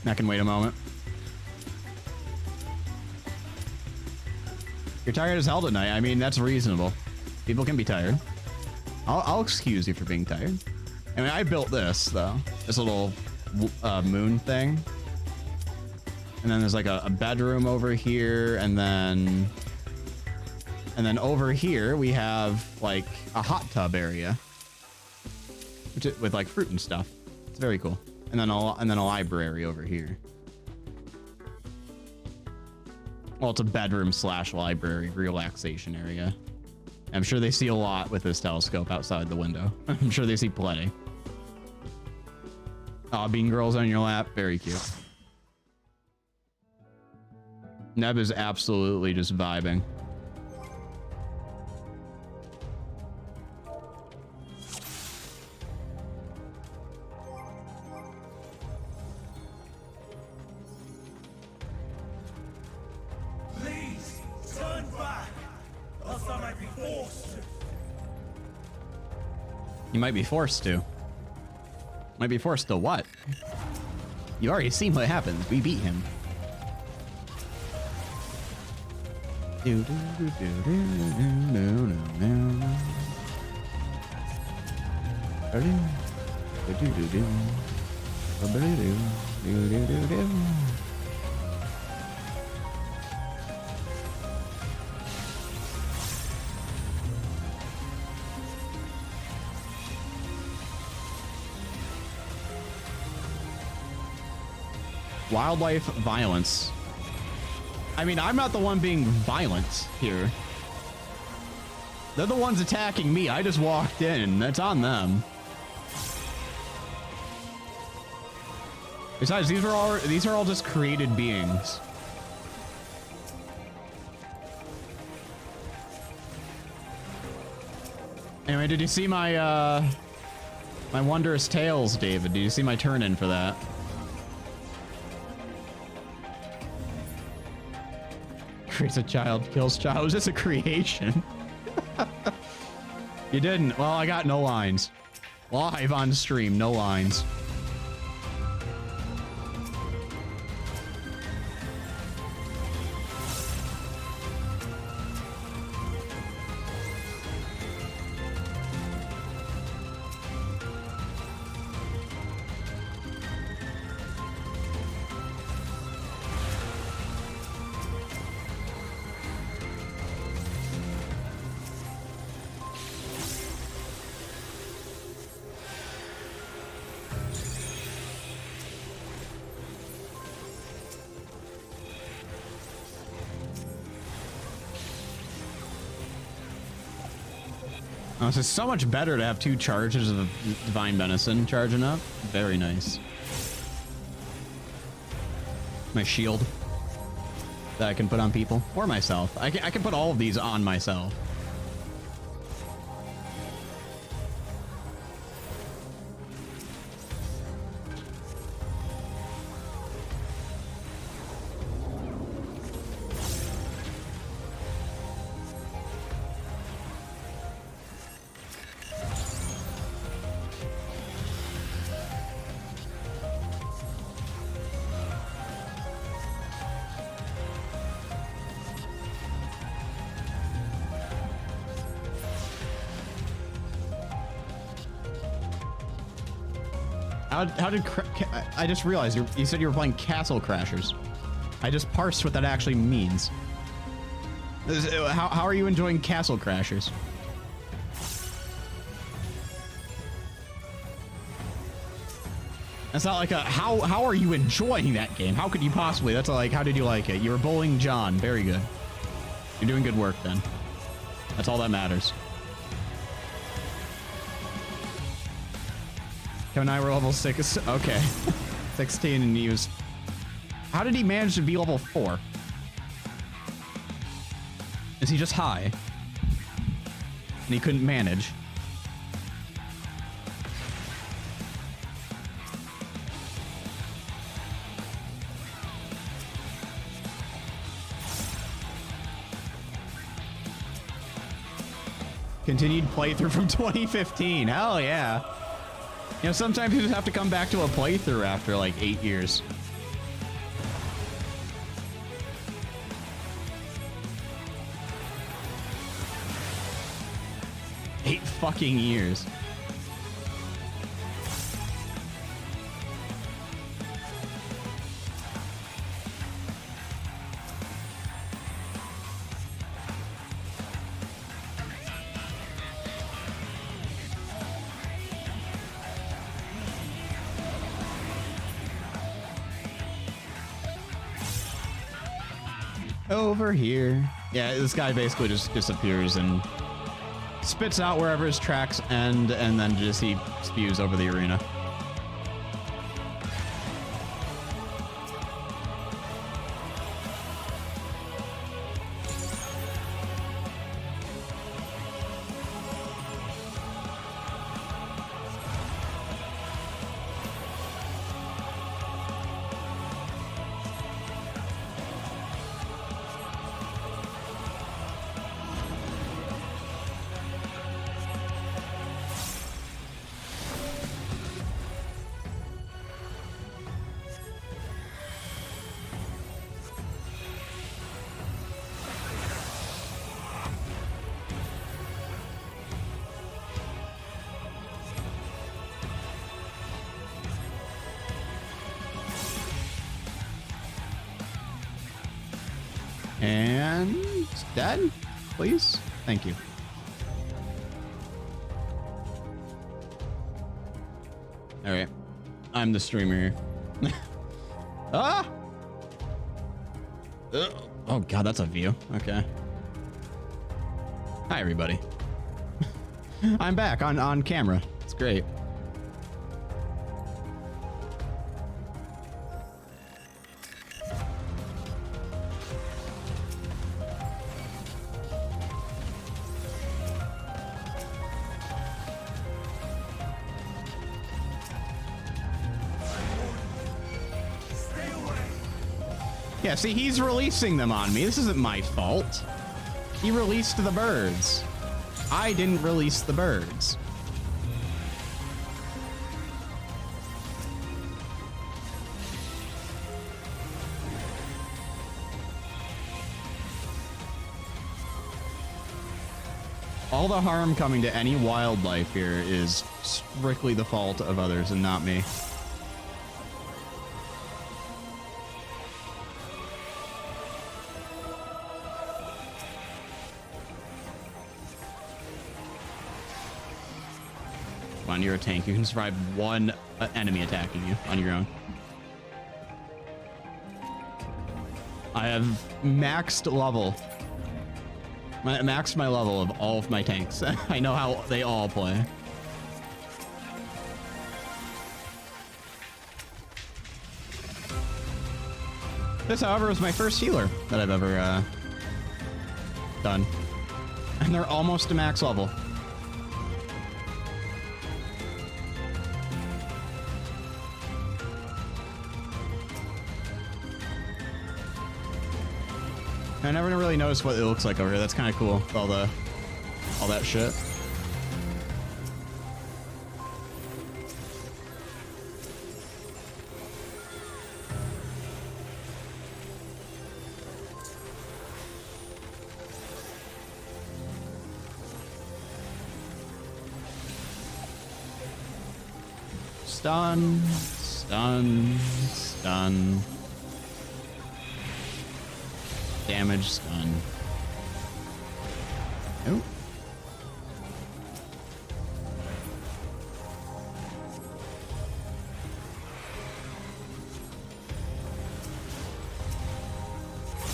A: That can wait a moment. You're tired as hell tonight. I mean, that's reasonable. People can be tired. I'll excuse you for being tired. I mean, I built this though. This little moon thing. And then there's like a bedroom over here, and then over here we have like a hot tub area, which is, with like fruit and stuff. It's very cool. And then a library over here. Well, it's a bedroom slash library relaxation area. I'm sure they see a lot with this telescope outside the window. I'm sure they see plenty. Aw, bean girls on your lap. Very cute. Neb is absolutely just vibing.
B: Please, turn back. Else I might be forced to.
A: You might be forced to. Might be forced to what? You already seen what happens. We beat him. Do, do, do, do, do, do, do, do, do, do, do, do. Wildlife violence. I mean, I'm not the one being violent here. They're the ones attacking me. I just walked in. That's on them. Besides, these are all just created beings. Anyway, did you see my my wondrous tales, David? Did you see my turn in for that? Creates a child, kills child. Was this a creation? You didn't. Well, I got no lines. Live on stream, no lines. Oh, this is so much better to have 2 charges of Divine Venison charging up. Very nice. My shield that I can put on people or myself. I can put all of these on myself. How did I just realized you said you were playing Castle Crashers. I just parsed what that actually means. How are you enjoying Castle Crashers? That's not like a how are you enjoying that game? How could you possibly? That's like how did you like it? You were bullying John. Very good. You're doing good work then. That's all that matters. Kevin and I were level 6. Okay. 16 and he was... How did he manage to be level 4? Is he just high? And he couldn't manage? Continued playthrough from 2015. Hell yeah. You know, sometimes you just have to come back to a playthrough after like 8 years. Eight fucking years. Over here. Yeah, this guy basically just disappears and spits out wherever his tracks end, and then just he spews over the arena. And dead, please. Thank you. All right, I'm the streamer here. Ah! Oh god, that's a view. Okay. Hi everybody. I'm back on camera. It's great. Yeah, see, he's releasing them on me. This isn't my fault. He released the birds. I didn't release the birds. All the harm coming to any wildlife here is strictly the fault of others and not me. On, you're a tank. You can survive one enemy attacking you on your own. I have maxed level. Maxed my level of all of my tanks. I know how they all play. This, however, is my first healer that I've ever done. And they're almost to max level. I never really noticed what it looks like over here. That's kind of cool. With all that shit. Stun, stun, stun. Damage, stun. Nope.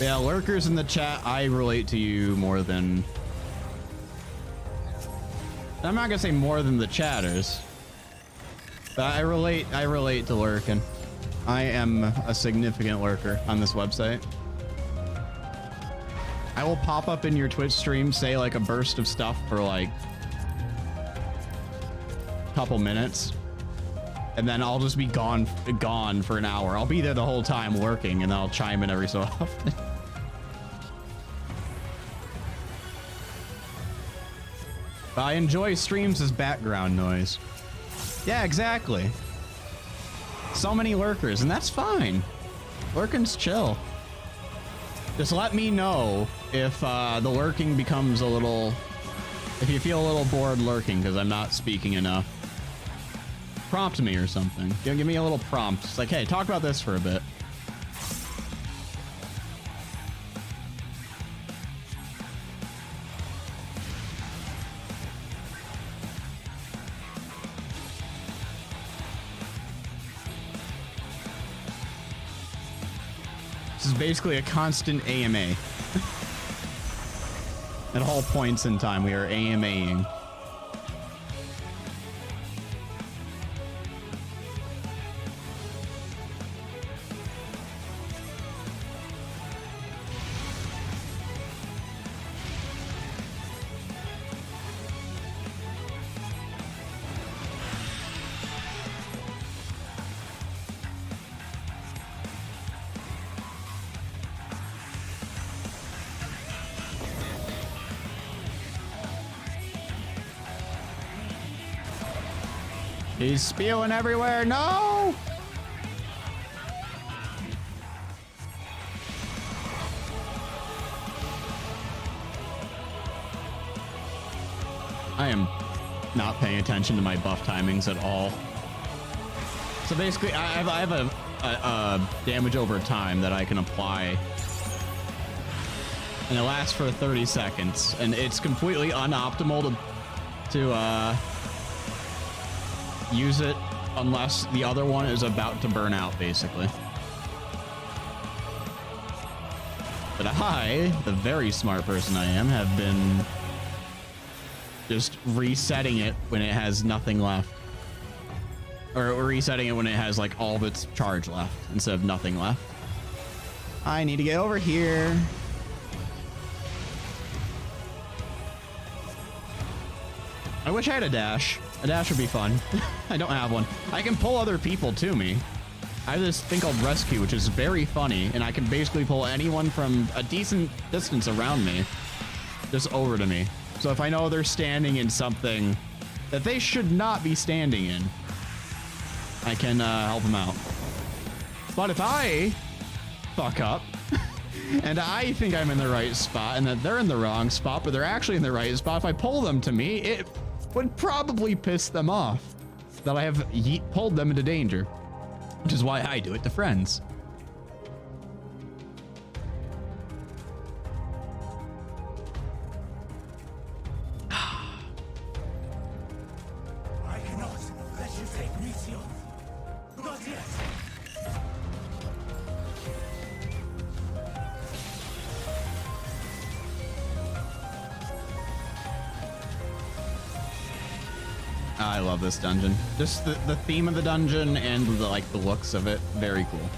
A: Yeah, lurkers in the chat, I relate to you more than... I'm not gonna say more than the chatters. But I relate to lurking. I am a significant lurker on this website. I will pop up in your Twitch stream, say like a burst of stuff for like a couple minutes, and then I'll just be gone for an hour. I'll be there the whole time lurking, and then I'll chime in every so often. But I enjoy streams as background noise. Yeah, exactly. So many lurkers, and that's fine. Lurking's chill. Just let me know if the lurking becomes a little... If you feel a little bored lurking because I'm not speaking enough. Prompt me or something. Give me a little prompt. It's like, hey, talk about this for a bit. This is is basically a constant AMA. At all points in time, we are AMAing. He's spewing everywhere. No! I am not paying attention to my buff timings at all. So basically, I have a damage over time that I can apply. And it lasts for 30 seconds. And it's completely unoptimal to use it unless the other one is about to burn out, basically. But I, the very smart person I am, have been just resetting it when it has nothing left. Or resetting it when it has like all of its charge left instead of nothing left. I need to get over here. I wish I had a dash. A dash would be fun. I don't have one. I can pull other people to me. I have this thing called rescue, which is very funny, and I can basically pull anyone from a decent distance around me just over to me. So if I know they're standing in something that they should not be standing in, I can help them out. But if I fuck up and I think I'm in the right spot and that they're in the wrong spot, but they're actually in the right spot, if I pull them to me, it would probably piss them off that I have pulled them into danger, which is why I do it to friends.
B: I cannot let you take me, Sion. Not yet.
A: I love this dungeon. Just the theme of the dungeon and the looks of it, very cool.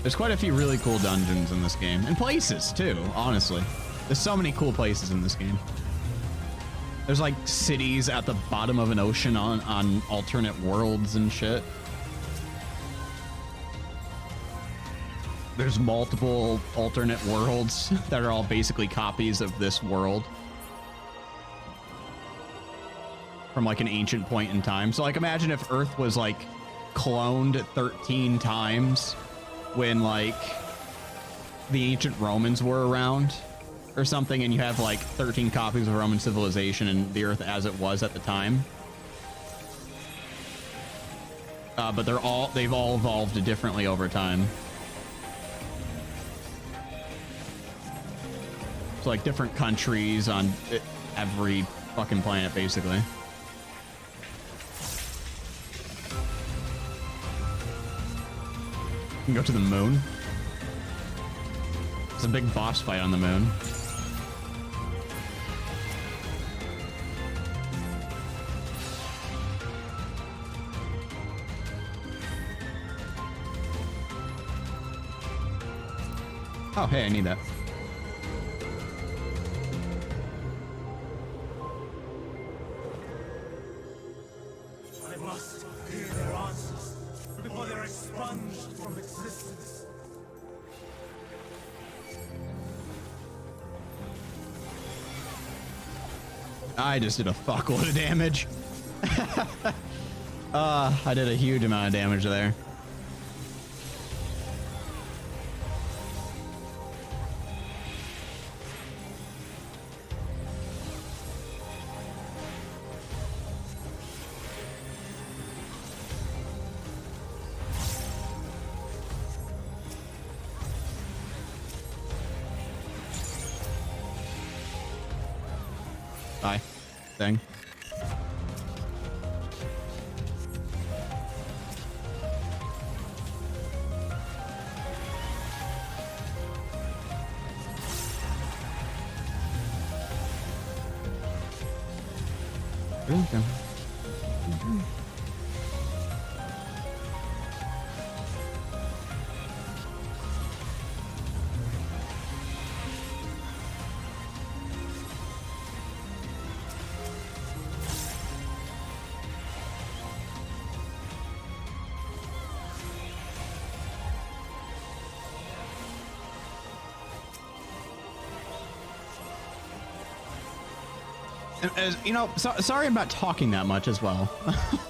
A: There's quite a few really cool dungeons in this game, and places too, honestly. There's so many cool places in this game. There's like cities at the bottom of an ocean on alternate worlds and shit. There's multiple alternate worlds that are all basically copies of this world from like an ancient point in time. So like imagine if Earth was like cloned 13 times when like the ancient Romans were around or something, and you have like 13 copies of Roman civilization and the Earth as it was at the time. But they've all evolved differently over time. So like different countries on every fucking planet basically. You can go to the moon. It's a big boss fight on the moon. Oh, hey, I need that.
B: I must hear their answers before they're expunged from existence.
A: I just did a fuckload of damage. I did a huge amount of damage there. Bye. Thing. You know, sorry about talking that much as well.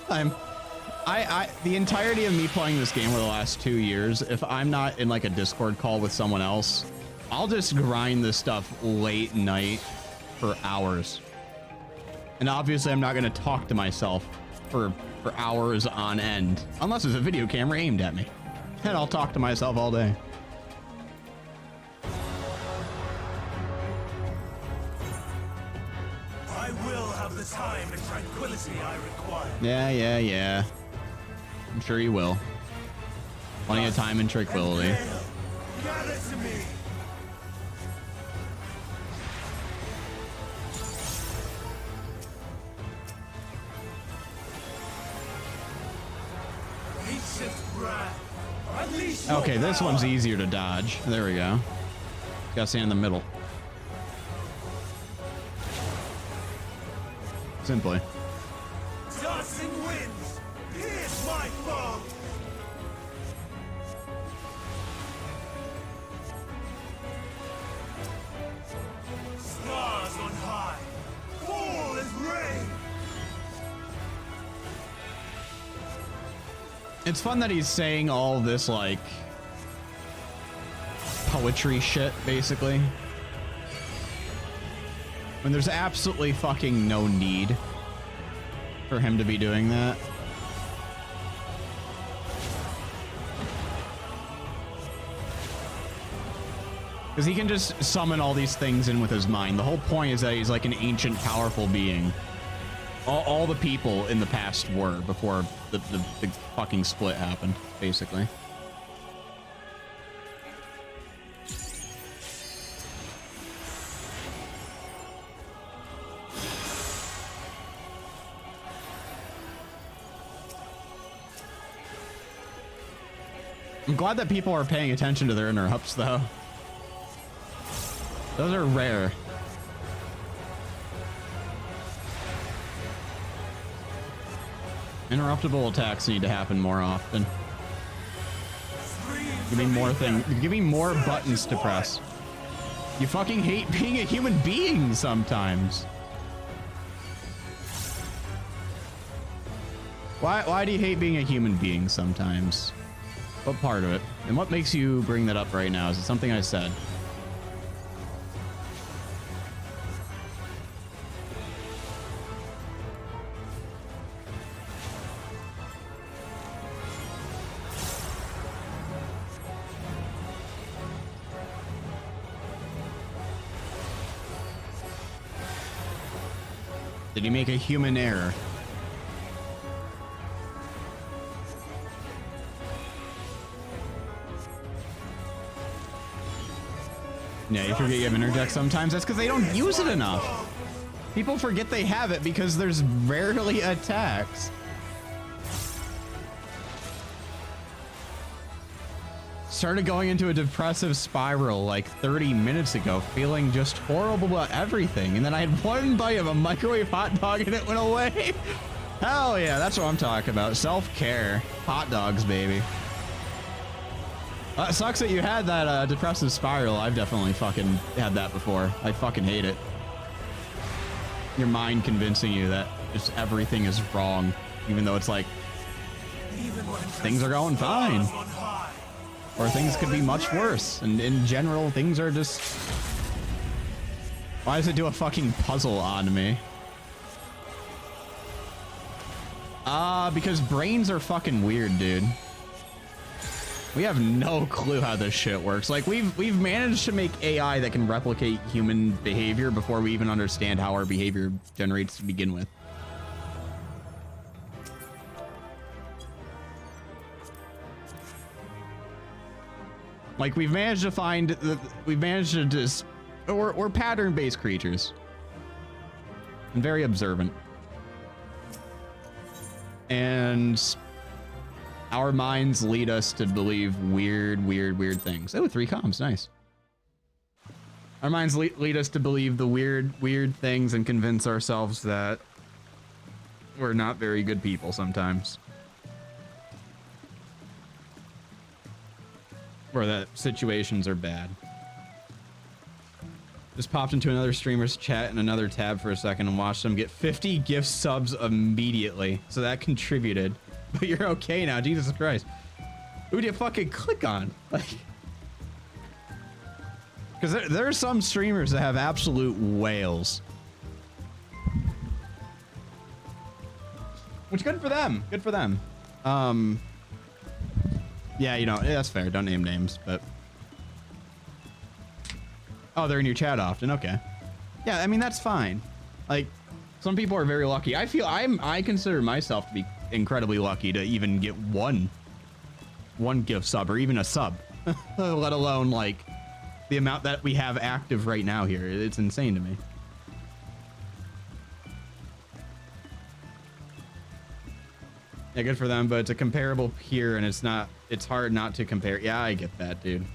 A: The entirety of me playing this game over the last 2 years, if I'm not in like a Discord call with someone else, I'll just grind this stuff late night for hours. And obviously I'm not going to talk to myself for hours on end, unless there's a video camera aimed at me. And I'll talk to myself all day.
B: The time and tranquility I require.
A: Yeah. I'm sure you will. Plenty of time and tranquility.
B: Gather to me.
A: Okay, this one's easier to dodge. There we go. Gotta stay in the middle. Simply.
B: Tossing winds, here's my foe. Stars on high, fall as rain.
A: It's fun that he's saying all this like poetry shit, basically. When there's absolutely fucking no need for him to be doing that. Because he can just summon all these things in with his mind. The whole point is that he's like an ancient, powerful being. All the people in the past were before the fucking split happened, basically. I'm glad that people are paying attention to their interrupts, though. Those are rare. Interruptible attacks need to happen more often. Give me more things. Give me more buttons to press. You fucking hate being a human being sometimes. Why do you hate being a human being sometimes? What part of it? And what makes you bring that up right now? Is it something I said? Did he make a human error? Yeah, you forget you have interject sometimes. That's because they don't use it enough. People forget they have it because there's rarely attacks. Started going into a depressive spiral like 30 minutes ago, feeling just horrible about everything. And then I had one bite of a microwave hot dog and it went away. Hell yeah, that's what I'm talking about. Self-care. Hot dogs, baby. It sucks that you had that depressive spiral. I've definitely fucking had that before. I fucking hate it. Your mind convincing you that just everything is wrong, even though it's like things are going fine. Or things could be much worse. And in general, things are just... Why does it do a fucking puzzle on me? Because brains are fucking weird, dude. We have no clue how this shit works. Like, we've managed to make AI that can replicate human behavior before we even understand how our behavior generates to begin with. Like, we've managed to just... We're pattern-based creatures. And very observant. And our minds lead us to believe weird things. Oh, 3 comms, nice. Our minds lead us to believe the weird things and convince ourselves that we're not very good people sometimes. Or that situations are bad. Just popped into another streamer's chat in another tab for a second and watched them get 50 gift subs immediately. So that contributed. But you're okay now, Jesus Christ. Who do you fucking click on? Like, because there are some streamers that have absolute whales. Which, good for them. Good for them. Yeah, you know, that's fair. Don't name names, but... Oh, they're in your chat often. Okay. Yeah, I mean, that's fine. Like, some people are very lucky. I consider myself to be incredibly lucky to even get one gift sub or even a sub, let alone like the amount that we have active right now here. It's insane to me. Yeah, good for them, but it's a comparable peer and it's hard not to compare. Yeah, I get that, dude.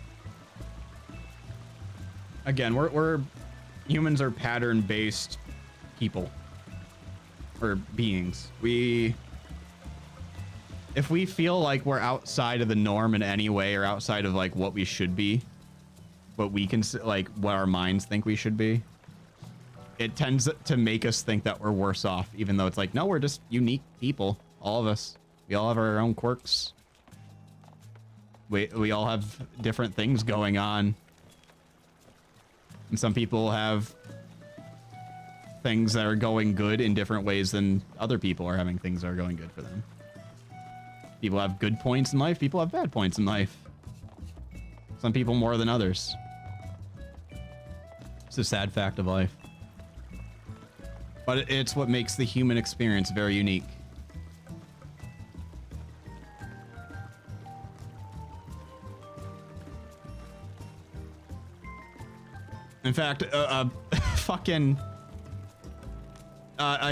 A: Again, we're humans are pattern-based people or beings. If we feel like we're outside of the norm in any way or outside of like what we should be, what we can like what our minds think we should be, it tends to make us think that we're worse off, even though it's like, no, we're just unique people. All of us, we all have our own quirks. We all have different things going on. And some people have things that are going good in different ways than other people are having things that are going good for them. People have good points in life. People have bad points in life. Some people more than others. It's a sad fact of life. But it's what makes the human experience very unique. In fact, a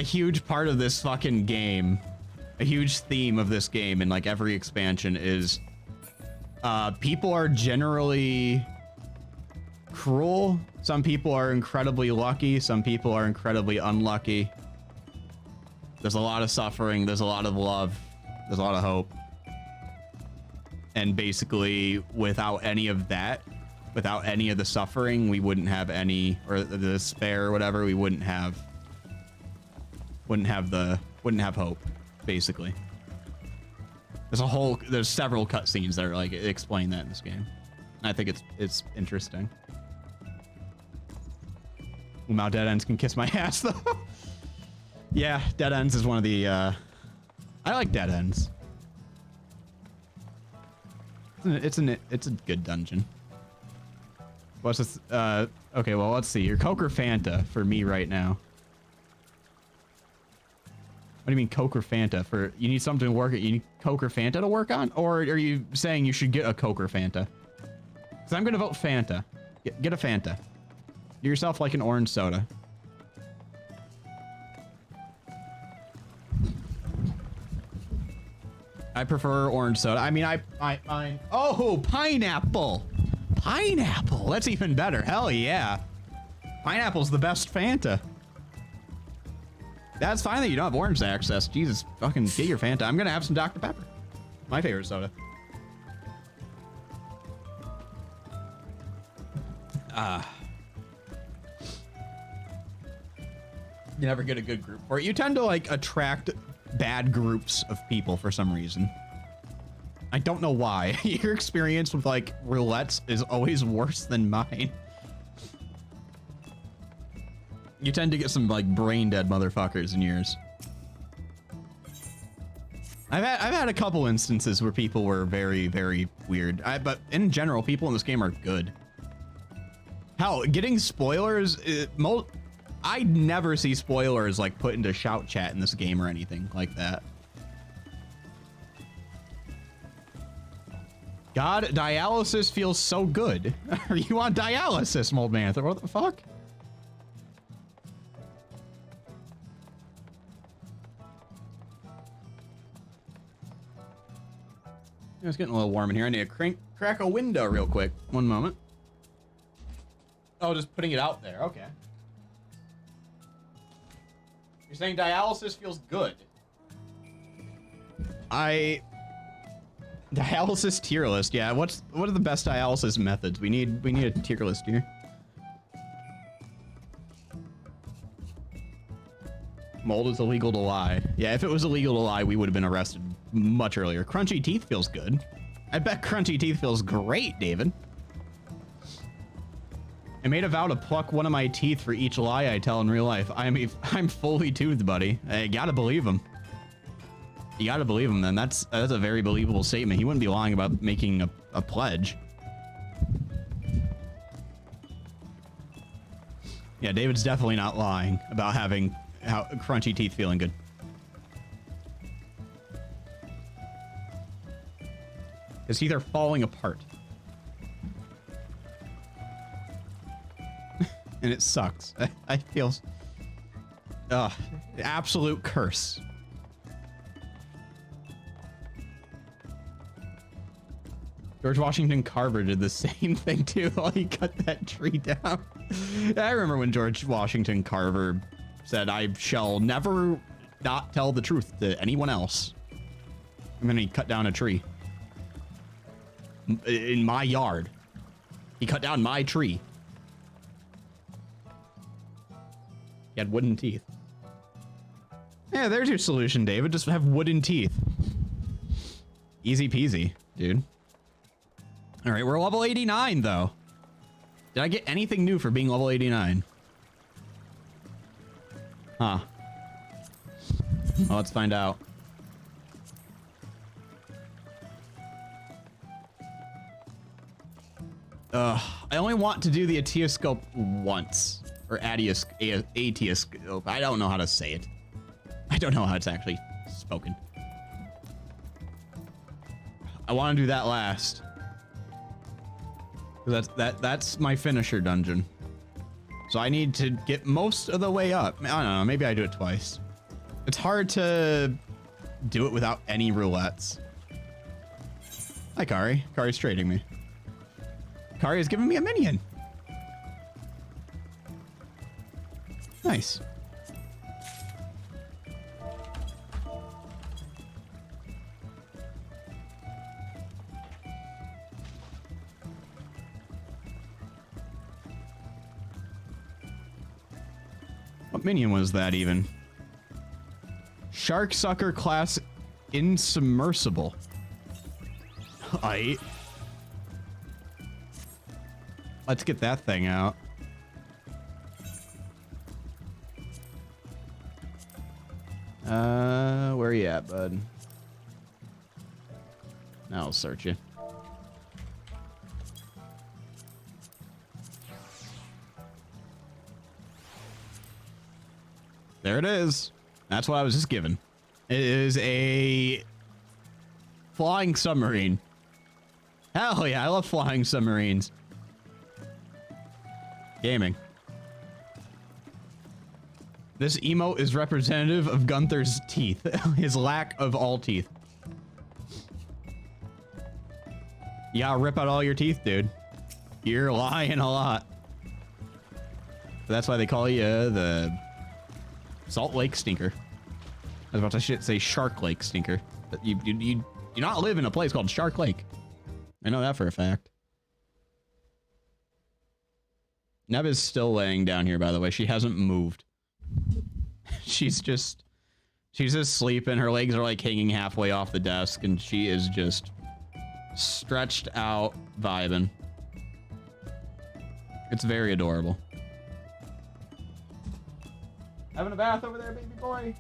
A: huge part of this fucking game, a huge theme of this game in like every expansion is people are generally cruel. Some people are incredibly lucky. Some people are incredibly unlucky. There's a lot of suffering. There's a lot of love. There's a lot of hope. And basically, without any of that, without any of the suffering, we wouldn't have any, or the despair or whatever, we wouldn't have hope, basically. There's several cutscenes that are like explain that in this game. And I think it's interesting. Now Dead Ends can kiss my ass though. Yeah, Dead Ends is one of the I like Dead Ends. It's a good dungeon. What's this? Okay, well, let's see. Your Coke or Fanta for me right now? What do you mean Coke or Fanta? You need something to work at? You need Coke or Fanta to work on? Or are you saying you should get a Coke or Fanta? Because I'm going to vote Fanta. Get a Fanta. Get yourself like an orange soda. I prefer orange soda. I mean, oh, pineapple. Pineapple. That's even better. Hell yeah. Pineapple's the best Fanta. That's fine that you don't have orange access. Jesus, fucking get your Fanta. I'm gonna have some Dr. Pepper. My favorite soda. You never get a good group for it. You tend to like attract bad groups of people for some reason. I don't know why. Your experience with like roulettes is always worse than mine. You tend to get some like brain dead motherfuckers in yours. I've had a couple instances where people were very, very weird. But in general, people in this game are good. Hell, getting spoilers, I never see spoilers like put into shout chat in this game or anything like that. God, dialysis feels so good. Are you on dialysis, Mold Manther? What the fuck? It's getting a little warm in here. I need to crack a window real quick. One moment. Oh, just putting it out there. Okay. You're saying dialysis feels good. Dialysis tier list. Yeah, what are the best dialysis methods? We need a tier list here. Mold is illegal to lie. Yeah, if it was illegal to lie, we would have been arrested much earlier. Crunchy teeth feels good. I bet crunchy teeth feels great, David. I made a vow to pluck one of my teeth for each lie I tell in real life. I'm fully toothed, buddy. I gotta believe him. You gotta believe him then. That's a very believable statement. He wouldn't be lying about making a pledge. Yeah, David's definitely not lying about having crunchy teeth feeling good. His teeth are falling apart. And it sucks. I feel... absolute curse. George Washington Carver did the same thing too while he cut that tree down. I remember when George Washington Carver said, I shall never not tell the truth to anyone else. And then he cut down a tree. In my yard. He cut down my tree. He had wooden teeth. Yeah, there's your solution, David. Just have wooden teeth. Easy peasy, dude. All right, we're level 89, though. Did I get anything new for being level 89? Huh. Well, let's find out. I only want to do the Atioscope once. Or Atioscope. I don't know how to say it. I don't know how it's actually spoken. I want to do that last. That's my finisher dungeon. So I need to get most of the way up. I don't know, maybe I do it twice. It's hard to do it without any roulettes. Hi, Kari. Kari's trading me. Kari is giving me a minion. Nice. What minion was that even? Shark Sucker class insubmersible. Let's get that thing out. Where are you at, bud? Now I'll search you. There it is. That's what I was just given. It is a flying submarine. Hell yeah, I love flying submarines. Gaming. This emote is representative of Gunther's teeth. His lack of all teeth. You gotta rip out all your teeth, dude. You're lying a lot. That's why they call you the Salt Lake Stinker. I was about to say Shark Lake Stinker. But you do not live in a place called Shark Lake. I know that for a fact. Neb is still laying down here, by the way. She hasn't moved. She's just sleeping. Her legs are like hanging halfway off the desk, and she is just stretched out, vibing. It's very adorable. Having a bath over there, baby boy.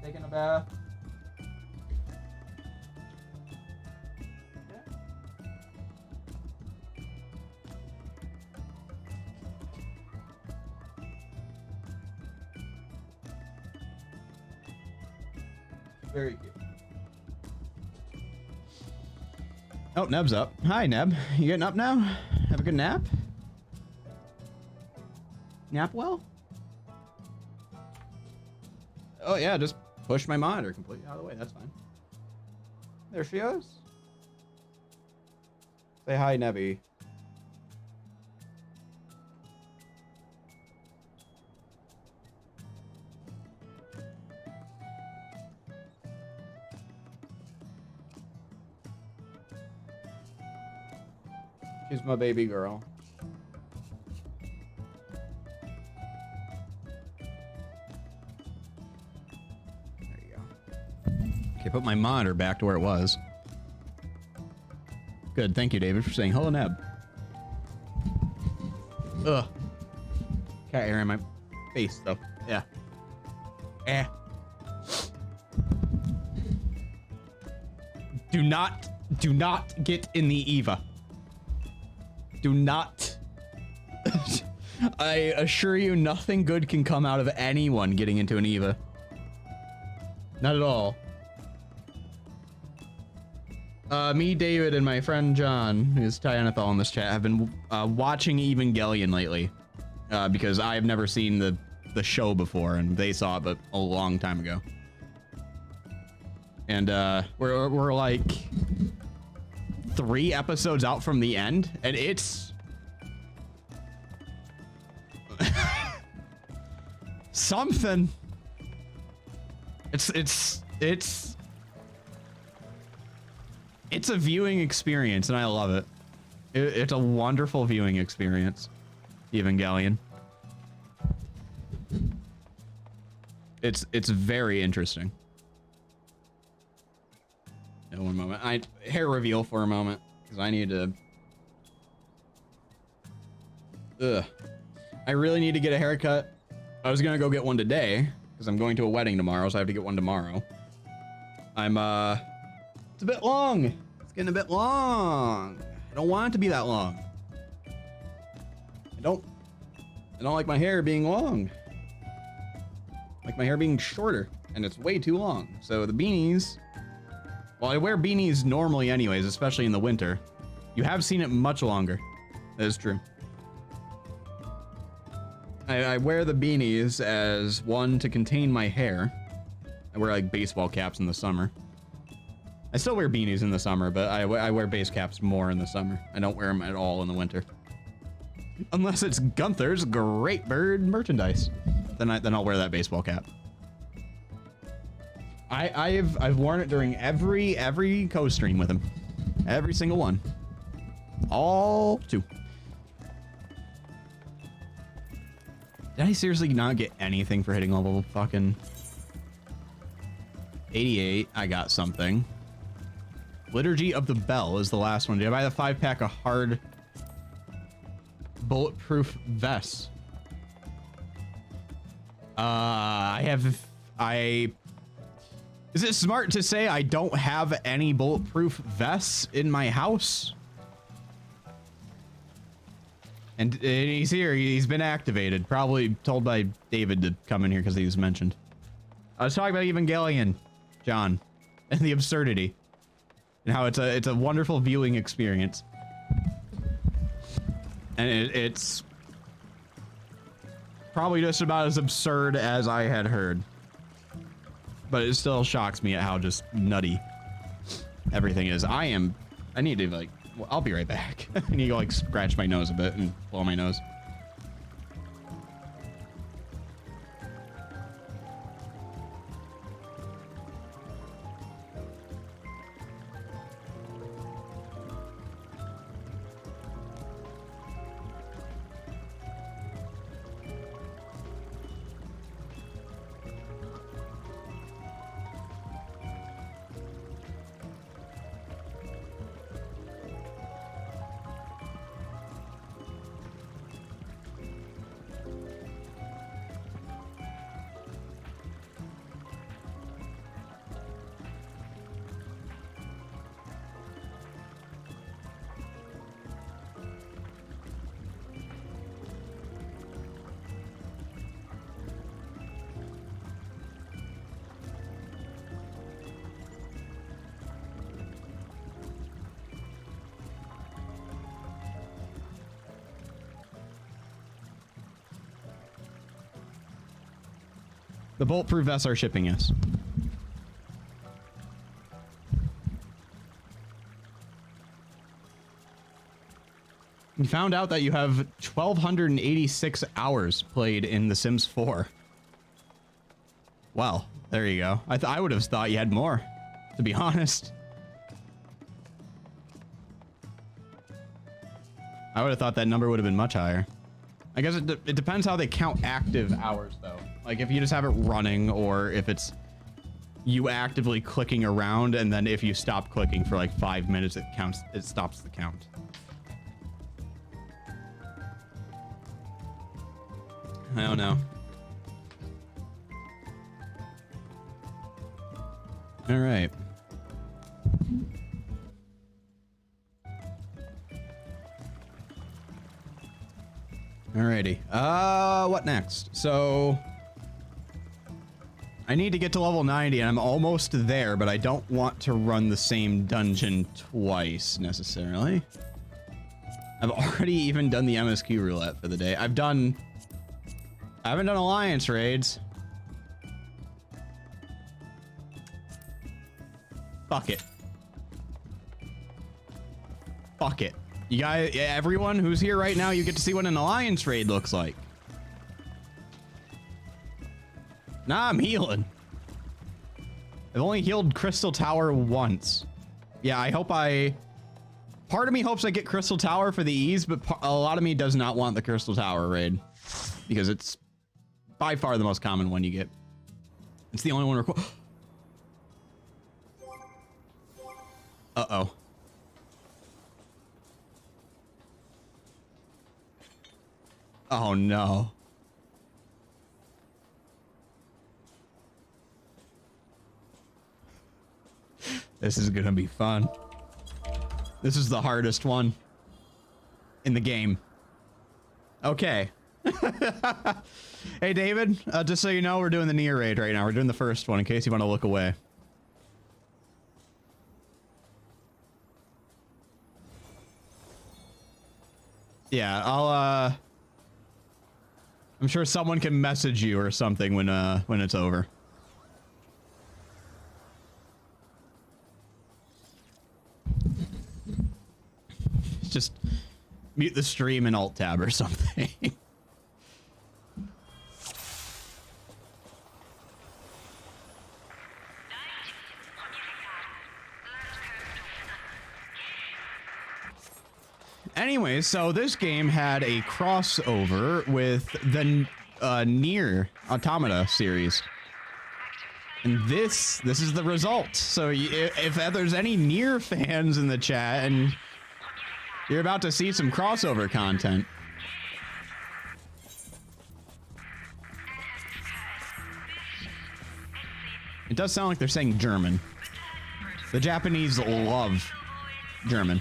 A: Taking a bath. Very cute. Oh, Neb's up. Hi, Neb. You getting up now? Have a good nap? Nap well? Oh yeah, just push my monitor completely out of the way. That's fine. There she is. Say hi, Nebby. She's my baby girl. There you go. Okay, put my monitor back to where it was. Good, thank you, David, for saying hello, Neb. Ugh. Cat hair in my face, though. Yeah. Eh. Do not get in the Eva. Do not. I assure you, nothing good can come out of anyone getting into an Eva. Not at all. Me, David, and my friend John, who's Tyanethal in this chat, have been watching Evangelion lately. Because I have never seen the show before, and they saw it but a long time ago. And we're like 3 episodes out from the end, and it's something. It's a viewing experience, and I love it. It's a wonderful viewing experience, Evangelion. It's very interesting. No, one moment. Hair reveal for a moment, because I need to. Ugh. I really need to get a haircut. I was gonna go get one today, because I'm going to a wedding tomorrow, so I have to get one tomorrow. It's a bit long. It's getting a bit long. I don't want it to be that long. I don't like my hair being long. I like my hair being shorter, and it's way too long. So the beanies, well, I wear beanies normally anyways, especially in the winter. You have seen it much longer. That is true. I wear the beanies as one to contain my hair. I wear like baseball caps in the summer. I still wear beanies in the summer, but I wear base caps more in the summer. I don't wear them at all in the winter. Unless it's Gunther's Great Bird merchandise. Then I'll wear that baseball cap. I've worn it during every co-stream with him. Every single one. All 2. Did I seriously not get anything for hitting level fucking 88? I got something. Liturgy of the Bell is the last one. Did I buy the 5-pack of hard bulletproof vests? Is it smart to say I don't have any bulletproof vests in my house? And he's here. He's been activated. Probably told by David to come in here because he was mentioned. I was talking about Evangelion, John, and the absurdity, and how it's a wonderful viewing experience. And it's probably just about as absurd as I had heard. But it still shocks me at how just nutty everything is. I need to, like, well, I'll be right back. I need to go, like, scratch my nose a bit and blow my nose. The bulletproof vests are shipping, yes. You found out that you have 1,286 hours played in The Sims 4. Well, there you go. I would have thought you had more, to be honest. I would have thought that number would have been much higher. I guess it depends how they count active hours, though. Like, if you just have it running, or if it's you actively clicking around, and then if you stop clicking for like 5 minutes, it stops the count. I don't know. All right. Alrighty. What next? So I need to get to level 90 and I'm almost there, but I don't want to run the same dungeon twice necessarily. I've already even done the MSQ roulette for the day. I haven't done alliance raids. Fuck it. Fuck it. You guys, everyone who's here right now, you get to see what an alliance raid looks like. Nah, I'm healing. I've only healed Crystal Tower once. Yeah, I hope part of me hopes I get Crystal Tower for the ease, but a lot of me does not want the Crystal Tower raid because it's by far the most common one you get. It's the only one required. Uh-oh. Oh no. This is gonna be fun. This is the hardest one in the game. Okay. Hey David, just so you know, we're doing the Nier raid right now. We're doing the first one in case you want to look away. Yeah, I'm sure someone can message you or something when it's over. Just mute the stream and alt tab or something. Anyways, so this game had a crossover with the Nier Automata series. And this is the result. So if there's any Nier fans in the chat and you're about to see some crossover content. It does sound like they're saying German. The Japanese love German.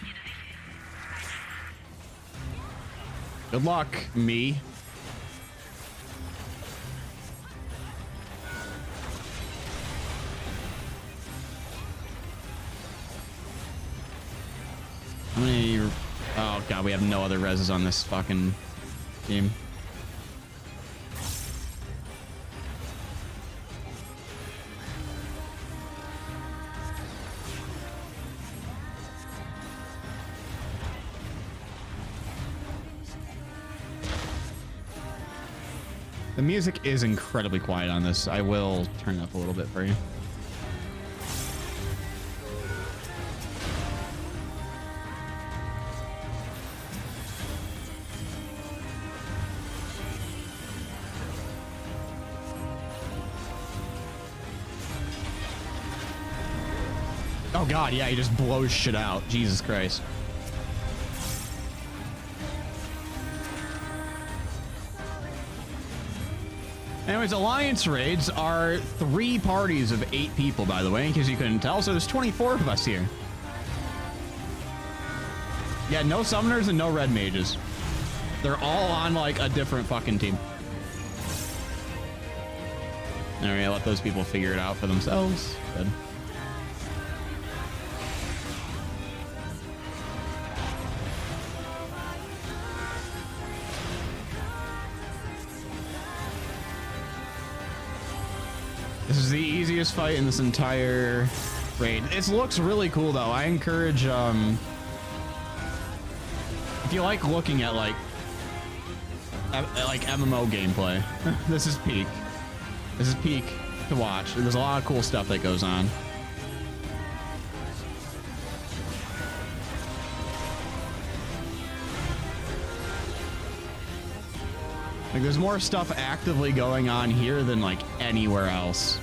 A: Good luck, me. How many? Oh god, we have no other reses on this fucking team. The music is incredibly quiet on this. I will turn it up a little bit for you. Oh god, yeah, he just blows shit out. Jesus Christ. Anyways, alliance raids are 3 parties of 8 people, by the way, in case you couldn't tell. So there's 24 of us here. Yeah, no summoners and no red mages. They're all on like a different fucking team. All right, let those people figure it out for themselves. Good. This is the easiest fight in this entire raid. It looks really cool though. I encourage if you like looking at like MMO gameplay, this is peak. This is peak to watch. There's a lot of cool stuff that goes on. Like, there's more stuff actively going on here than, like, anywhere else.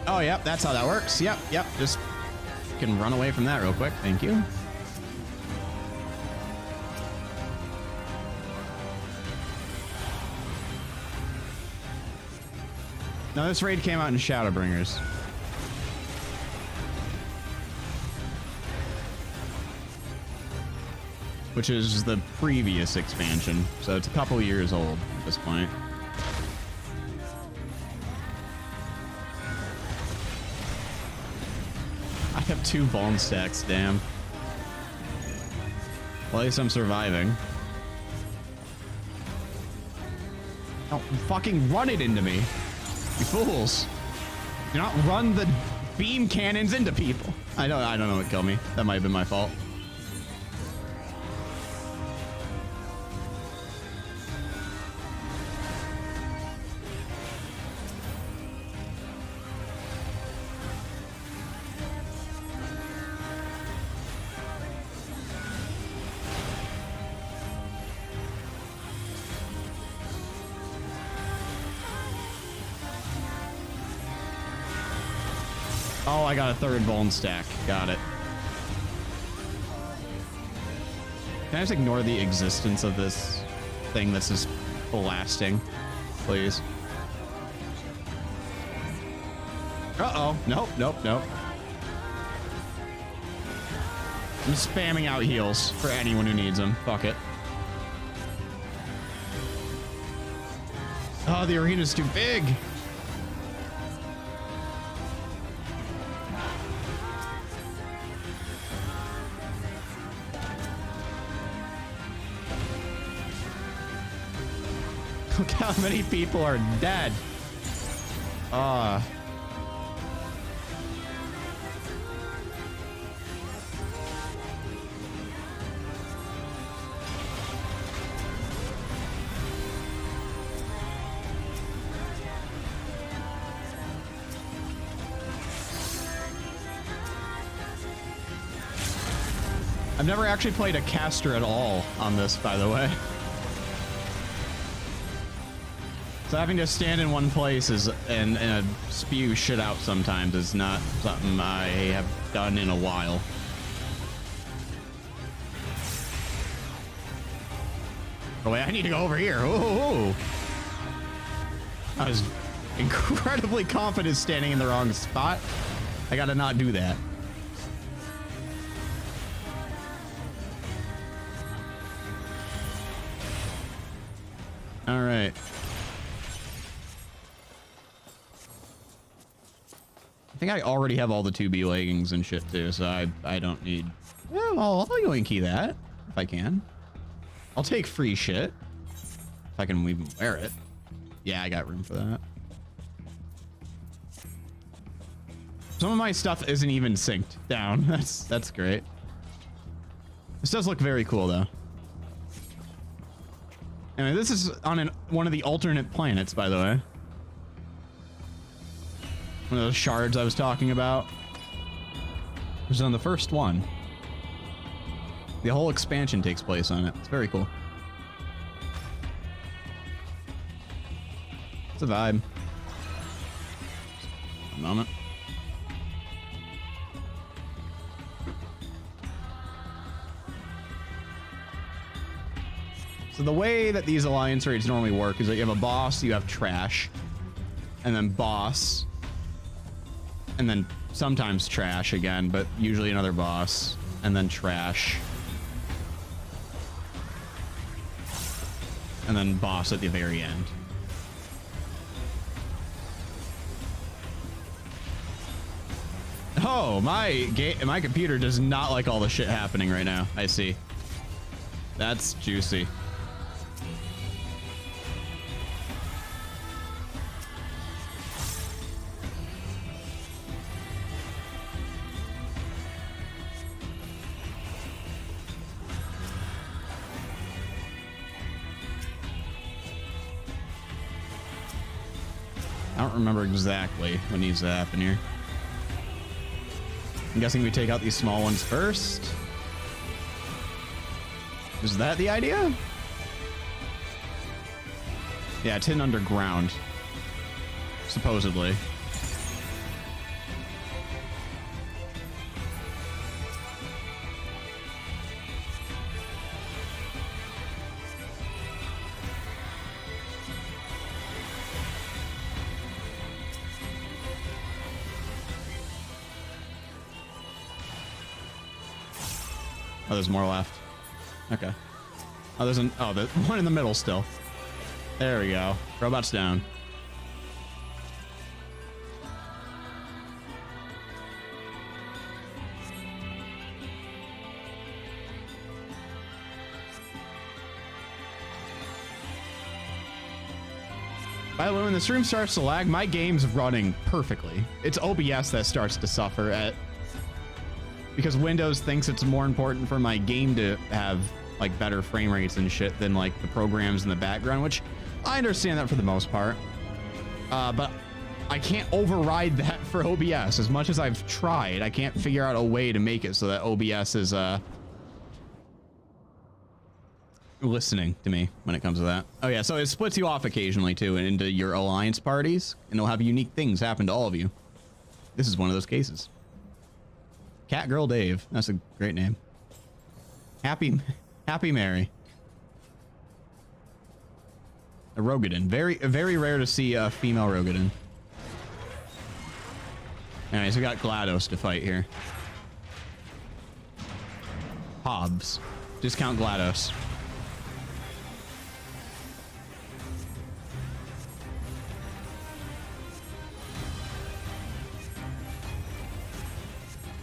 A: Oh, yep, that's how that works. Yep, just can run away from that real quick. Thank you. Now, this raid came out in Shadowbringers. Which is the previous expansion, so it's a couple years old at this point. I have 2 bone stacks, damn. Well, at least I'm surviving. Don't fucking run it into me, you fools. Do not run the beam cannons into people. I don't know what killed me. That might have been my fault. Oh, I got a 3rd bone stack. Got it. Can I just ignore the existence of this thing that's just blasting, please? Uh-oh. Nope. I'm spamming out heals for anyone who needs them. Fuck it. Oh, the arena's too big. Look how many people are dead. I've never actually played a caster at all on this, by the way. So having to stand in one place and spew shit out sometimes is not something I have done in a while. Oh wait, I need to go over here. Ooh. I was incredibly confident standing in the wrong spot. I gotta not do that. All right. I think I already have all the 2B leggings and shit too, so I don't need... Yeah, well, I'll yoinky that if I can. I'll take free shit if I can even wear it. Yeah, I got room for that. Some of my stuff isn't even synced down. That's great. This does look very cool though. Anyway, this is on one of the alternate planets, by the way. One of those shards I was talking about. It was on the first one. The whole expansion takes place on it. It's very cool. It's a vibe. A moment. So the way that these alliance raids normally work is that you have a boss, you have trash, and then boss, and then sometimes trash again, but usually another boss, and then trash, and then boss at the very end. Oh, my computer does not like all the shit happening right now. I see. That's juicy. remember exactly what needs to happen here. I'm guessing we take out these small ones first. Is that the idea? Yeah, it's hidden underground. Supposedly. Oh, there's more left. Okay. Oh, there's the one in the middle still. There we go. Robot's down. By the way, when the stream starts to lag, my game's running perfectly. It's OBS that starts to suffer at... because Windows thinks it's more important for my game to have like better frame rates and shit than like the programs in the background, which I understand that for the most part. But I can't override that for OBS. As much as I've tried, I can't figure out a way to make it so that OBS is listening to me when it comes to that. Oh yeah, so it splits you off occasionally too into your alliance parties, and it'll have unique things happen to all of you. This is one of those cases. Cat Girl Dave. That's a great name. Happy Mary. A Rogadin. Very rare to see a female Rogadin. Anyways, we got GLaDOS to fight here. Hobbs. Discount GLaDOS.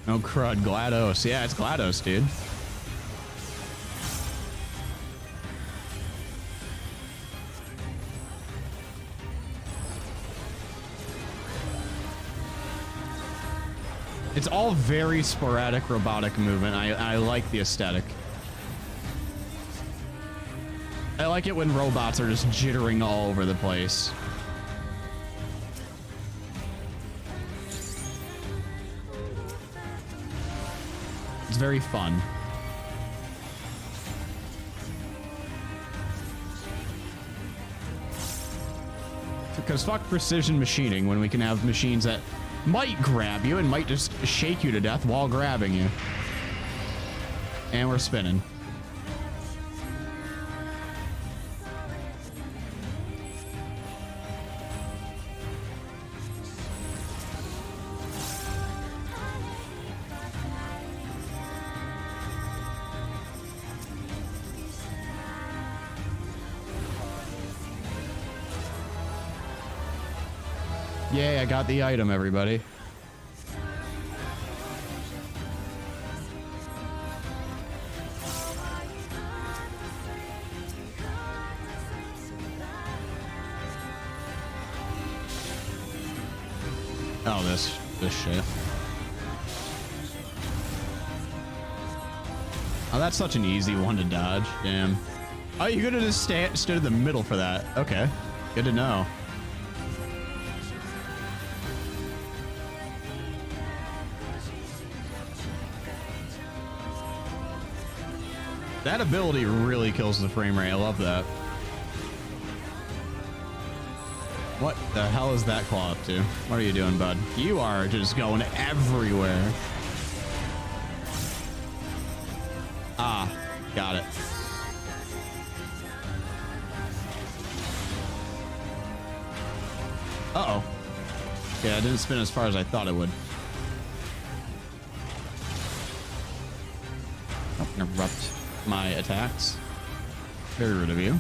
A: Oh crud, GLaDOS. Yeah, it's GLaDOS, dude. It's all very sporadic robotic movement. I like the aesthetic. I like it when robots are just jittering all over the place. It's very fun. Because fuck precision machining when we can have machines that might grab you and might just shake you to death while grabbing you. And we're spinning. Yay, I got the item, everybody. Oh, this shit. Oh, that's such an easy one to dodge. Damn. Oh, you could have just stood in the middle for that. Okay. Good to know. That ability really kills the frame rate. I love that. What the hell is that claw up to? What are you doing, bud? You are just going everywhere. Ah, got it. Uh-oh. Yeah, it didn't spin as far as I thought it would. Oh, interrupt my attacks. Very rude of you.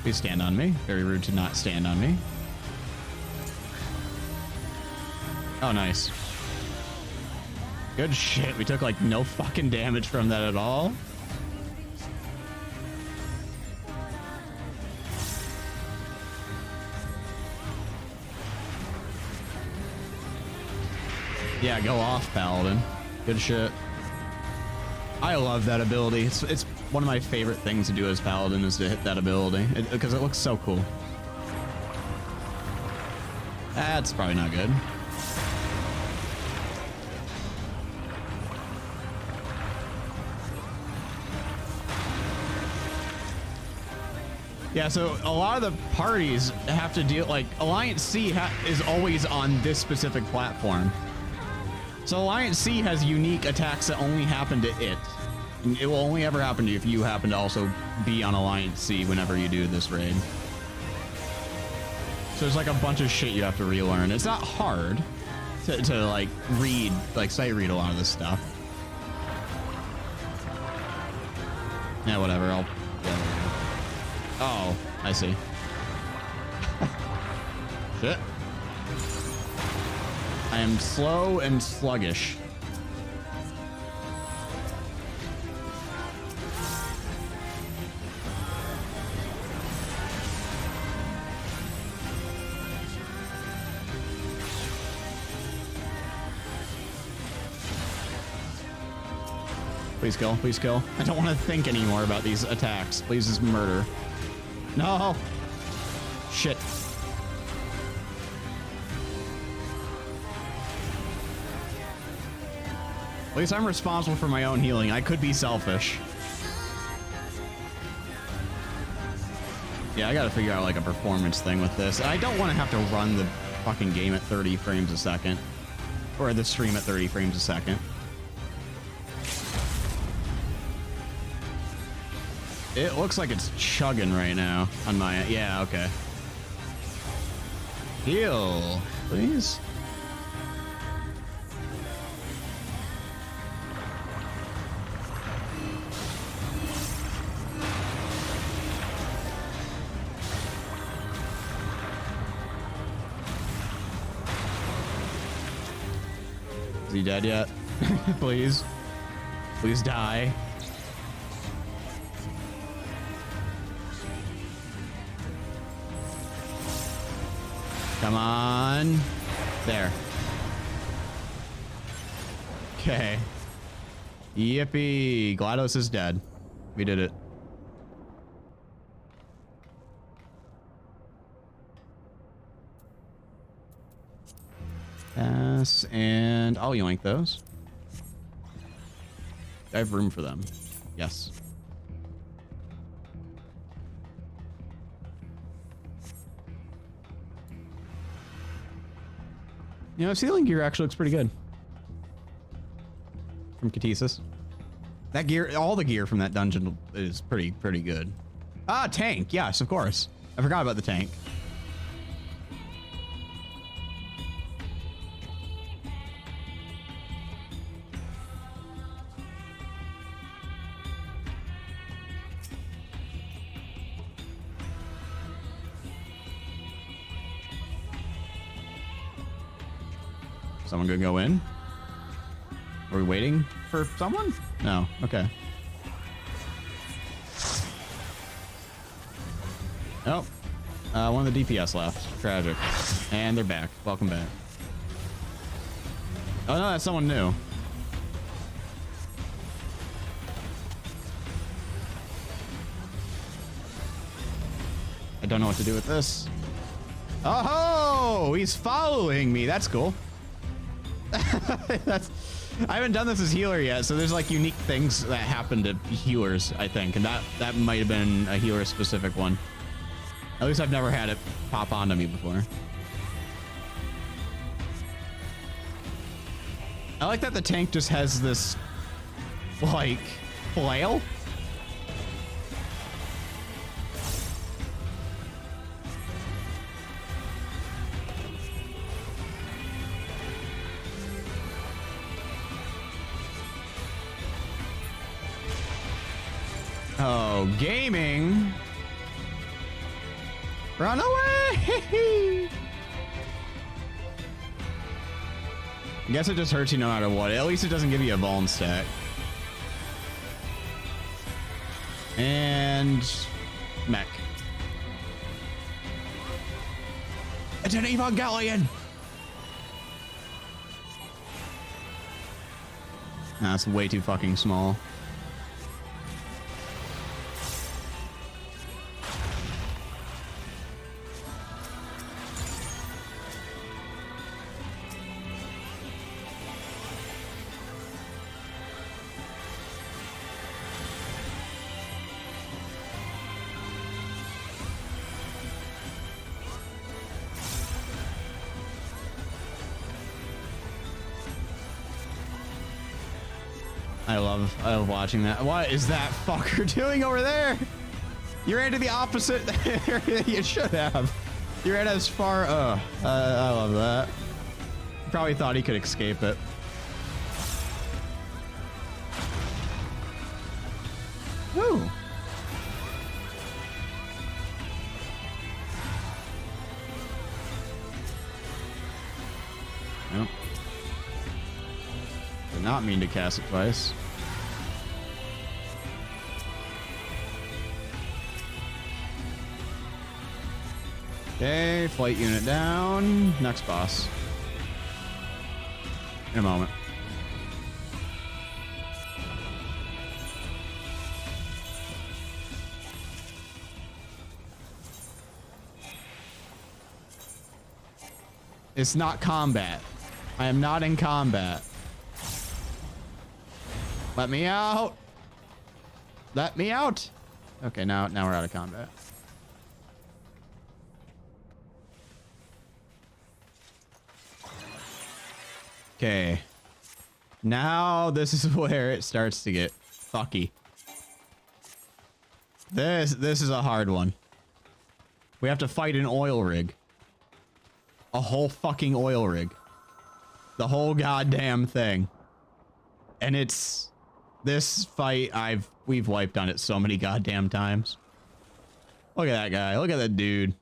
A: Please stand on me. Very rude to not stand on me. Oh, nice. Good shit. We took like no fucking damage from that at all. Yeah, go off, Paladin. Good shit. I love that ability. It's one of my favorite things to do as Paladin is to hit that ability because it looks so cool. That's probably not good. Yeah, so a lot of the parties have to deal, like, Alliance C is always on this specific platform. So Alliance C has unique attacks that only happen to it. And it will only ever happen to you if you happen to also be on Alliance C whenever you do this raid. So there's like a bunch of shit you have to relearn. It's not hard to like read, like sight read a lot of this stuff. Yeah, whatever, yeah. Oh, I see. Shit. I am slow and sluggish. Please kill, please kill. I don't want to think anymore about these attacks. Please just murder. No! Shit. At least I'm responsible for my own healing. I could be selfish. Yeah, I gotta figure out like a performance thing with this. I don't want to have to run the fucking game at 30 frames a second. Or the stream at 30 frames a second. It looks like it's chugging right now on my... Yeah, okay. Heal, please. Is he dead yet? Please. Please die. Come on. There. Okay. Yippee. GLaDOS is dead. We did it. Pass, and I'll yoink those. I have room for them. Yes. You know, ceiling gear actually looks pretty good. From Katisis. That gear, all the gear from that dungeon is pretty good. Ah, tank. Yes, of course. I forgot about the tank. Someone gonna go in? Are we waiting for someone? No. Okay. Oh. One of the DPS left. Tragic. And they're back. Welcome back. Oh no, that's someone new. I don't know what to do with this. Oh, he's following me. That's cool. I haven't done this as healer yet, so there's like unique things that happen to healers, I think, and that might have been a healer specific one. At least I've never had it pop onto me before. I like that the tank just has this like flail. Oh, gaming. Run away. I guess it just hurts you no matter what. At least it doesn't give you a vuln stack. And mech. It's an Evangelion. Nah, that's way too fucking small. I love watching that. What is that fucker doing over there? You ran to the opposite. You should have. You ran as far. I love that. Probably thought he could escape it. Woo. Nope. Did not mean to cast it twice. Okay, flight unit down. Next boss. In a moment. It's not combat. I am not in combat. Let me out. Let me out. Okay, now we're out of combat. Okay. Now this is where it starts to get fucky. This is a hard one. We have to fight an oil rig. A whole fucking oil rig. The whole goddamn thing. And it's this fight we've wiped on it so many goddamn times. Look at that guy. Look at that dude.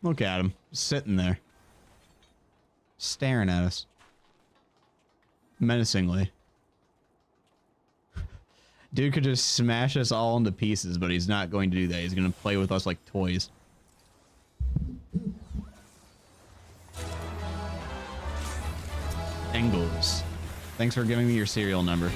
A: Look at him. Sitting there. Staring at us. Menacingly. Dude could just smash us all into pieces, but he's not going to do that. He's going to play with us like toys. Engels. Thanks for giving me your serial number.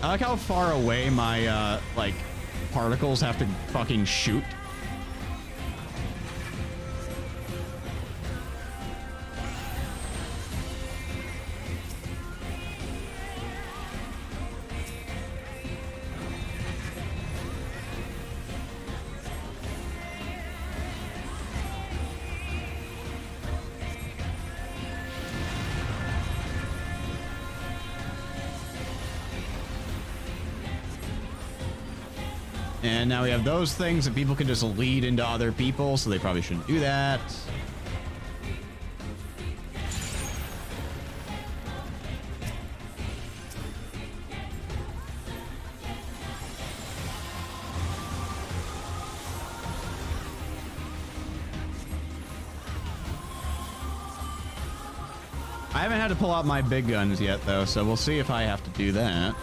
A: I like how far away my, like, particles have to fucking shoot. And now we have those things that people can just lead into other people, so they probably shouldn't do that. I haven't had to pull out my big guns yet, though, so we'll see if I have to do that.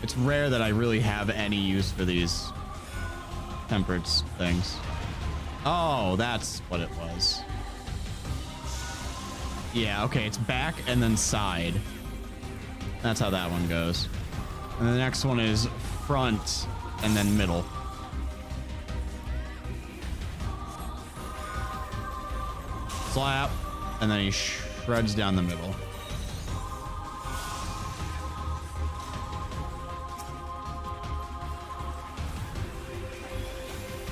A: It's rare that I really have any use for these temperance things. Oh, that's what it was. Yeah, okay, it's back and then side. That's how that one goes. And the next one is front and then middle. Slap, and then he shreds down the middle.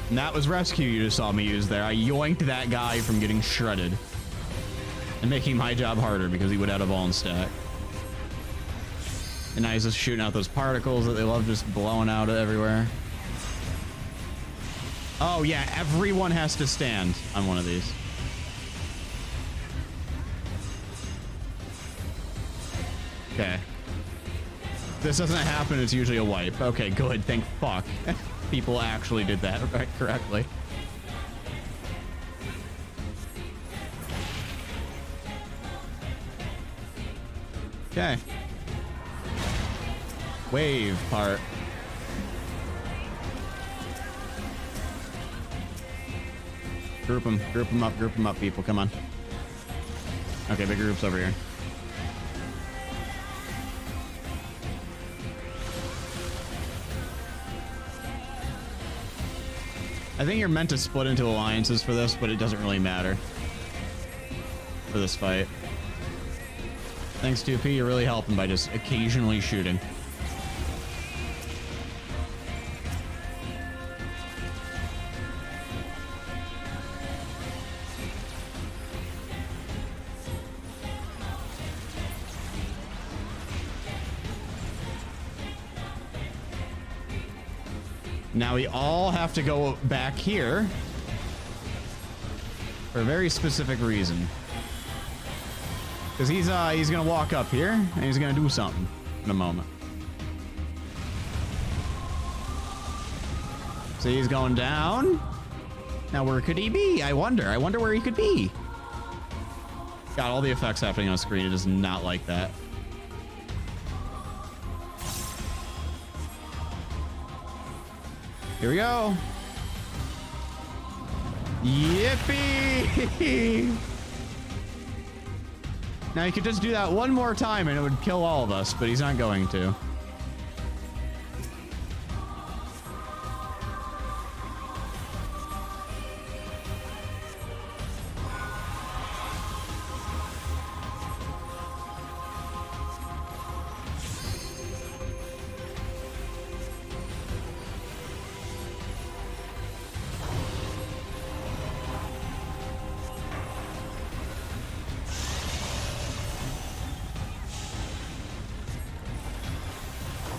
A: And that was rescue you just saw me use there. I yoinked that guy from getting shredded. And making my job harder because he would have a ball and stack. And now he's just shooting out those particles that they love just blowing out everywhere. Oh yeah, everyone has to stand on one of these. Okay. This doesn't happen, it's usually a wipe. Okay, good, thank fuck. People actually did that right correctly. Okay. Wave part. Group them up, people, come on. Okay, big groups over here. I think you're meant to split into alliances for this, but it doesn't really matter for this fight. Thanks, 2P. You're really helping by just occasionally shooting. Now we all have to go back here for a very specific reason. Because he's gonna walk up here and he's gonna do something in a moment. So he's going down. Now where could he be? I wonder where he could be. Got all the effects happening on the screen. It does not like that. Here we go. Yippee! Now he could just do that one more time and it would kill all of us, but he's not going to.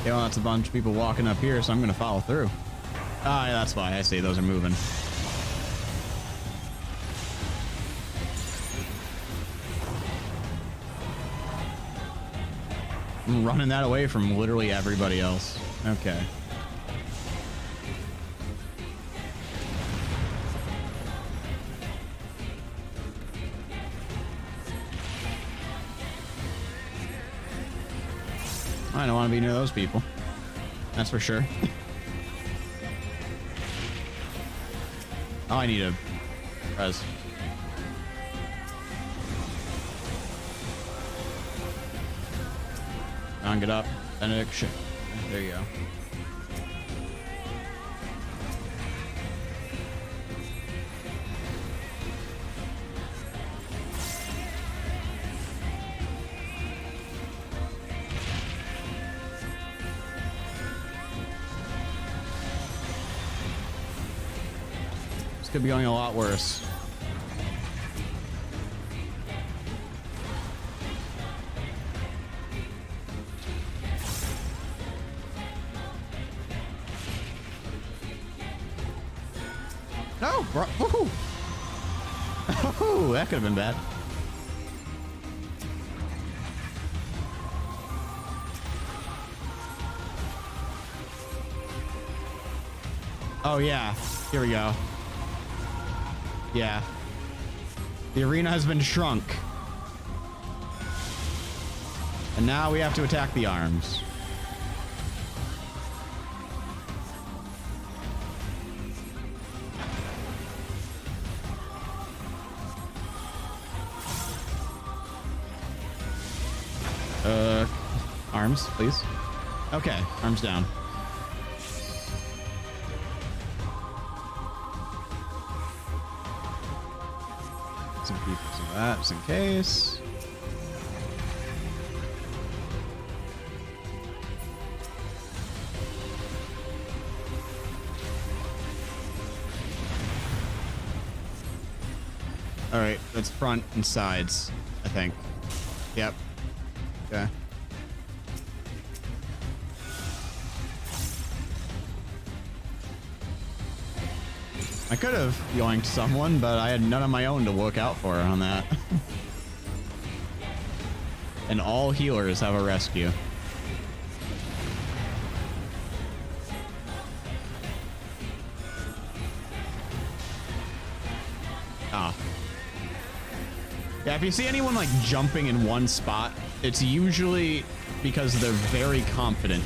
A: Okay, well, that's a bunch of people walking up here, so I'm going to follow through. Ah, yeah, that's why. I see. Those are moving. I'm running that away from literally everybody else. Okay. I don't want to be near those people. That's for sure. Oh, I need a res. On, get up. Benediction. There you go. Could be going a lot worse. No, bro. Woohoo! Oh, that could have been bad. Oh yeah, here we go. Yeah. The arena has been shrunk. And now we have to attack the arms. Arms, please. Okay, arms down. Some people, some of that, just in case. All right, that's front and sides, I think. Yep. Okay. I could have yoinked someone, but I had none of my own to look out for on that. And all healers have a rescue. Ah. Yeah, if you see anyone like jumping in one spot, it's usually because they're very confident.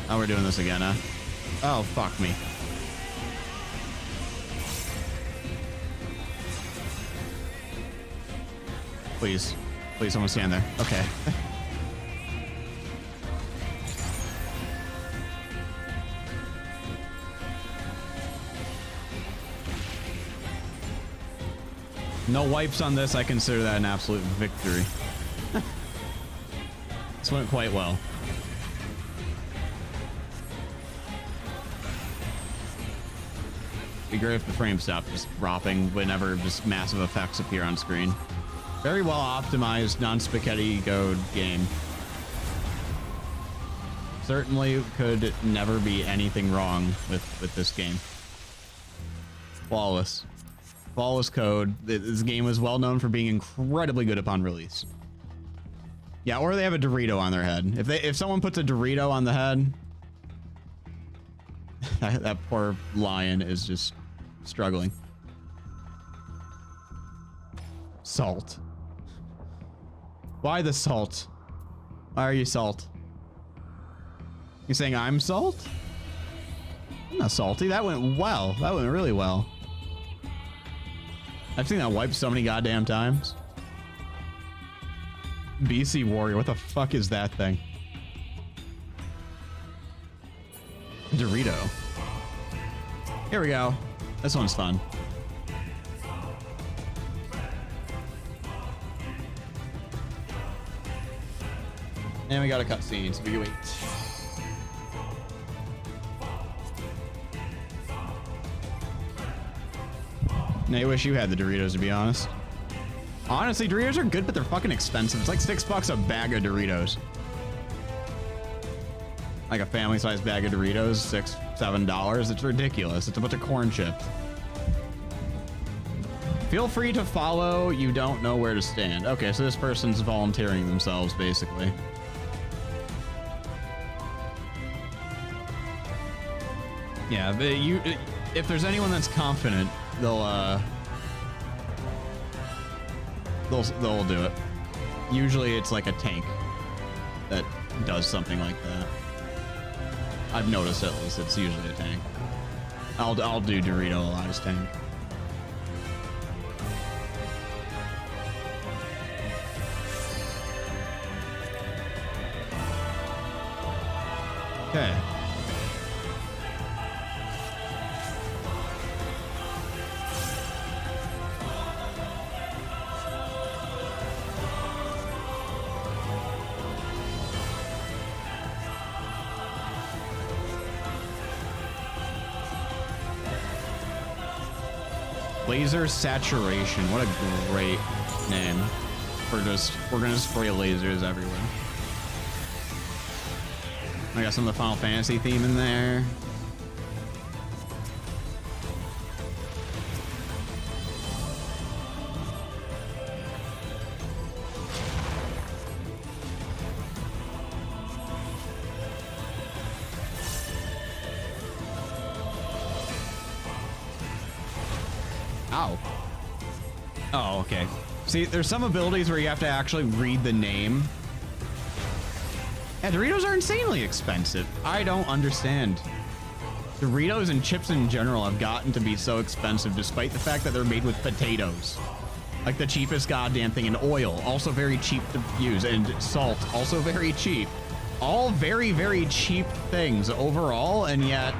A: Oh, we're doing this again, huh? Oh, fuck me. Please. Please, someone stand there. Okay. No wipes on this. I consider that an absolute victory. This went quite well. Be great if the frame stopped just dropping whenever just massive effects appear on screen. Very well optimized, non-spaghetti code game. Certainly could never be anything wrong with this game. Flawless. Flawless code. This game was well known for being incredibly good upon release. Yeah, or they have a Dorito on their head. If someone puts a Dorito on the head, that poor lion is just struggling. Salt. Why the salt? Why are you salt? You saying I'm salt? I'm not salty. That went well. That went really well. I've seen that wipe so many goddamn times. BC Warrior, what the fuck is that thing? Dorito. Here we go. This one's fun. And we got a cutscene, so we can wait. Now, I wish you had the Doritos, to be honest. Honestly, Doritos are good, but they're fucking expensive. It's like $6 a bag of Doritos. Like a family-sized bag of Doritos, $6, $7. It's ridiculous. It's a bunch of corn chips. Feel free to follow. You don't know where to stand. Okay, so this person's volunteering themselves, basically. Yeah, but if there's anyone that's confident, they'll do it. Usually it's like a tank that does something like that. I've noticed, at least it's usually a tank. I'll do Dorito Elias tank. Okay. Laser Saturation. What a great name. We're gonna spray lasers everywhere. I got some of the Final Fantasy theme in there. Ow. Oh, okay. See, there's some abilities where you have to actually read the name. Yeah, Doritos are insanely expensive. I don't understand. Doritos and chips in general have gotten to be so expensive despite the fact that they're made with potatoes. Like the cheapest goddamn thing. And oil, also very cheap to use. And salt, also very cheap. All very, very cheap things overall, and yet...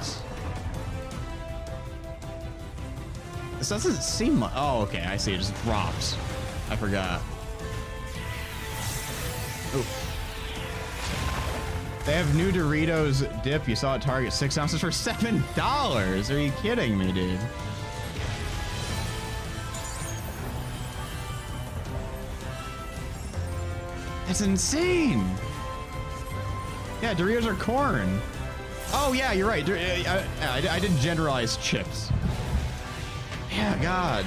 A: This doesn't seem like... Oh, okay, I see. It just drops. I forgot. Oh. They have new Doritos dip. You saw it Target 6 ounces for $7. Are you kidding me, dude? That's insane. Yeah, Doritos are corn. Oh, yeah, you're right. I didn't generalize chips. Yeah, God.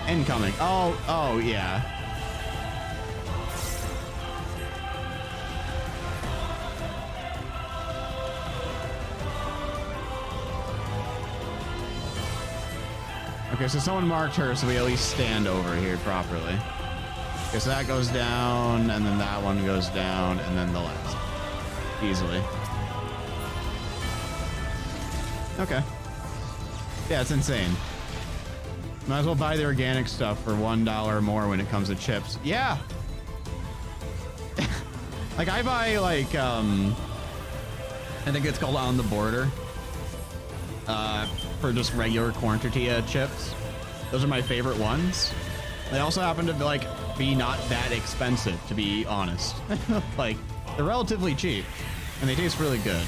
A: Incoming. Oh, yeah. Okay, so someone marked her, so we at least stand over here properly. Okay, so that goes down, and then that one goes down, and then the last. easily. Okay. Yeah, it's insane. Might as well buy the organic stuff for $1 more when it comes to chips. Yeah. Like I buy like I think it's called On the Border. For just regular corn tortilla chips. Those are my favorite ones. They also happen to be not that expensive, to be honest. Like they're relatively cheap and they taste really good.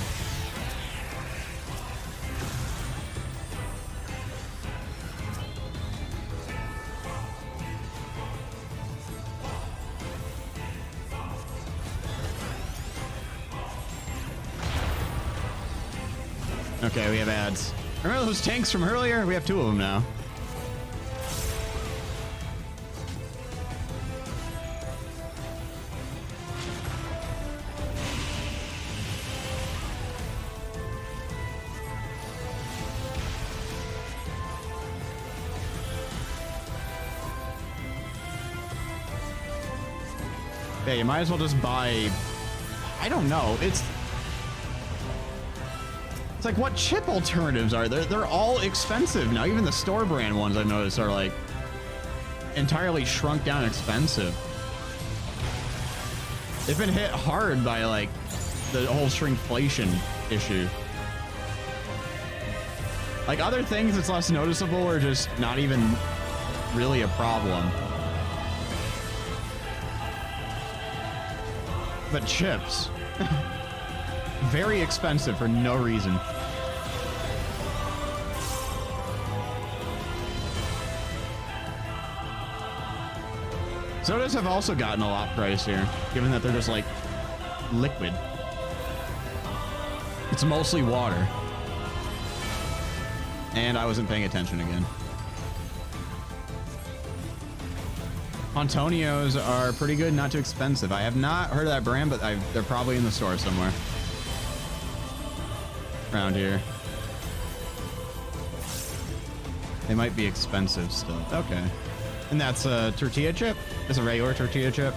A: Okay, we have ads. Remember those tanks from earlier? We have 2 of them now. Yeah, you might as well just buy... I don't know. It's like, what chip alternatives are there? They're all expensive now. Even the store brand ones I've noticed are like entirely shrunk down expensive. They've been hit hard by like the whole shrinkflation issue. Like other things it's less noticeable or just not even really a problem. But chips, very expensive for no reason. Sodas have also gotten a lot pricier, given that they're just like liquid. It's mostly water. And I wasn't paying attention again. Antonios are pretty good, not too expensive. I have not heard of that brand, but they're probably in the store somewhere. Around here. They might be expensive still. Okay. And that's a tortilla chip? It's a regular tortilla chip.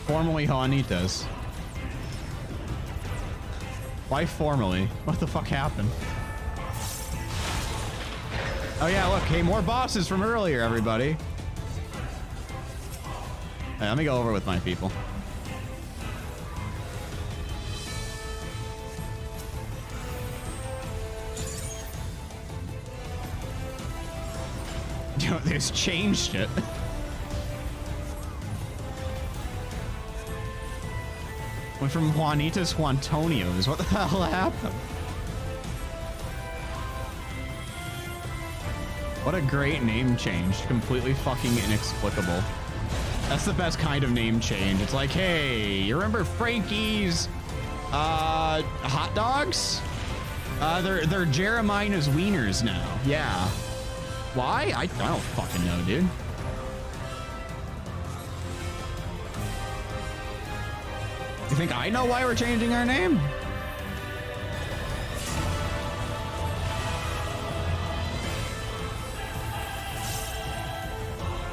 A: Formerly Juanitas. Why formerly? What the fuck happened? Oh yeah, look, hey, more bosses from earlier, everybody. Hey, let me go over with my people. They just changed it. Went from Juanitas to Juantonios. What the hell happened? What a great name change. Completely fucking inexplicable. That's the best kind of name change. It's like, hey, you remember Frankie's hot dogs? They're Jeremiah's wieners now. Yeah. Why? I don't fucking know, dude. You think I know why we're changing our name?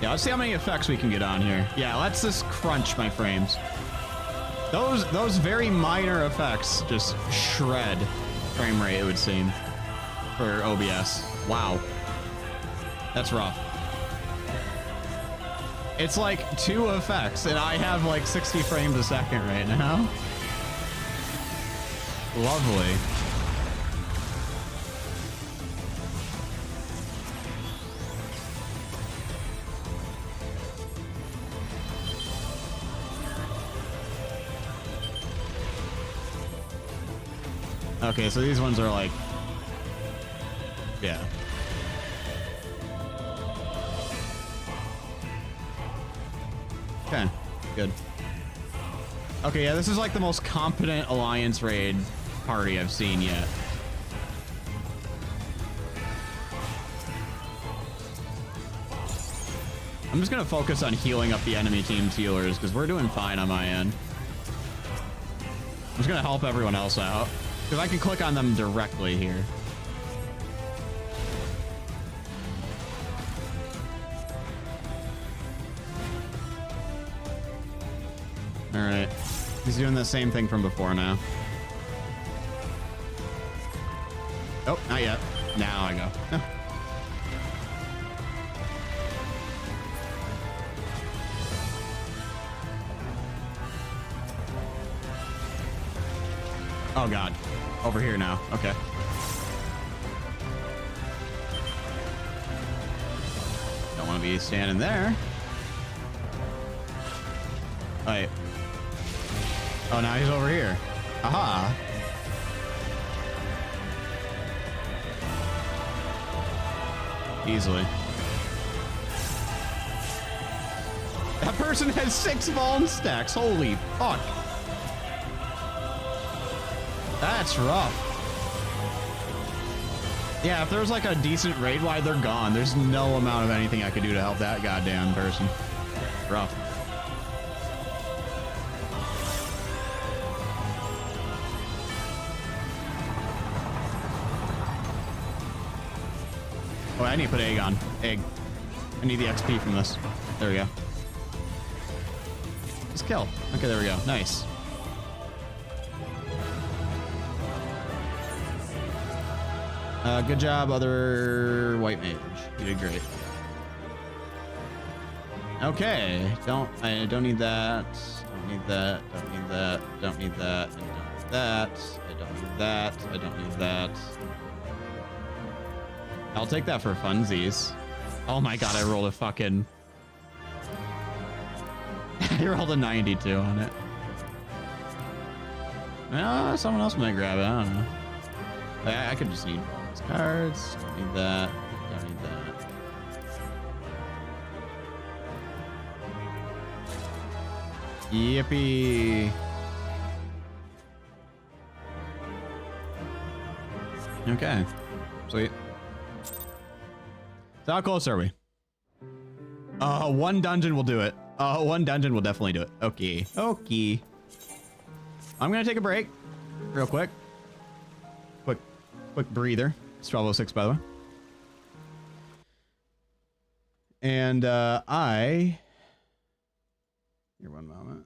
A: Yeah, let's see how many effects we can get on here. Yeah, let's just crunch my frames. Those very minor effects just shred frame rate, it would seem, for OBS. Wow. That's rough. It's like 2 effects, and I have like 60 frames a second right now. Lovely. Okay, so these ones are like, yeah. Okay, good. Okay, yeah, this is like the most competent Alliance raid party I've seen yet. I'm just gonna focus on healing up the enemy team's healers because we're doing fine on my end. I'm just gonna help everyone else out because I can click on them directly here. All right. He's doing the same thing from before now. Oh, not yet. Now I go. Oh God, over here now. Okay. Don't want to be standing there. Wait. Oh, now he's over here. Aha. Easily. That person has 6 Vuln stacks. Holy fuck. That's rough. Yeah, if there's like a decent raid wide, they're gone. There's no amount of anything I could do to help that goddamn person. Rough. Oh, I need to put egg on. Egg. I need the XP from this. There we go. Just kill. Okay, there we go. Nice. Good job, other white mage. You did great. Okay. I don't need that. Don't need that. Don't need that. Don't need that. I don't need that. I don't need that. I don't need that. I'll take that for funsies. Oh my God, I rolled a fucking... I rolled a 92 on it. Someone else might grab it. I don't know. I could just need these cards. Don't need that. Don't need that. Yippee. Okay. Sweet. So how close are we? One dungeon will do it. One dungeon will definitely do it. Okay. Okay. I'm gonna take a break. Real quick. Quick breather. It's 12:06, by the way. And here, one moment.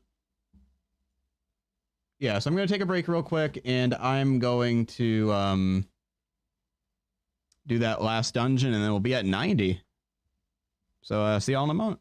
A: Yeah, so I'm gonna take a break real quick, and I'm going to do that last dungeon, and then we'll be at 90. So see y'all in a moment.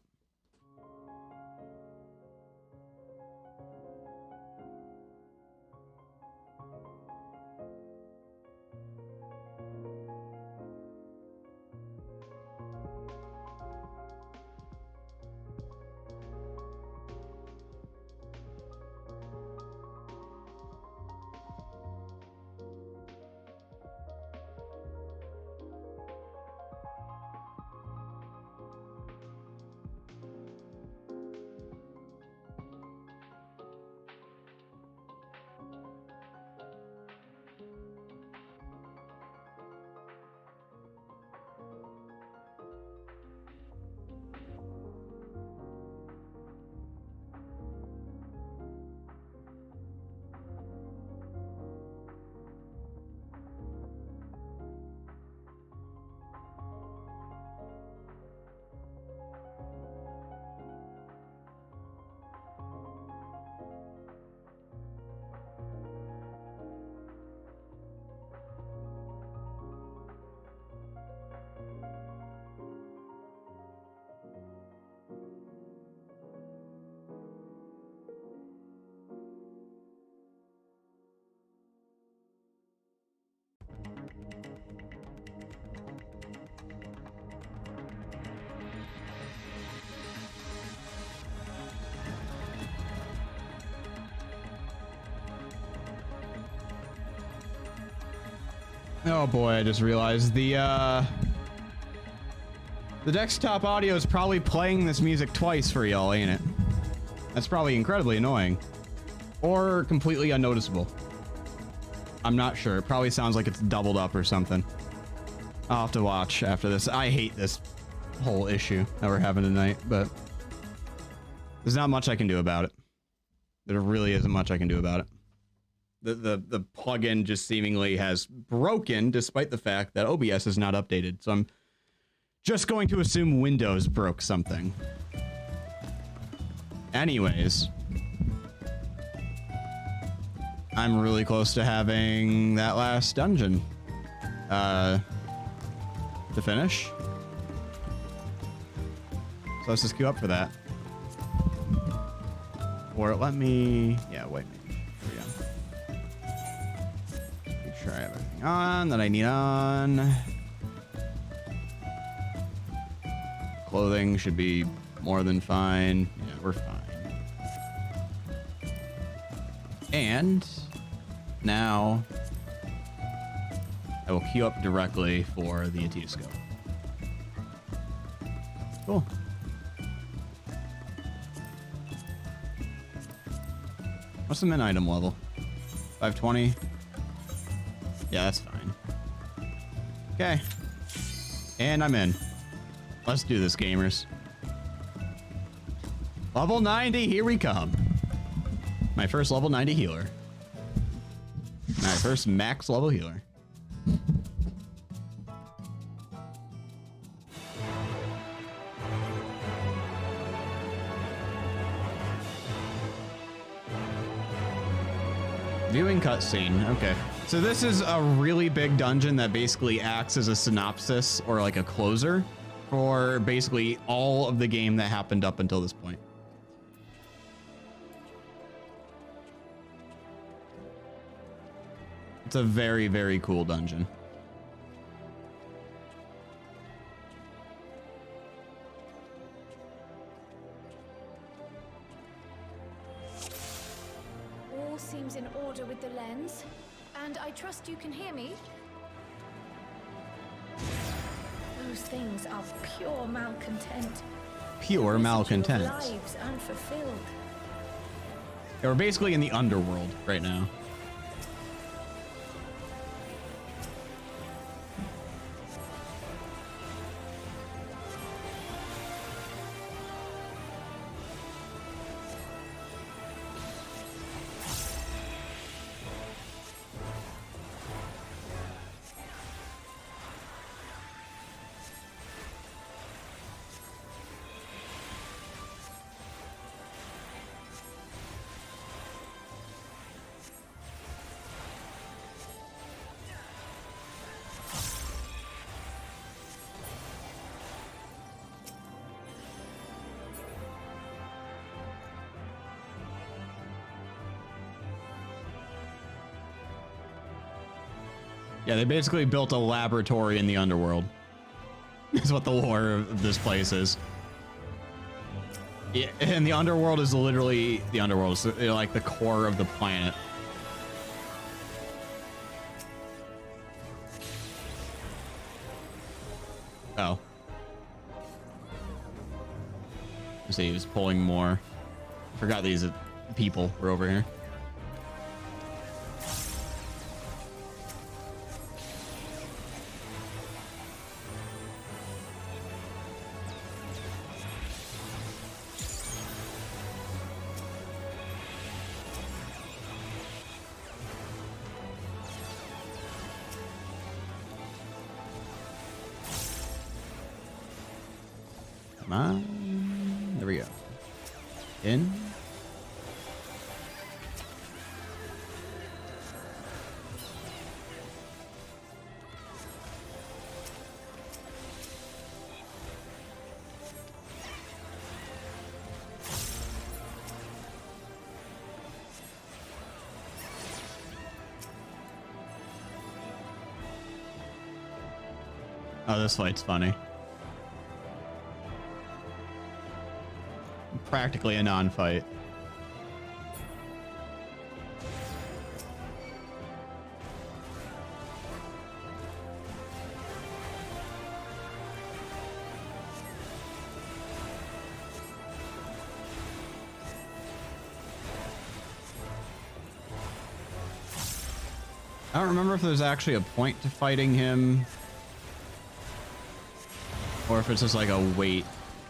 A: Oh boy, I just realized the desktop audio is probably playing this music twice for y'all, ain't it? That's probably incredibly annoying. Or completely unnoticeable. I'm not sure. It probably sounds like it's doubled up or something. I'll have to watch after this. I hate this whole issue that we're having tonight, but there's not much I can do about it. There really isn't much I can do about it. The plugin just seemingly has broken, despite the fact that OBS is not updated. So I'm just going to assume Windows broke something. Anyways, I'm really close to having that last dungeon to finish. So let's just queue up for that. Or let me, yeah, wait. There we go. Make sure I have everything on that I need on. Clothing should be more than fine. Yeah, we're fine. And now I will queue up directly for the Atisco. Cool. What's the min item level? 520. Yeah, that's fine. Okay. And I'm in. Let's do this, gamers. Level 90, here we come. My first level 90 healer. My first max level healer. Viewing cutscene. Okay. So this is a really big dungeon that basically acts as a synopsis or like a closer for basically all of the game that happened up until this point. It's a very, very cool dungeon.
C: All seems in order with the lens, and I trust you can hear me. Those things are pure malcontent.
A: Pure malcontent.
C: Lives unfulfilled.
A: Yeah, we're basically in the underworld right now. Yeah, they basically built a laboratory in the underworld. Is what the lore of this place is. Yeah, and the underworld is literally the underworld. It's like the core of the planet. Oh. I see, he was pulling more. Forgot these people were over here. Come on. There we go. In. Oh, this fight's funny. Practically a non-fight. I don't remember if there's actually a point to fighting him or if it's just like a weight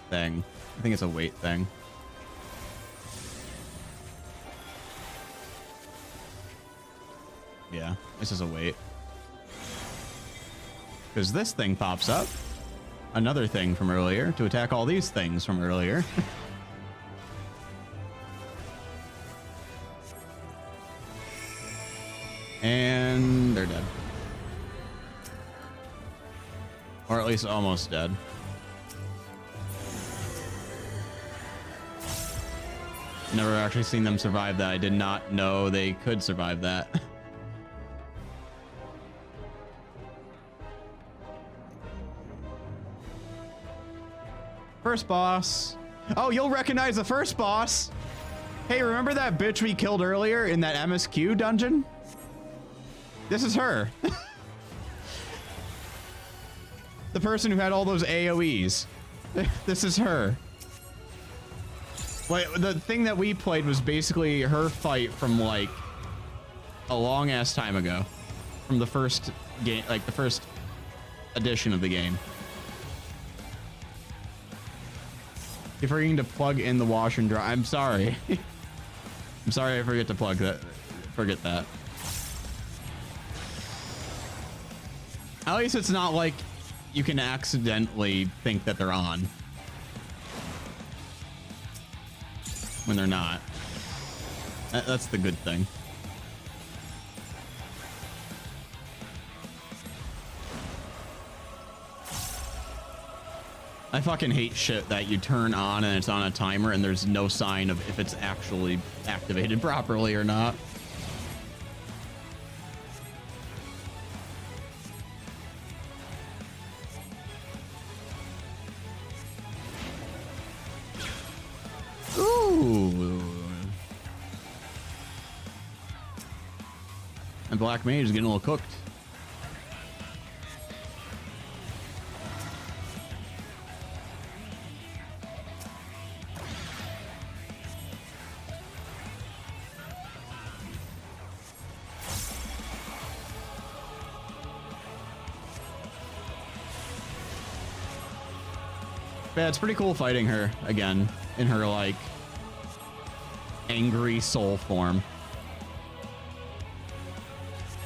A: thing. I think it's a weight thing. Yeah, this is a wait. Because this thing pops up. Another thing from earlier to attack all these things from earlier. And they're dead. Or at least almost dead. Never actually seen them survive that. I did not know they could survive that. First boss. Oh, you'll recognize the first boss. Hey, remember that bitch we killed earlier in that MSQ dungeon? This is her. The person who had all those AoEs. This is her. Wait, the thing that we played was basically her fight from like a long ass time ago. From the first game, like the first edition of the game. You're forgetting to plug in the washer and dry. I'm sorry. I'm sorry I forget to plug that. Forget that. At least it's not like you can accidentally think that they're on when they're not. That's the good thing. I fucking hate shit that you turn on and it's on a timer and there's no sign of if it's actually activated properly or not. Ooh. And Black Mage is getting a little cooked. Yeah, it's pretty cool fighting her again in her like angry soul form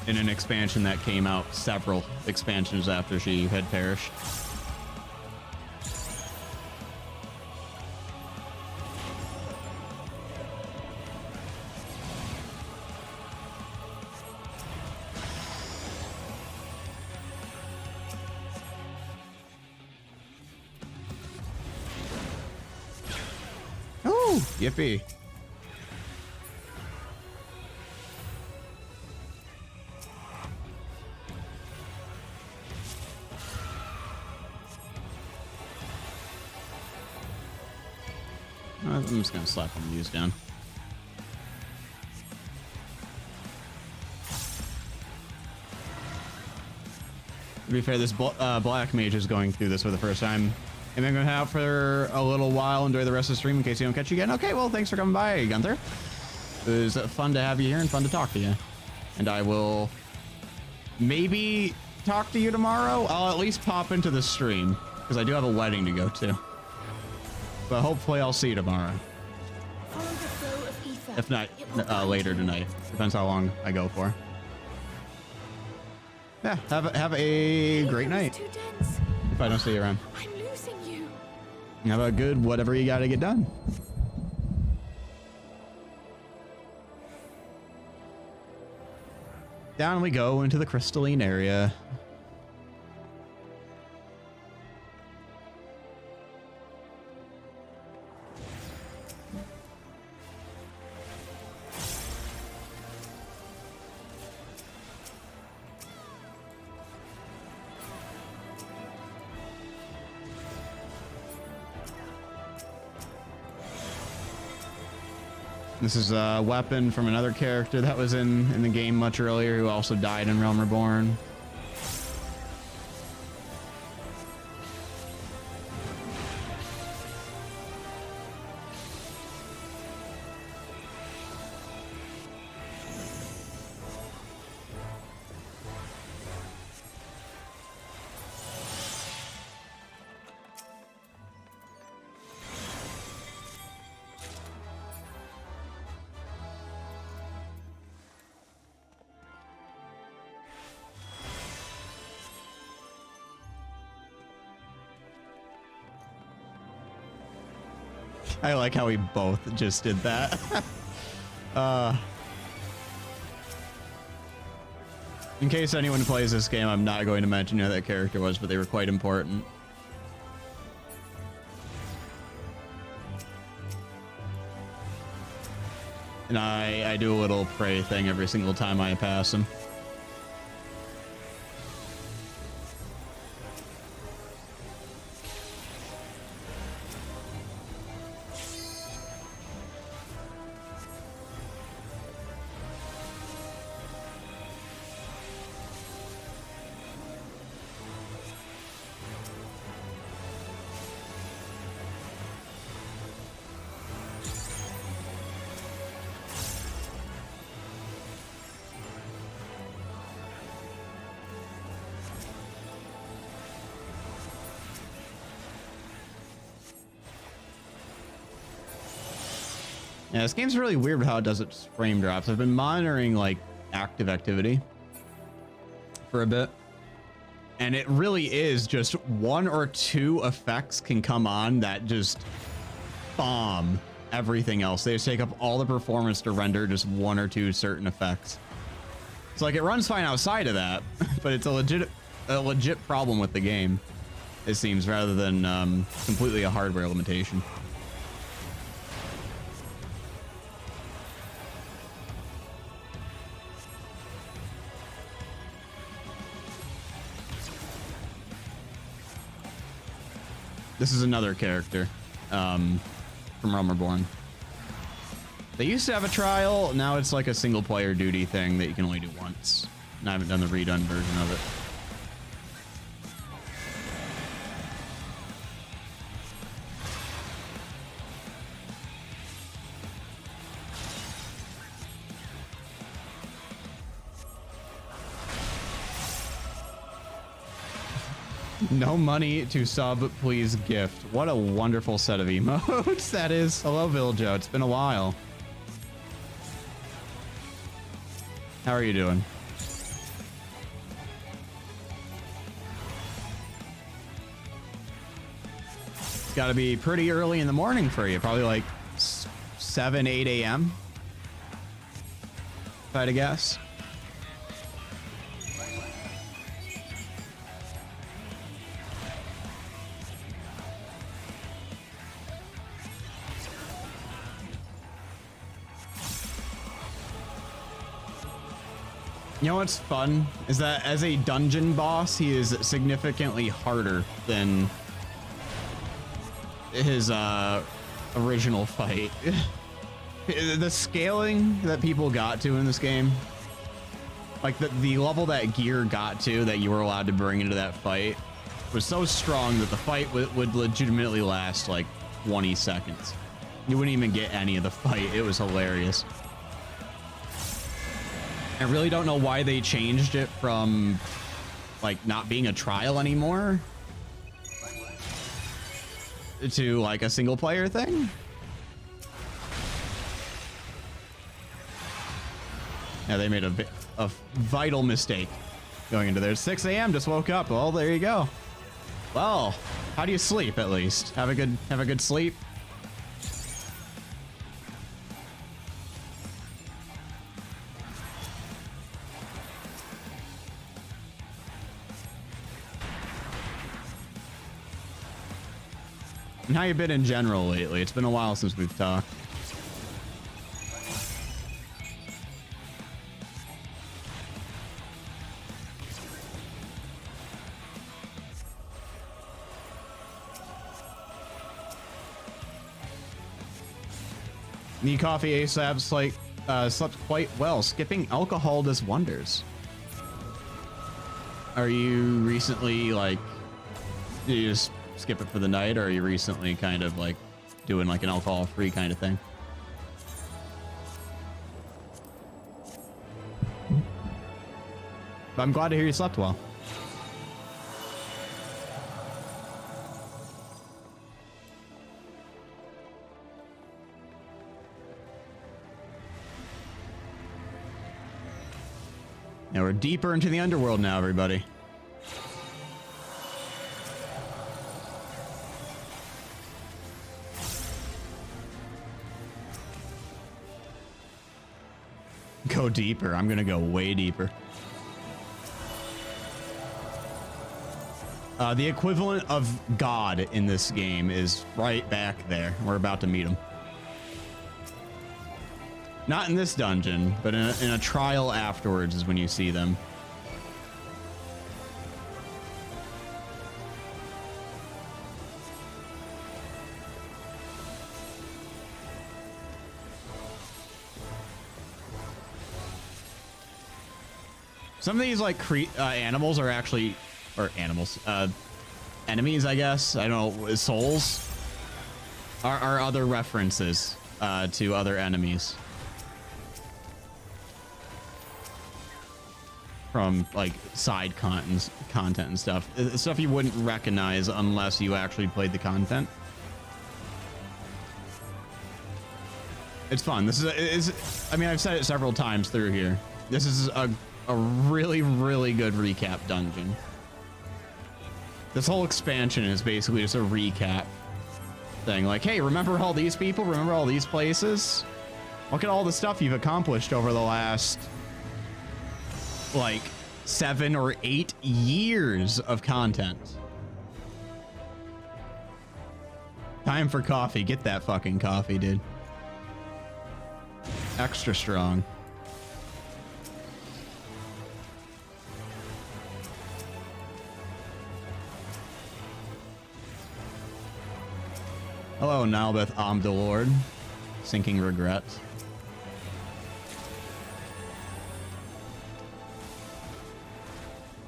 A: in an expansion that came out several expansions after she had perished. Yippee. I'm just gonna slap them these down. To be fair, this Black Mage is going through this for the first time. And I'm gonna have for a little while. Enjoy the rest of the stream in case you don't catch you again. Okay, well, thanks for coming by, Gunther. It was fun to have you here and fun to talk to you. And I will maybe talk to you tomorrow. I'll at least pop into the stream because I do have a wedding to go to. But hopefully I'll see you tomorrow. If not, later tonight. Depends how long I go for. Yeah, have a great night. If I don't see you around. Have a good whatever you gotta get done. Down we go into the crystalline area. This is a weapon from another character that was in the game much earlier who also died in Realm Reborn. I like how we both just did that. In case anyone plays this game, I'm not going to mention who that character was, but they were quite important. And I do a little pray thing every single time I pass him. Yeah, this game's really weird with how it does its frame drops. I've been monitoring like active activity for a bit, and it really is just one or two effects can come on that just bomb everything else. They just take up all the performance to render just one or two certain effects. So like it runs fine outside of that, but it's a legit problem with the game, it seems, rather than completely a hardware limitation. This is another character from Realm Reborn. They used to have a trial. Now it's like a single player duty thing that you can only do once. And I haven't done the redone version of it. No money to sub, please gift. What a wonderful set of emotes that is. Hello, Viljo. It's been a while. How are you doing? It's got to be pretty early in the morning for you. Probably like 7, 8 a.m. if I had to guess. You know what's fun is that as a dungeon boss, he is significantly harder than his original fight. The scaling that people got to in this game, like the level that gear got to that you were allowed to bring into that fight, was so strong that the fight would legitimately last like 20 seconds. You wouldn't even get any of the fight. It was hilarious. I really don't know why they changed it from like not being a trial anymore to like a single player thing. Yeah, they made a vital mistake going into there. 6 a.m. just woke up. Well, there you go. Well, how do you sleep at least? Have a good sleep. And how you been in general lately? It's been a while since we've talked. Need coffee ASAP. Slept quite well. Skipping alcohol does wonders. Are you recently like? Do you just skip it for the night, or are you recently kind of like doing like an alcohol-free kind of thing? But I'm glad to hear you slept well. Now we're deeper into the underworld now, everybody. Go deeper. I'm gonna go way deeper. The equivalent of God in this game is right back there. We're about to meet him. Not in this dungeon, but in a trial afterwards is when you see them. Some of these like animals are actually, or animals, enemies, I guess. I don't know, souls are other references to other enemies from like side content and stuff. Stuff you wouldn't recognize unless you actually played the content. It's fun. This is I mean, I've said it several times through here. This is a really, really good recap dungeon. This whole expansion is basically just a recap thing. Like, hey, remember all these people? Remember all these places? Look at all the stuff you've accomplished over the last, like, 7 or 8 years of content. Time for coffee. Get that fucking coffee, dude. Extra strong. Hello, Nalbeth Amdalord. Sinking regret.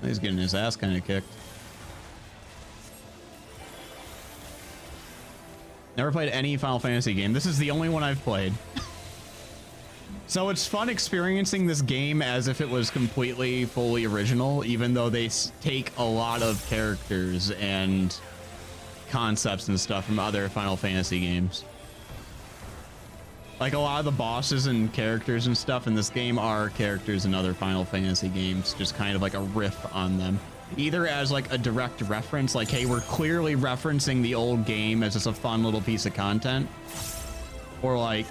A: He's getting his ass kind of kicked. Never played any Final Fantasy game. This is the only one I've played. So it's fun experiencing this game as if it was completely, fully original, even though they take a lot of characters and concepts and stuff from other Final Fantasy games. Like a lot of the bosses and characters and stuff in this game are characters in other Final Fantasy games, just kind of like a riff on them. Either as like a direct reference, like, hey, we're clearly referencing the old game as just a fun little piece of content, or like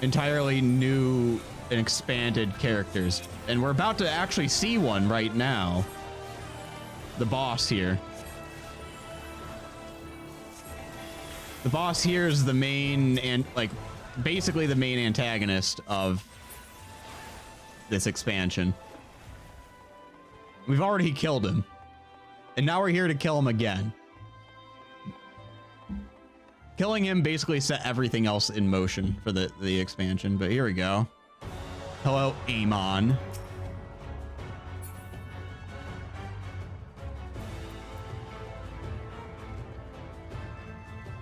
A: entirely new and expanded characters. And we're about to actually see one right now. The boss here. The boss here is the main, and like basically the main antagonist of this expansion. We've already killed him, and now we're here to kill him again. Killing him basically set everything else in motion for the expansion, but here we go. Hello, Amon.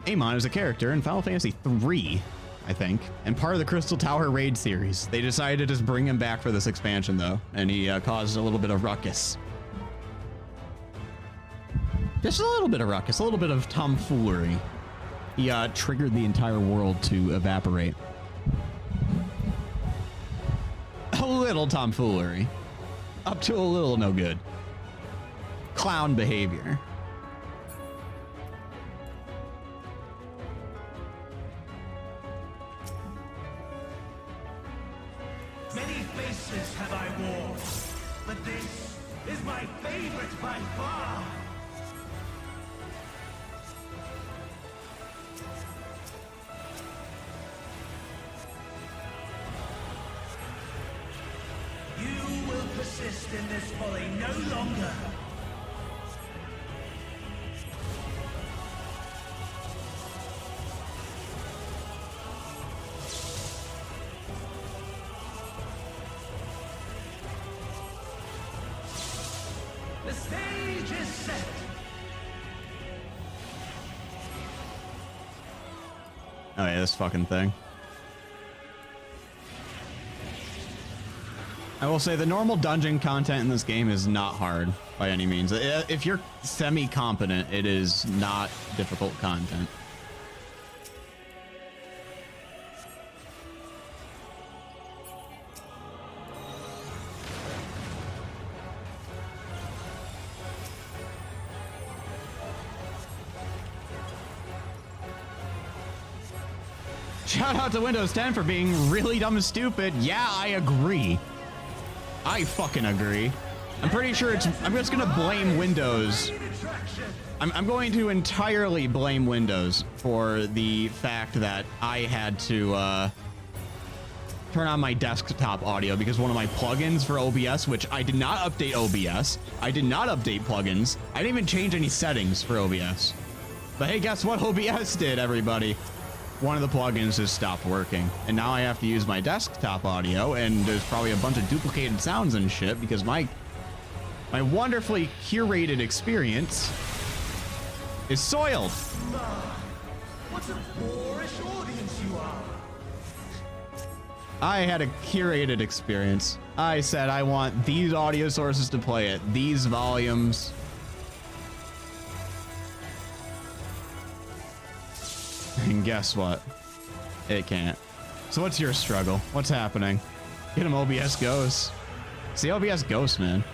A: Amon is a character in Final Fantasy III, I think, and part of the Crystal Tower raid series. They decided to just bring him back for this expansion, though, and he caused a little bit of ruckus. Just a little bit of ruckus, a little bit of tomfoolery. He triggered the entire world to evaporate. A little tomfoolery. Up to a little no good. Clown behavior.
B: Many faces have I worn, but this is my favorite by far. You will persist in this folly no longer. The stage is set.
A: Oh yeah, this fucking thing. I will say the normal dungeon content in this game is not hard by any means. If you're semi-competent, it is not difficult content. Shout out to Windows 10 for being really dumb and stupid. Yeah, I agree. I fucking agree. I'm pretty sure it's, I'm just gonna blame Windows. I'm going to entirely blame Windows for the fact that I had to turn on my desktop audio because one of my plugins for OBS, which I did not update OBS, I did not update plugins, I didn't even change any settings for OBS. But hey, guess what OBS did, everybody? One of the plugins has stopped working, and now I have to use my desktop audio, and there's probably a bunch of duplicated sounds and shit because my wonderfully curated experience is soiled.
B: What a boorish audience you are.
A: I had a curated experience. I said I want these audio sources to play it, these volumes. And guess what? It can't. So what's your struggle? What's happening? Get him OBS Ghost. See OBS Ghost, man.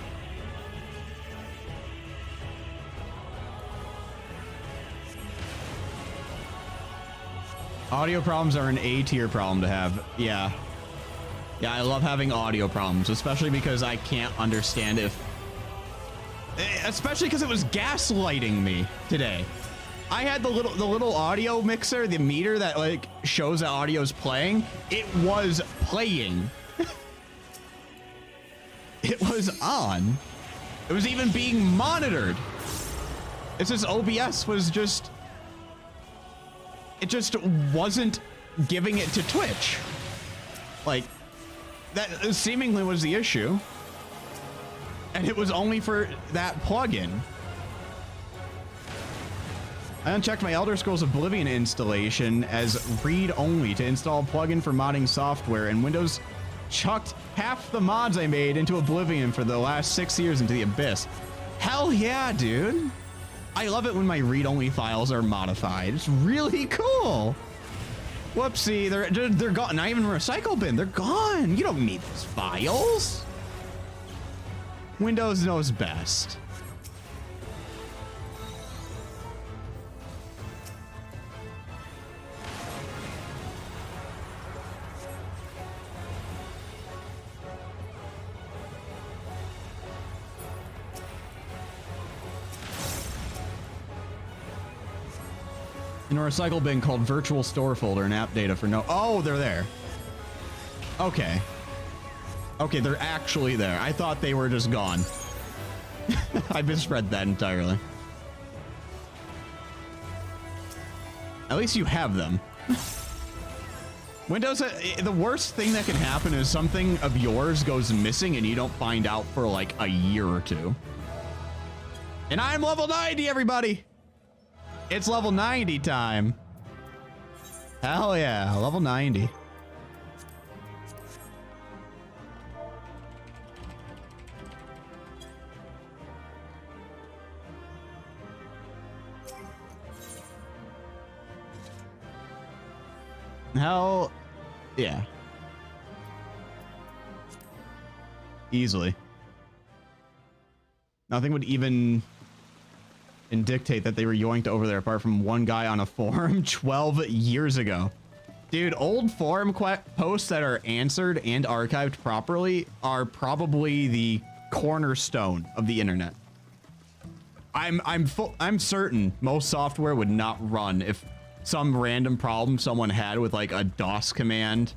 A: Audio problems are an A-tier problem to have. Yeah. Yeah, I love having audio problems, especially because I can't understand if... Especially because it was gaslighting me today. I had the little audio mixer, the meter that like shows that audio's playing. It was playing. It was on. It was even being monitored. It's just OBS was just... It just wasn't giving it to Twitch. Like, that seemingly was the issue. And it was only for that plugin. I unchecked my Elder Scrolls Oblivion installation as read-only to install a plugin for modding software, and Windows chucked half the mods I made into Oblivion for the last 6 years into the abyss. Hell yeah, dude. I love it when my read-only files are modified. It's really cool. Whoopsie, they're gone. Not even recycle bin. They're gone. You don't need those files. Windows knows best. In a recycle bin called virtual store folder and app data for no... Oh, they're there. Okay. Okay, they're actually there. I thought they were just gone. I misread that entirely. At least you have them. Windows, the worst thing that can happen is something of yours goes missing and you don't find out for like a year or two. And I'm level 90, everybody. It's level 90 time. Hell yeah, level 90. Hell yeah. Easily. Nothing would even dictate that they were yoinked over there apart from one guy on a forum 12 years ago. Dude, old forum posts that are answered and archived properly are probably the cornerstone of the internet. I'm certain most software would not run if some random problem someone had with like a DOS command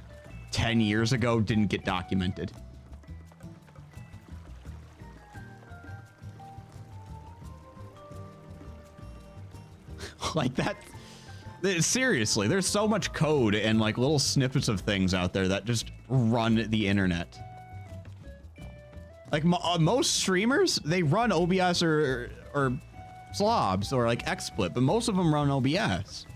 A: 10 years ago didn't get documented. Like that, seriously, there's so much code and like little snippets of things out there that just run the internet. Like most streamers, they run OBS or slobs or like XSplit, but most of them run OBS.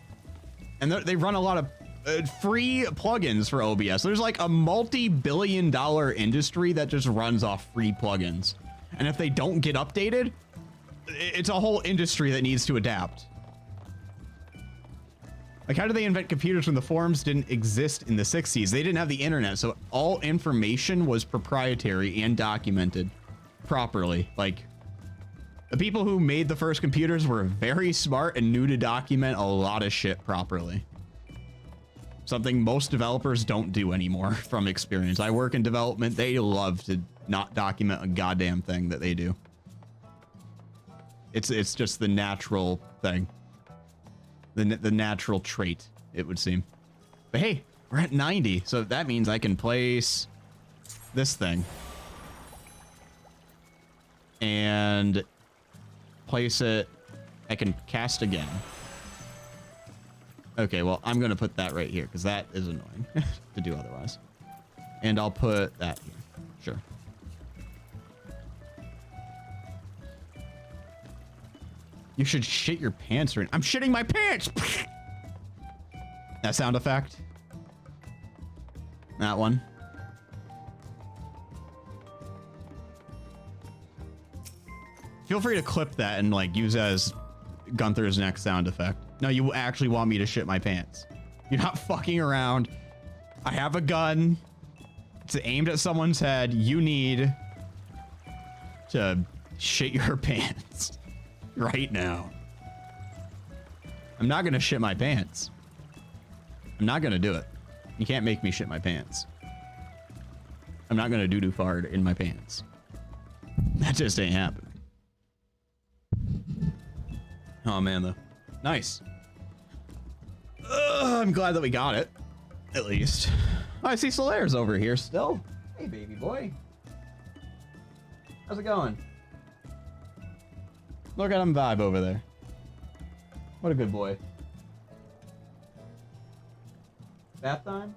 A: And they run a lot of free plugins for OBS. There's like a multi-billion-dollar industry that just runs off free plugins. And if they don't get updated, it's a whole industry that needs to adapt. Like, how did they invent computers when the forums didn't exist in the 60s? They didn't have the internet, so all information was proprietary and documented properly. Like, the people who made the first computers were very smart and knew to document a lot of shit properly. Something most developers don't do anymore from experience. I work in development. They love to not document a goddamn thing that they do. It's just the natural thing. The natural trait, it would seem. But hey, we're at 90, so that means I can place this thing. And place it. I can cast again. Okay, well, I'm going to put that right here because that is annoying to do otherwise. And I'll put that here. Sure. You should shit your pants right now. I'm shitting my pants! That sound effect. That one. Feel free to clip that and like use it as Gunther's next sound effect. No, you actually want me to shit my pants. You're not fucking around. I have a gun. It's aimed at someone's head. You need to shit your pants right now. I'm not gonna shit my pants. I'm not gonna do it. You can't make me shit my pants. I'm not gonna doo-doo fart in my pants. That just ain't happening. Oh man, though. Nice. I'm glad that we got it. At least. Oh, I see Solaire's over here still. Hey, baby boy. How's it going? Look at him vibe over there. What a good boy. Bath time?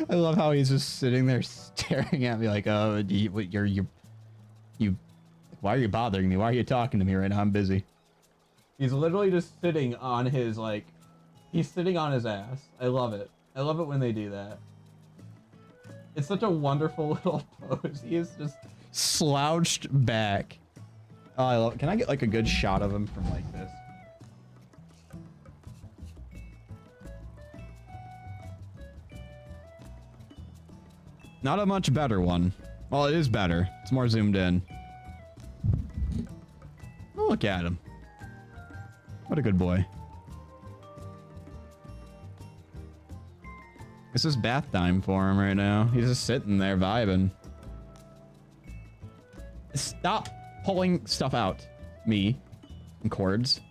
A: I love how he's just sitting there staring at me like, oh, you why are you bothering me? Why are you talking to me right now? I'm busy. He's literally just sitting on his, like, he's sitting on his ass. I love it. I love it when they do that. It's such a wonderful little pose. He is just slouched back. Oh, I love it. Can I get, like, a good shot of him from, like, this? Not a much better one. Well, it is better. It's more zoomed in. Oh, look at him. What a good boy. This is bath time for him right now. He's just sitting there vibing. Stop pulling stuff out. Me. And cords.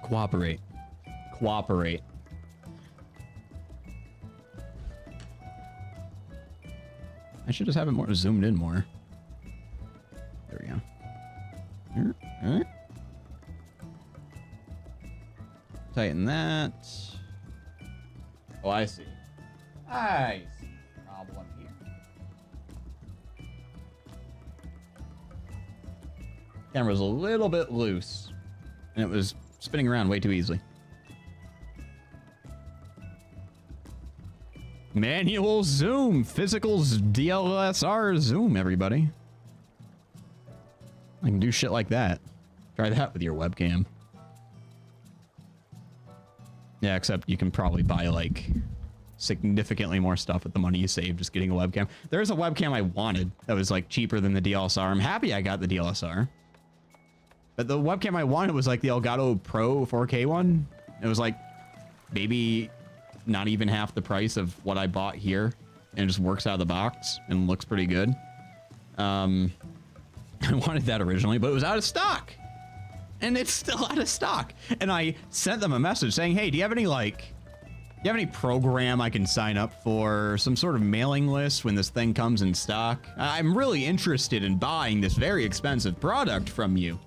A: Cooperate. Cooperate. I should just have it more zoomed in more. There we go. Alright. Tighten that. Oh, I see. I see the problem here. Camera's a little bit loose, and it was spinning around way too easily. Manual zoom, physical's DLSR zoom, everybody. I can do shit like that. Try that with your webcam. Yeah, except you can probably buy like significantly more stuff with the money you save just getting a webcam. There's a webcam I wanted that was like cheaper than the DLSR. I'm happy I got the DLSR. But the webcam I wanted was like the Elgato Pro 4K one. It was like maybe not even half the price of what I bought here. And it just works out of the box and looks pretty good. I wanted that originally, but it was out of stock. And it's still out of stock. And I sent them a message saying, hey, do you have any program I can sign up for? Some sort of mailing list when this thing comes in stock? I'm really interested in buying this very expensive product from you.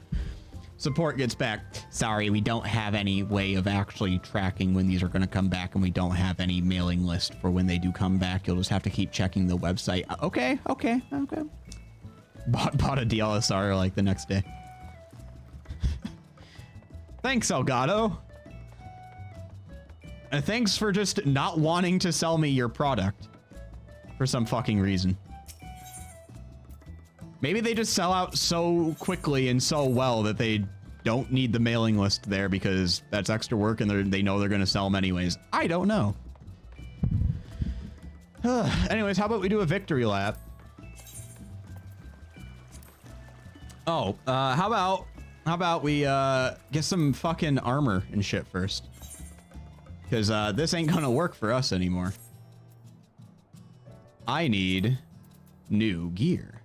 A: Support gets back, sorry, we don't have any way of actually tracking when these are going to come back, and we don't have any mailing list for when they do come back. You'll just have to keep checking the website. Okay. Bought a DLSR like the next day. Thanks, Elgato. And thanks for just not wanting to sell me your product for some fucking reason. Maybe they just sell out so quickly and so well that they don't need the mailing list there because that's extra work and they know they're going to sell them anyways. I don't know. Anyways, how about we do a victory lap? Oh, how about we get some fucking armor and shit first? Because this ain't gonna work for us anymore. I need new gear.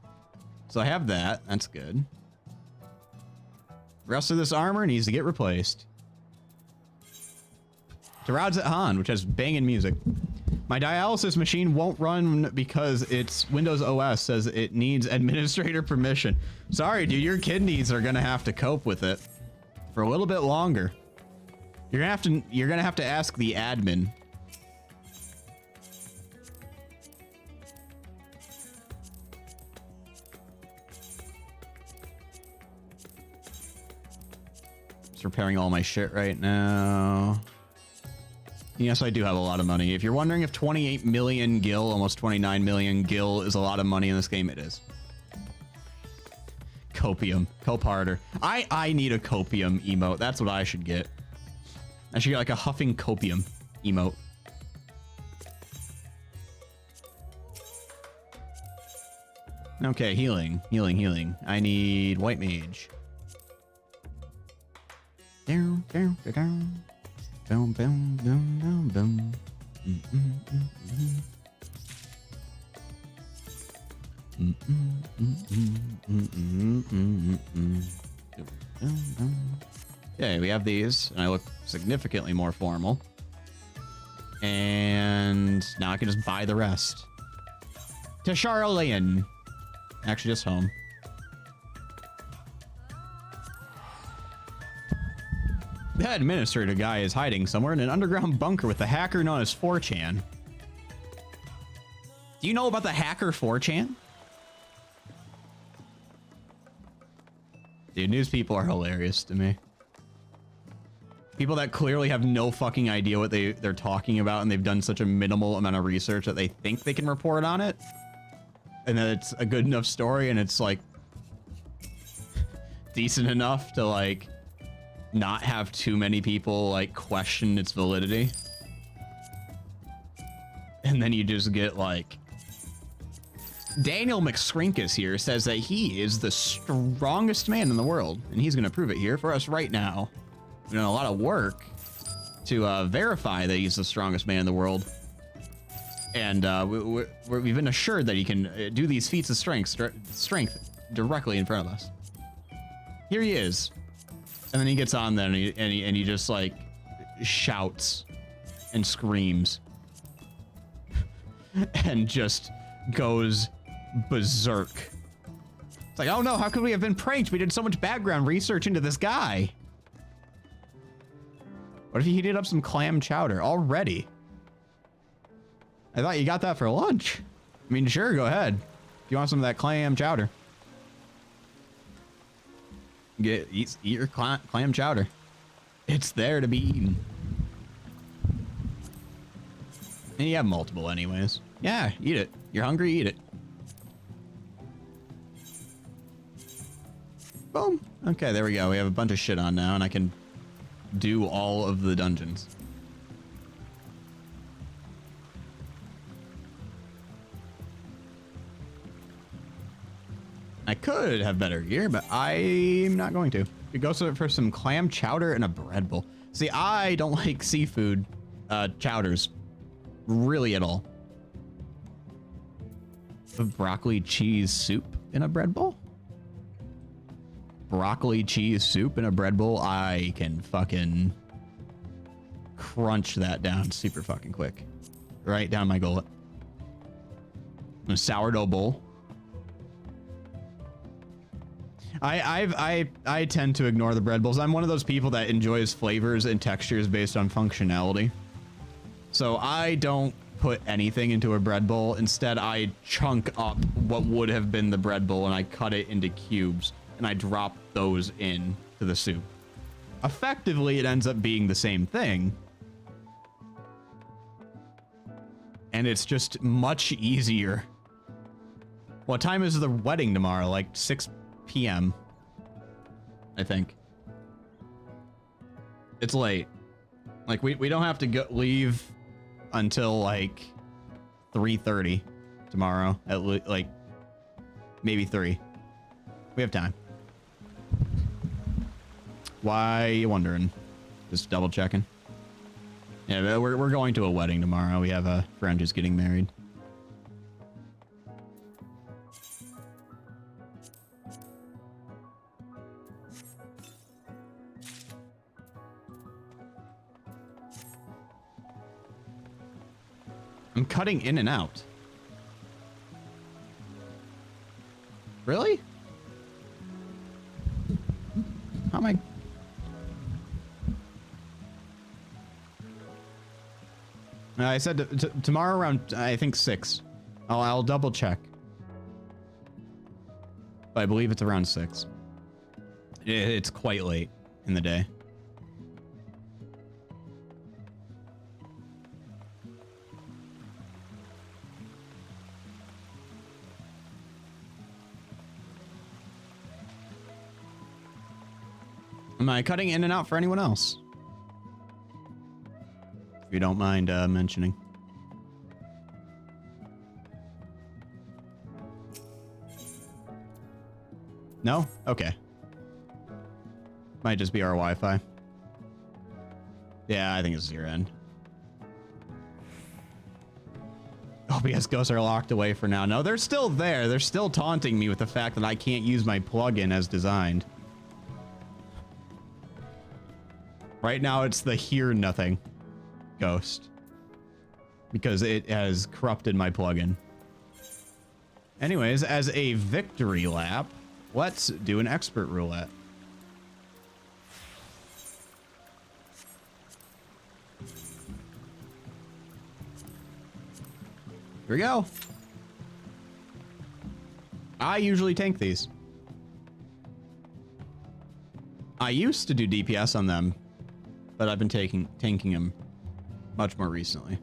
A: So I have that. That's good. The rest of this armor needs to get replaced. Tarad's at Han, which has banging music. My dialysis machine won't run because its Windows OS says it needs administrator permission. Sorry, dude, your kidneys are gonna have to cope with it for a little bit longer. You're gonna have to ask the admin. Just repairing all my shit right now. Yes, I do have a lot of money. If you're wondering if 28 million gil, almost 29 million gil is a lot of money in this game, it is. Copium. Cope harder. I need a copium emote. That's what I should get. I should get like a huffing copium emote. Okay, healing. Healing, healing. I need white mage. Down, down, down. Boom, boom, boom, boom, boom. Okay, we have these, and I look significantly more formal. And now I can just buy the rest. To Charlene. Actually, just home. The administrator guy is hiding somewhere in an underground bunker with the hacker known as 4chan. Do you know about the hacker 4chan? Dude, news people are hilarious to me. People that clearly have no fucking idea what they're talking about, and they've done such a minimal amount of research that they think they can report on it. And that it's a good enough story, and it's like decent enough to like not have too many people like question its validity. And then you just get like Daniel McScrinkus here says that he is the strongest man in the world, and he's gonna prove it here for us right now. We've done a lot of work to verify that he's the strongest man in the world, and we've been assured that he can do these feats of strength directly in front of us. Here he is. And then he gets on there and he just like shouts and screams and just goes berserk. It's like, oh no, how could we have been pranked? We did so much background research into this guy. What if he heated up some clam chowder already? I thought you got that for lunch. I mean, sure, go ahead. If you want some of that clam chowder. Eat your clam chowder. It's there to be eaten. And you have multiple anyways. Yeah, eat it. You're hungry, eat it. Boom. Okay, there we go. We have a bunch of shit on now, and I can do all of the dungeons. I could have better gear, but I'm not going to. We go for some clam chowder and a bread bowl. See, I don't like seafood chowders really at all. The broccoli cheese soup in a bread bowl? Broccoli cheese soup in a bread bowl? I can fucking crunch that down super fucking quick. Right down my gullet. A sourdough bowl. I tend to ignore the bread bowls. I'm one of those people that enjoys flavors and textures based on functionality. So I don't put anything into a bread bowl. Instead, I chunk up what would have been the bread bowl and I cut it into cubes and I drop those in to the soup. Effectively, it ends up being the same thing. And it's just much easier. What time is the wedding tomorrow? Like 6 p.m. I think. It's late. Like we don't have to leave until like 3:30 tomorrow. At like maybe 3. We have time. Why you wondering? Just double checking. Yeah, we're going to a wedding tomorrow. We have a friend who's getting married. I'm cutting in and out. Really? How am I? I said tomorrow around, I think 6. I'll double check. But I believe it's around 6. It's quite late in the day. Am I cutting in and out for anyone else? If you don't mind mentioning. No? Okay. Might just be our Wi-Fi. Yeah, I think it's your end. OBS ghosts are locked away for now. No, they're still there. They're still taunting me with the fact that I can't use my plugin as designed. Right now, it's the hear nothing ghost. Because it has corrupted my plugin. Anyways, as a victory lap, let's do an expert roulette. Here we go. I usually tank these. I used to do DPS on them, but I've been tanking them much more recently.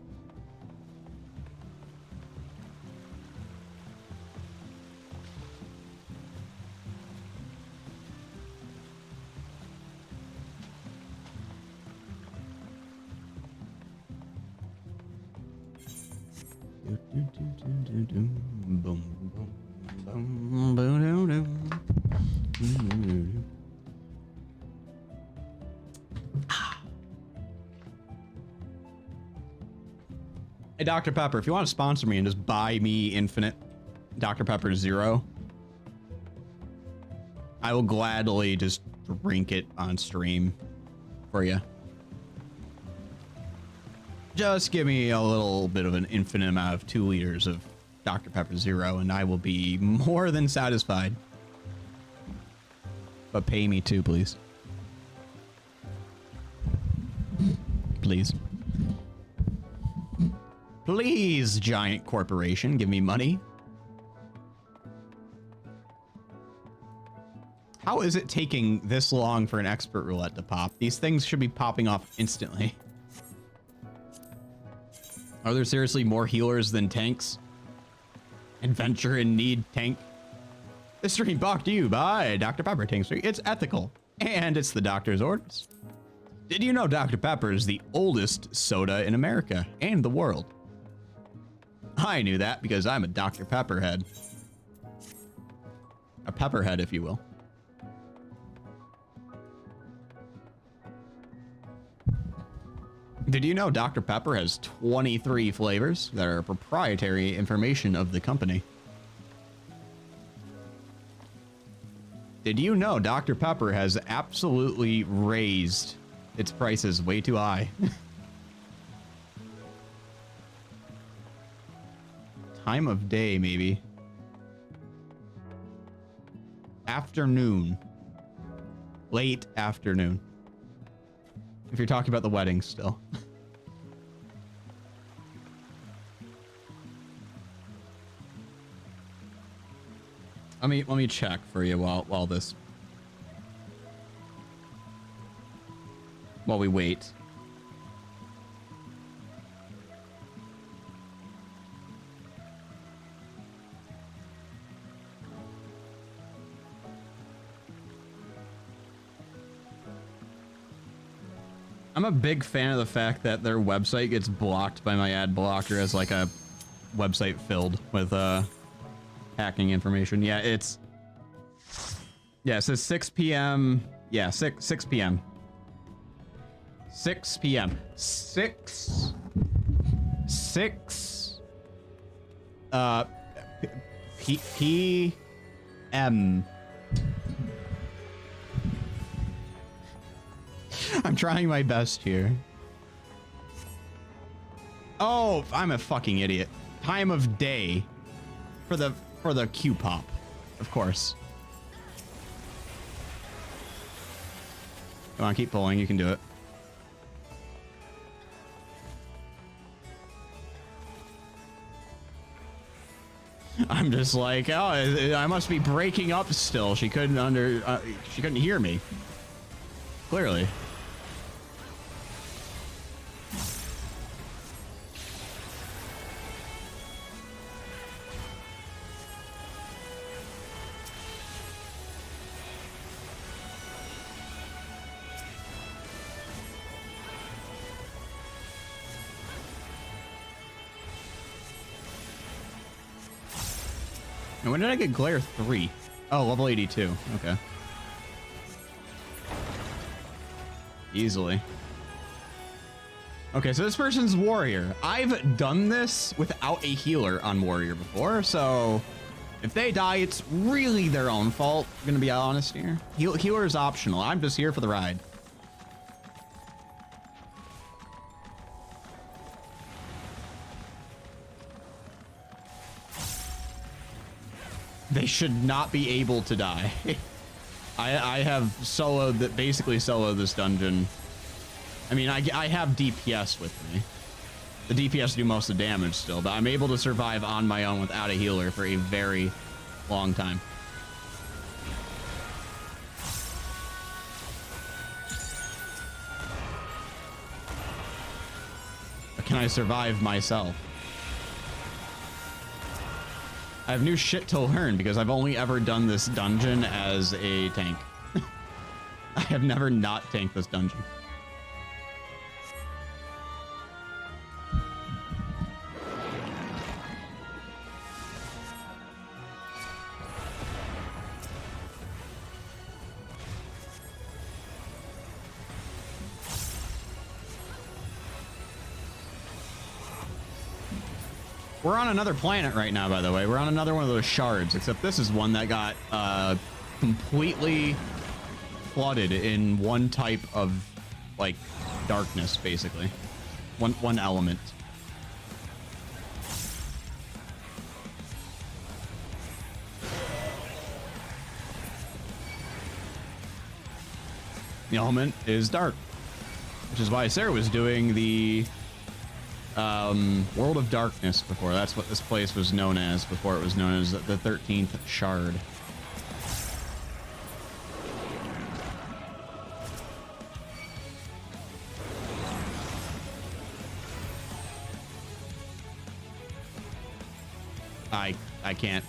A: Hey, Dr. Pepper, if you want to sponsor me and just buy me infinite Dr. Pepper Zero, I will gladly just drink it on stream for you. Just give me a little bit of an infinite amount of 2 liters of Dr. Pepper Zero, and I will be more than satisfied. But pay me too, please. Please. Please, giant corporation, give me money. How is it taking this long for an expert roulette to pop? These things should be popping off instantly. Are there seriously more healers than tanks? Adventure in need tank. This stream brought to you by Dr. Pepper Tank Street. It's ethical, and it's the doctor's orders. Did you know Dr. Pepper is the oldest soda in America and the world? I knew that because I'm a Dr. Pepperhead. A pepperhead, if you will. Did you know Dr. Pepper has 23 flavors that are proprietary information of the company? Did you know Dr. Pepper has absolutely raised its prices way too high? Time of day, maybe. Afternoon. Late afternoon. If you're talking about the wedding still. Let me check for you while we wait. I'm a big fan of the fact that their website gets blocked by my ad blocker as like a website filled with hacking information. Yeah, it says 6 p.m. Yeah, 6 p.m. 6 p.m. 6 p.m. I'm trying my best here. Oh, I'm a fucking idiot. Time of day for the Q pop, of course. Come on, keep pulling. You can do it. I'm just like, oh, I must be breaking up still. She couldn't she couldn't hear me. Clearly. And when did I get Glare 3? Oh, level 82. Okay. Easily. Okay, so this person's warrior. I've done this without a healer on warrior before, so if they die, it's really their own fault. I'm gonna be honest here. Healer is optional. I'm just here for the ride. They should not be able to die. I have soloed that, basically soloed this dungeon. I mean, I have DPS with me. The DPS do most of the damage still, but I'm able to survive on my own without a healer for a very long time. But can I survive myself? I have new shit to learn because I've only ever done this dungeon as a tank. I have never not tanked this dungeon. We're on another planet right now, by the way. We're on another one of those shards, except this is one that got completely flooded in one type of, like, darkness, basically. One element. The element is dark, which is why Sarah was doing the World of Darkness before. That's what this place was known as before it was known as the 13th Shard. I can't.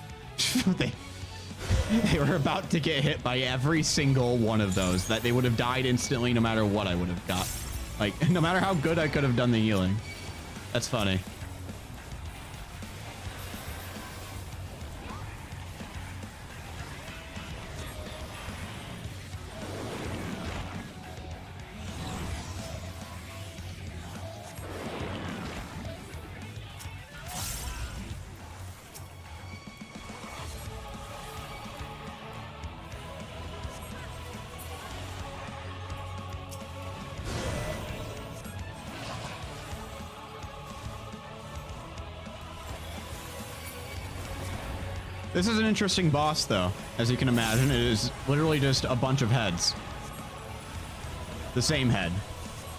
A: They were about to get hit by every single one of those. That they would have died instantly no matter what I would have got. Like, no matter how good I could have done the healing. That's funny. This is an interesting boss, though. As you can imagine, it is literally just a bunch of heads. The same head.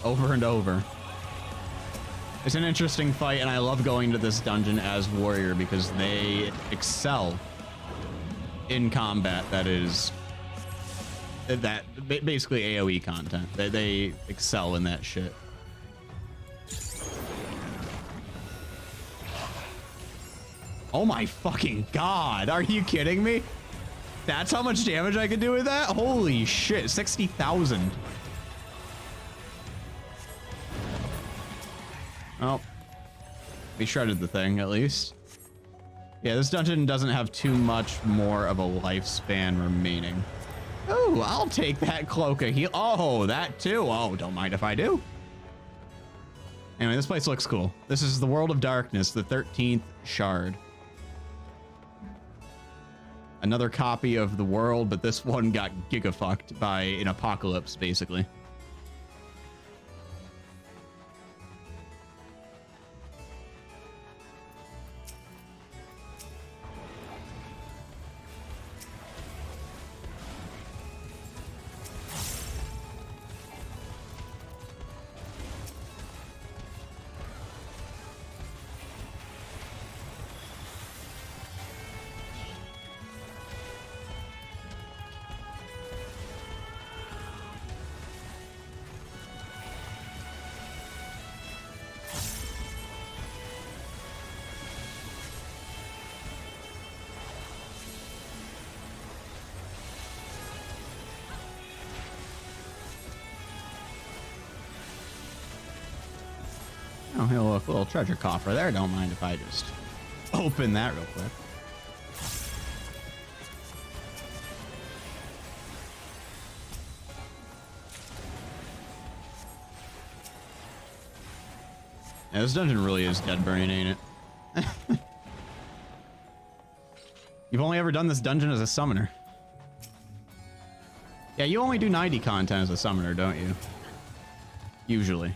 A: Over and over. It's an interesting fight, and I love going to this dungeon as warrior because they excel in combat that is... that basically AoE content. They excel in that shit. Oh my fucking god, are you kidding me? That's how much damage I could do with that? Holy shit, 60,000. Oh. We shredded the thing, at least. Yeah, this dungeon doesn't have too much more of a lifespan remaining. Oh, I'll take that cloak of heal. Oh, that too. Oh, don't mind if I do. Anyway, this place looks cool. This is the World of Darkness, the 13th Shard. Another copy of the world, but this one got gigafucked by an apocalypse, basically. Hey, look, little treasure coffer there. Don't mind if I just open that real quick. Yeah, this dungeon really is dead burning, ain't it? You've only ever done this dungeon as a summoner. Yeah, you only do 90 content as a summoner, don't you? Usually.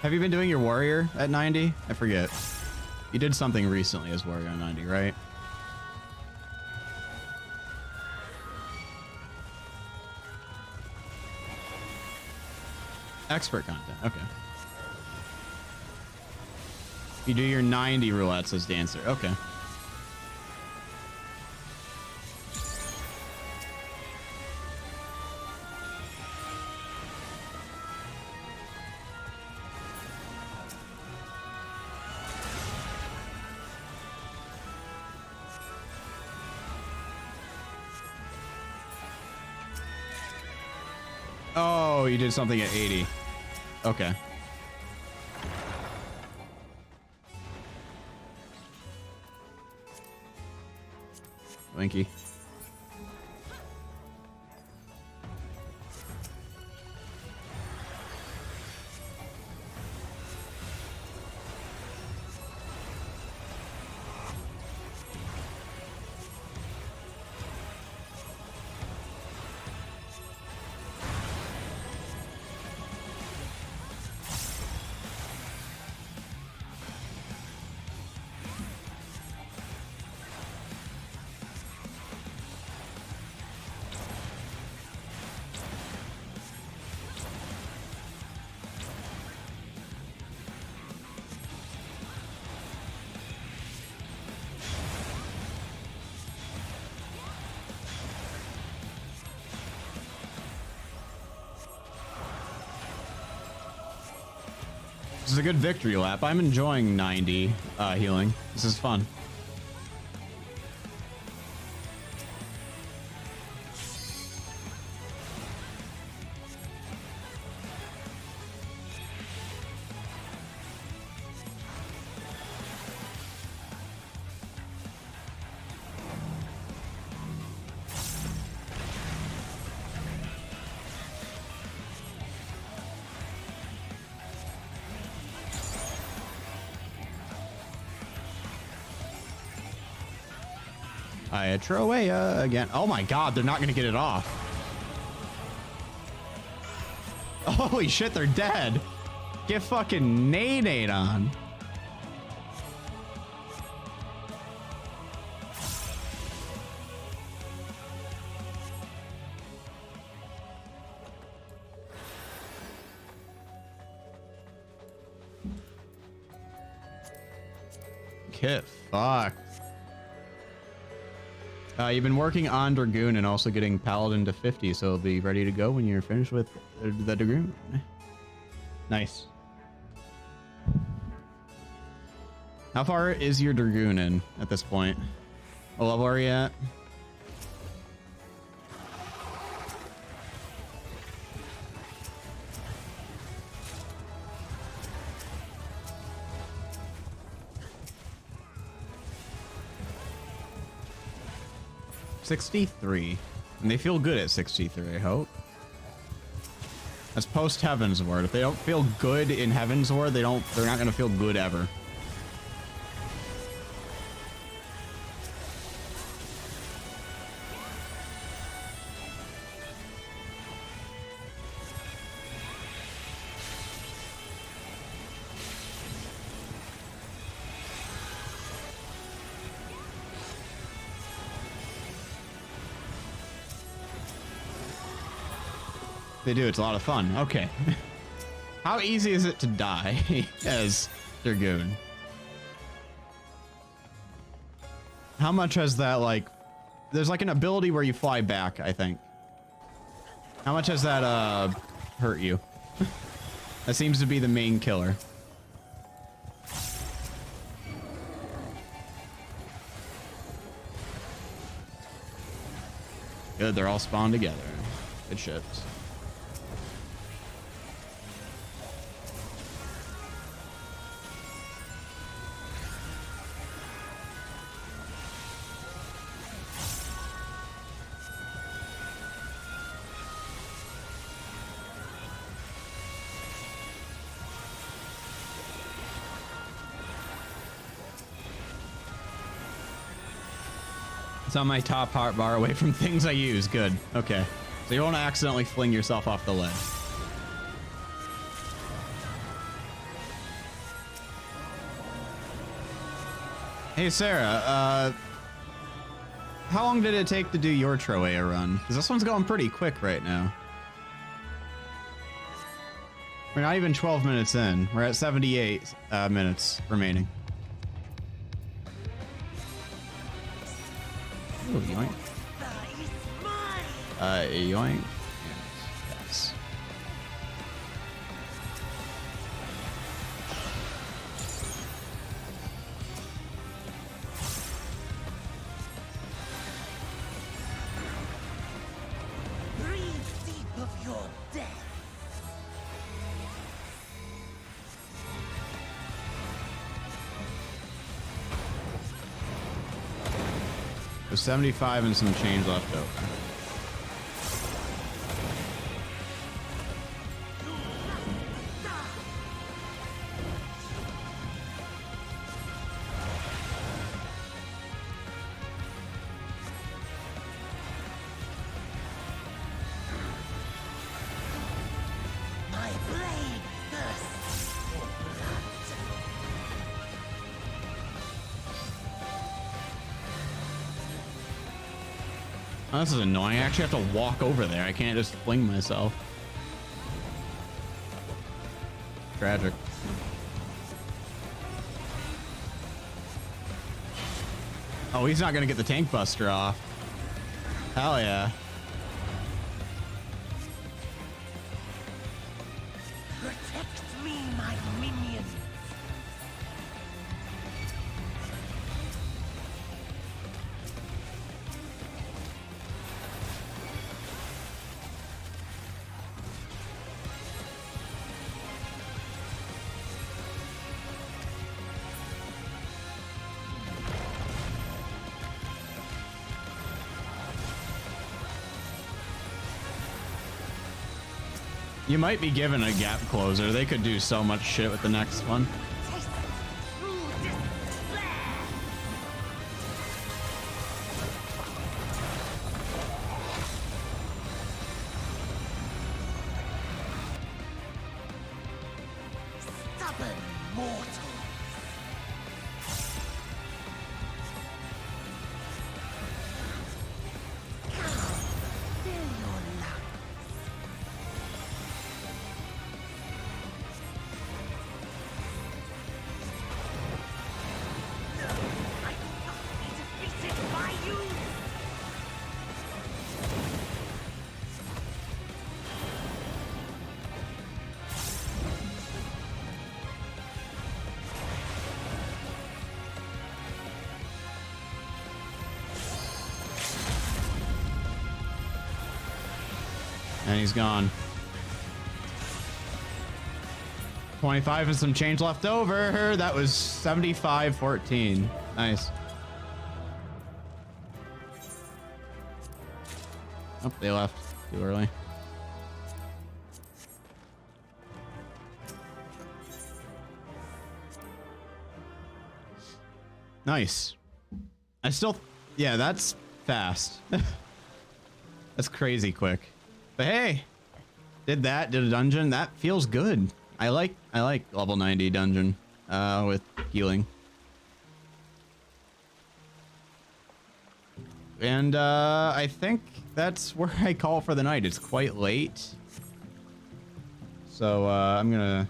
A: Have you been doing your warrior at 90? I forget. You did something recently as warrior on 90, right? Expert content, okay. You do your 90 roulettes as dancer, okay. Oh, you did something at 80. Okay. Winky. This is a good victory lap. I'm enjoying 90 healing. This is fun. I throw away again. Oh my god, they're not gonna get it off. Holy shit, they're dead. Get fucking nade on. Get fucked. You've been working on Dragoon and also getting Paladin to 50, so it'll be ready to go when you're finished with the Dragoon. Nice. How far is your Dragoon in at this point? What level are you at? $63, and they feel good at 63, I hope. That's post Heaven's Word. If they don't feel good in Heaven's Word, they're not gonna feel good ever. They do. It's a lot of fun. Okay. How easy is it to die as Dragoon? How much has that, like... There's like an ability where you fly back, I think. How much has that hurt you? That seems to be the main killer. Good, they're all spawned together. Good shit. It's on my top heart bar away from things I use. Good. Okay. So you won't accidentally fling yourself off the ledge. Hey, Sarah. How long did it take to do your Troea run? Because this one's going pretty quick right now. We're not even 12 minutes in. We're at 78 minutes remaining. Ooh, yoink. Yoink. Yes.
B: Breathe deep of your death.
A: There's 75 and some change left over.
B: My blade thirsts for blood.
A: Oh, this is annoying. I actually have to walk over there. I can't just fling myself. Tragic. Oh, he's not gonna get the tank buster off. Hell yeah.
B: Protect me, my minions.
A: You might be given a gap closer. They could do so much shit with the next one.
B: Taste true despair. Stubborn mortals. Come, fill your lungs. I will not be defeated by you.
A: And he's gone. 25 and some change left over. That was 75-14. Nice. Oh, they left too early. Nice. I still, yeah, that's fast. That's crazy quick. But hey, did a dungeon. That feels good. I like level 90 dungeon with healing. And I think that's where I call for the night. It's quite late. So I'm gonna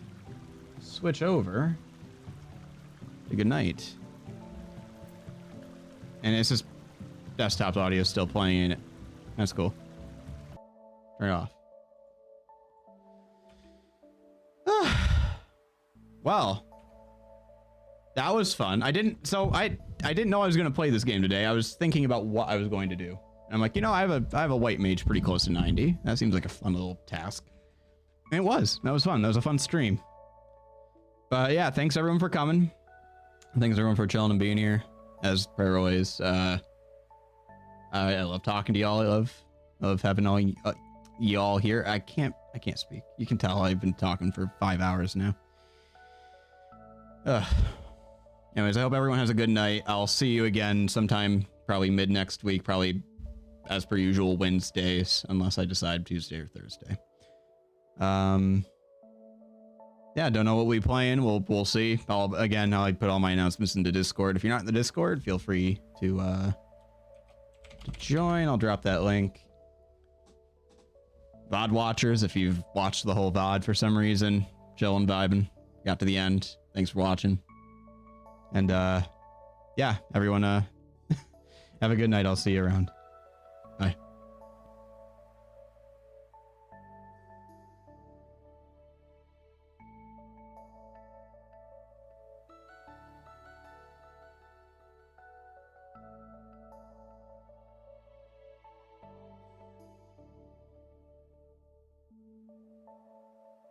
A: switch over to good night. And it's just desktop audio still playing in it. That's cool. Turn it off. Well, that was fun. I didn't know I was going to play this game today. I was thinking about what I was going to do. And I'm like, you know, I have a white mage pretty close to 90. That seems like a fun little task. And it was. That was fun. That was a fun stream. But yeah, thanks everyone for coming. Thanks everyone for chilling and being here. As per always. I love talking to y'all. I love having all y'all here. I can't speak. You can tell I've been talking for 5 hours now. Anyways, I hope everyone has a good night. I'll see you again sometime, probably mid next week, probably as per usual Wednesdays, unless I decide Tuesday or Thursday. Yeah, don't know what we'll be playing. We'll see. I'll put all my announcements into Discord. If you're not in the Discord, feel free to join. I'll drop that link. VOD watchers, if you've watched the whole VOD for some reason, chilling, vibing, got to the end. Thanks for watching. And yeah, everyone have a good night. I'll see you around.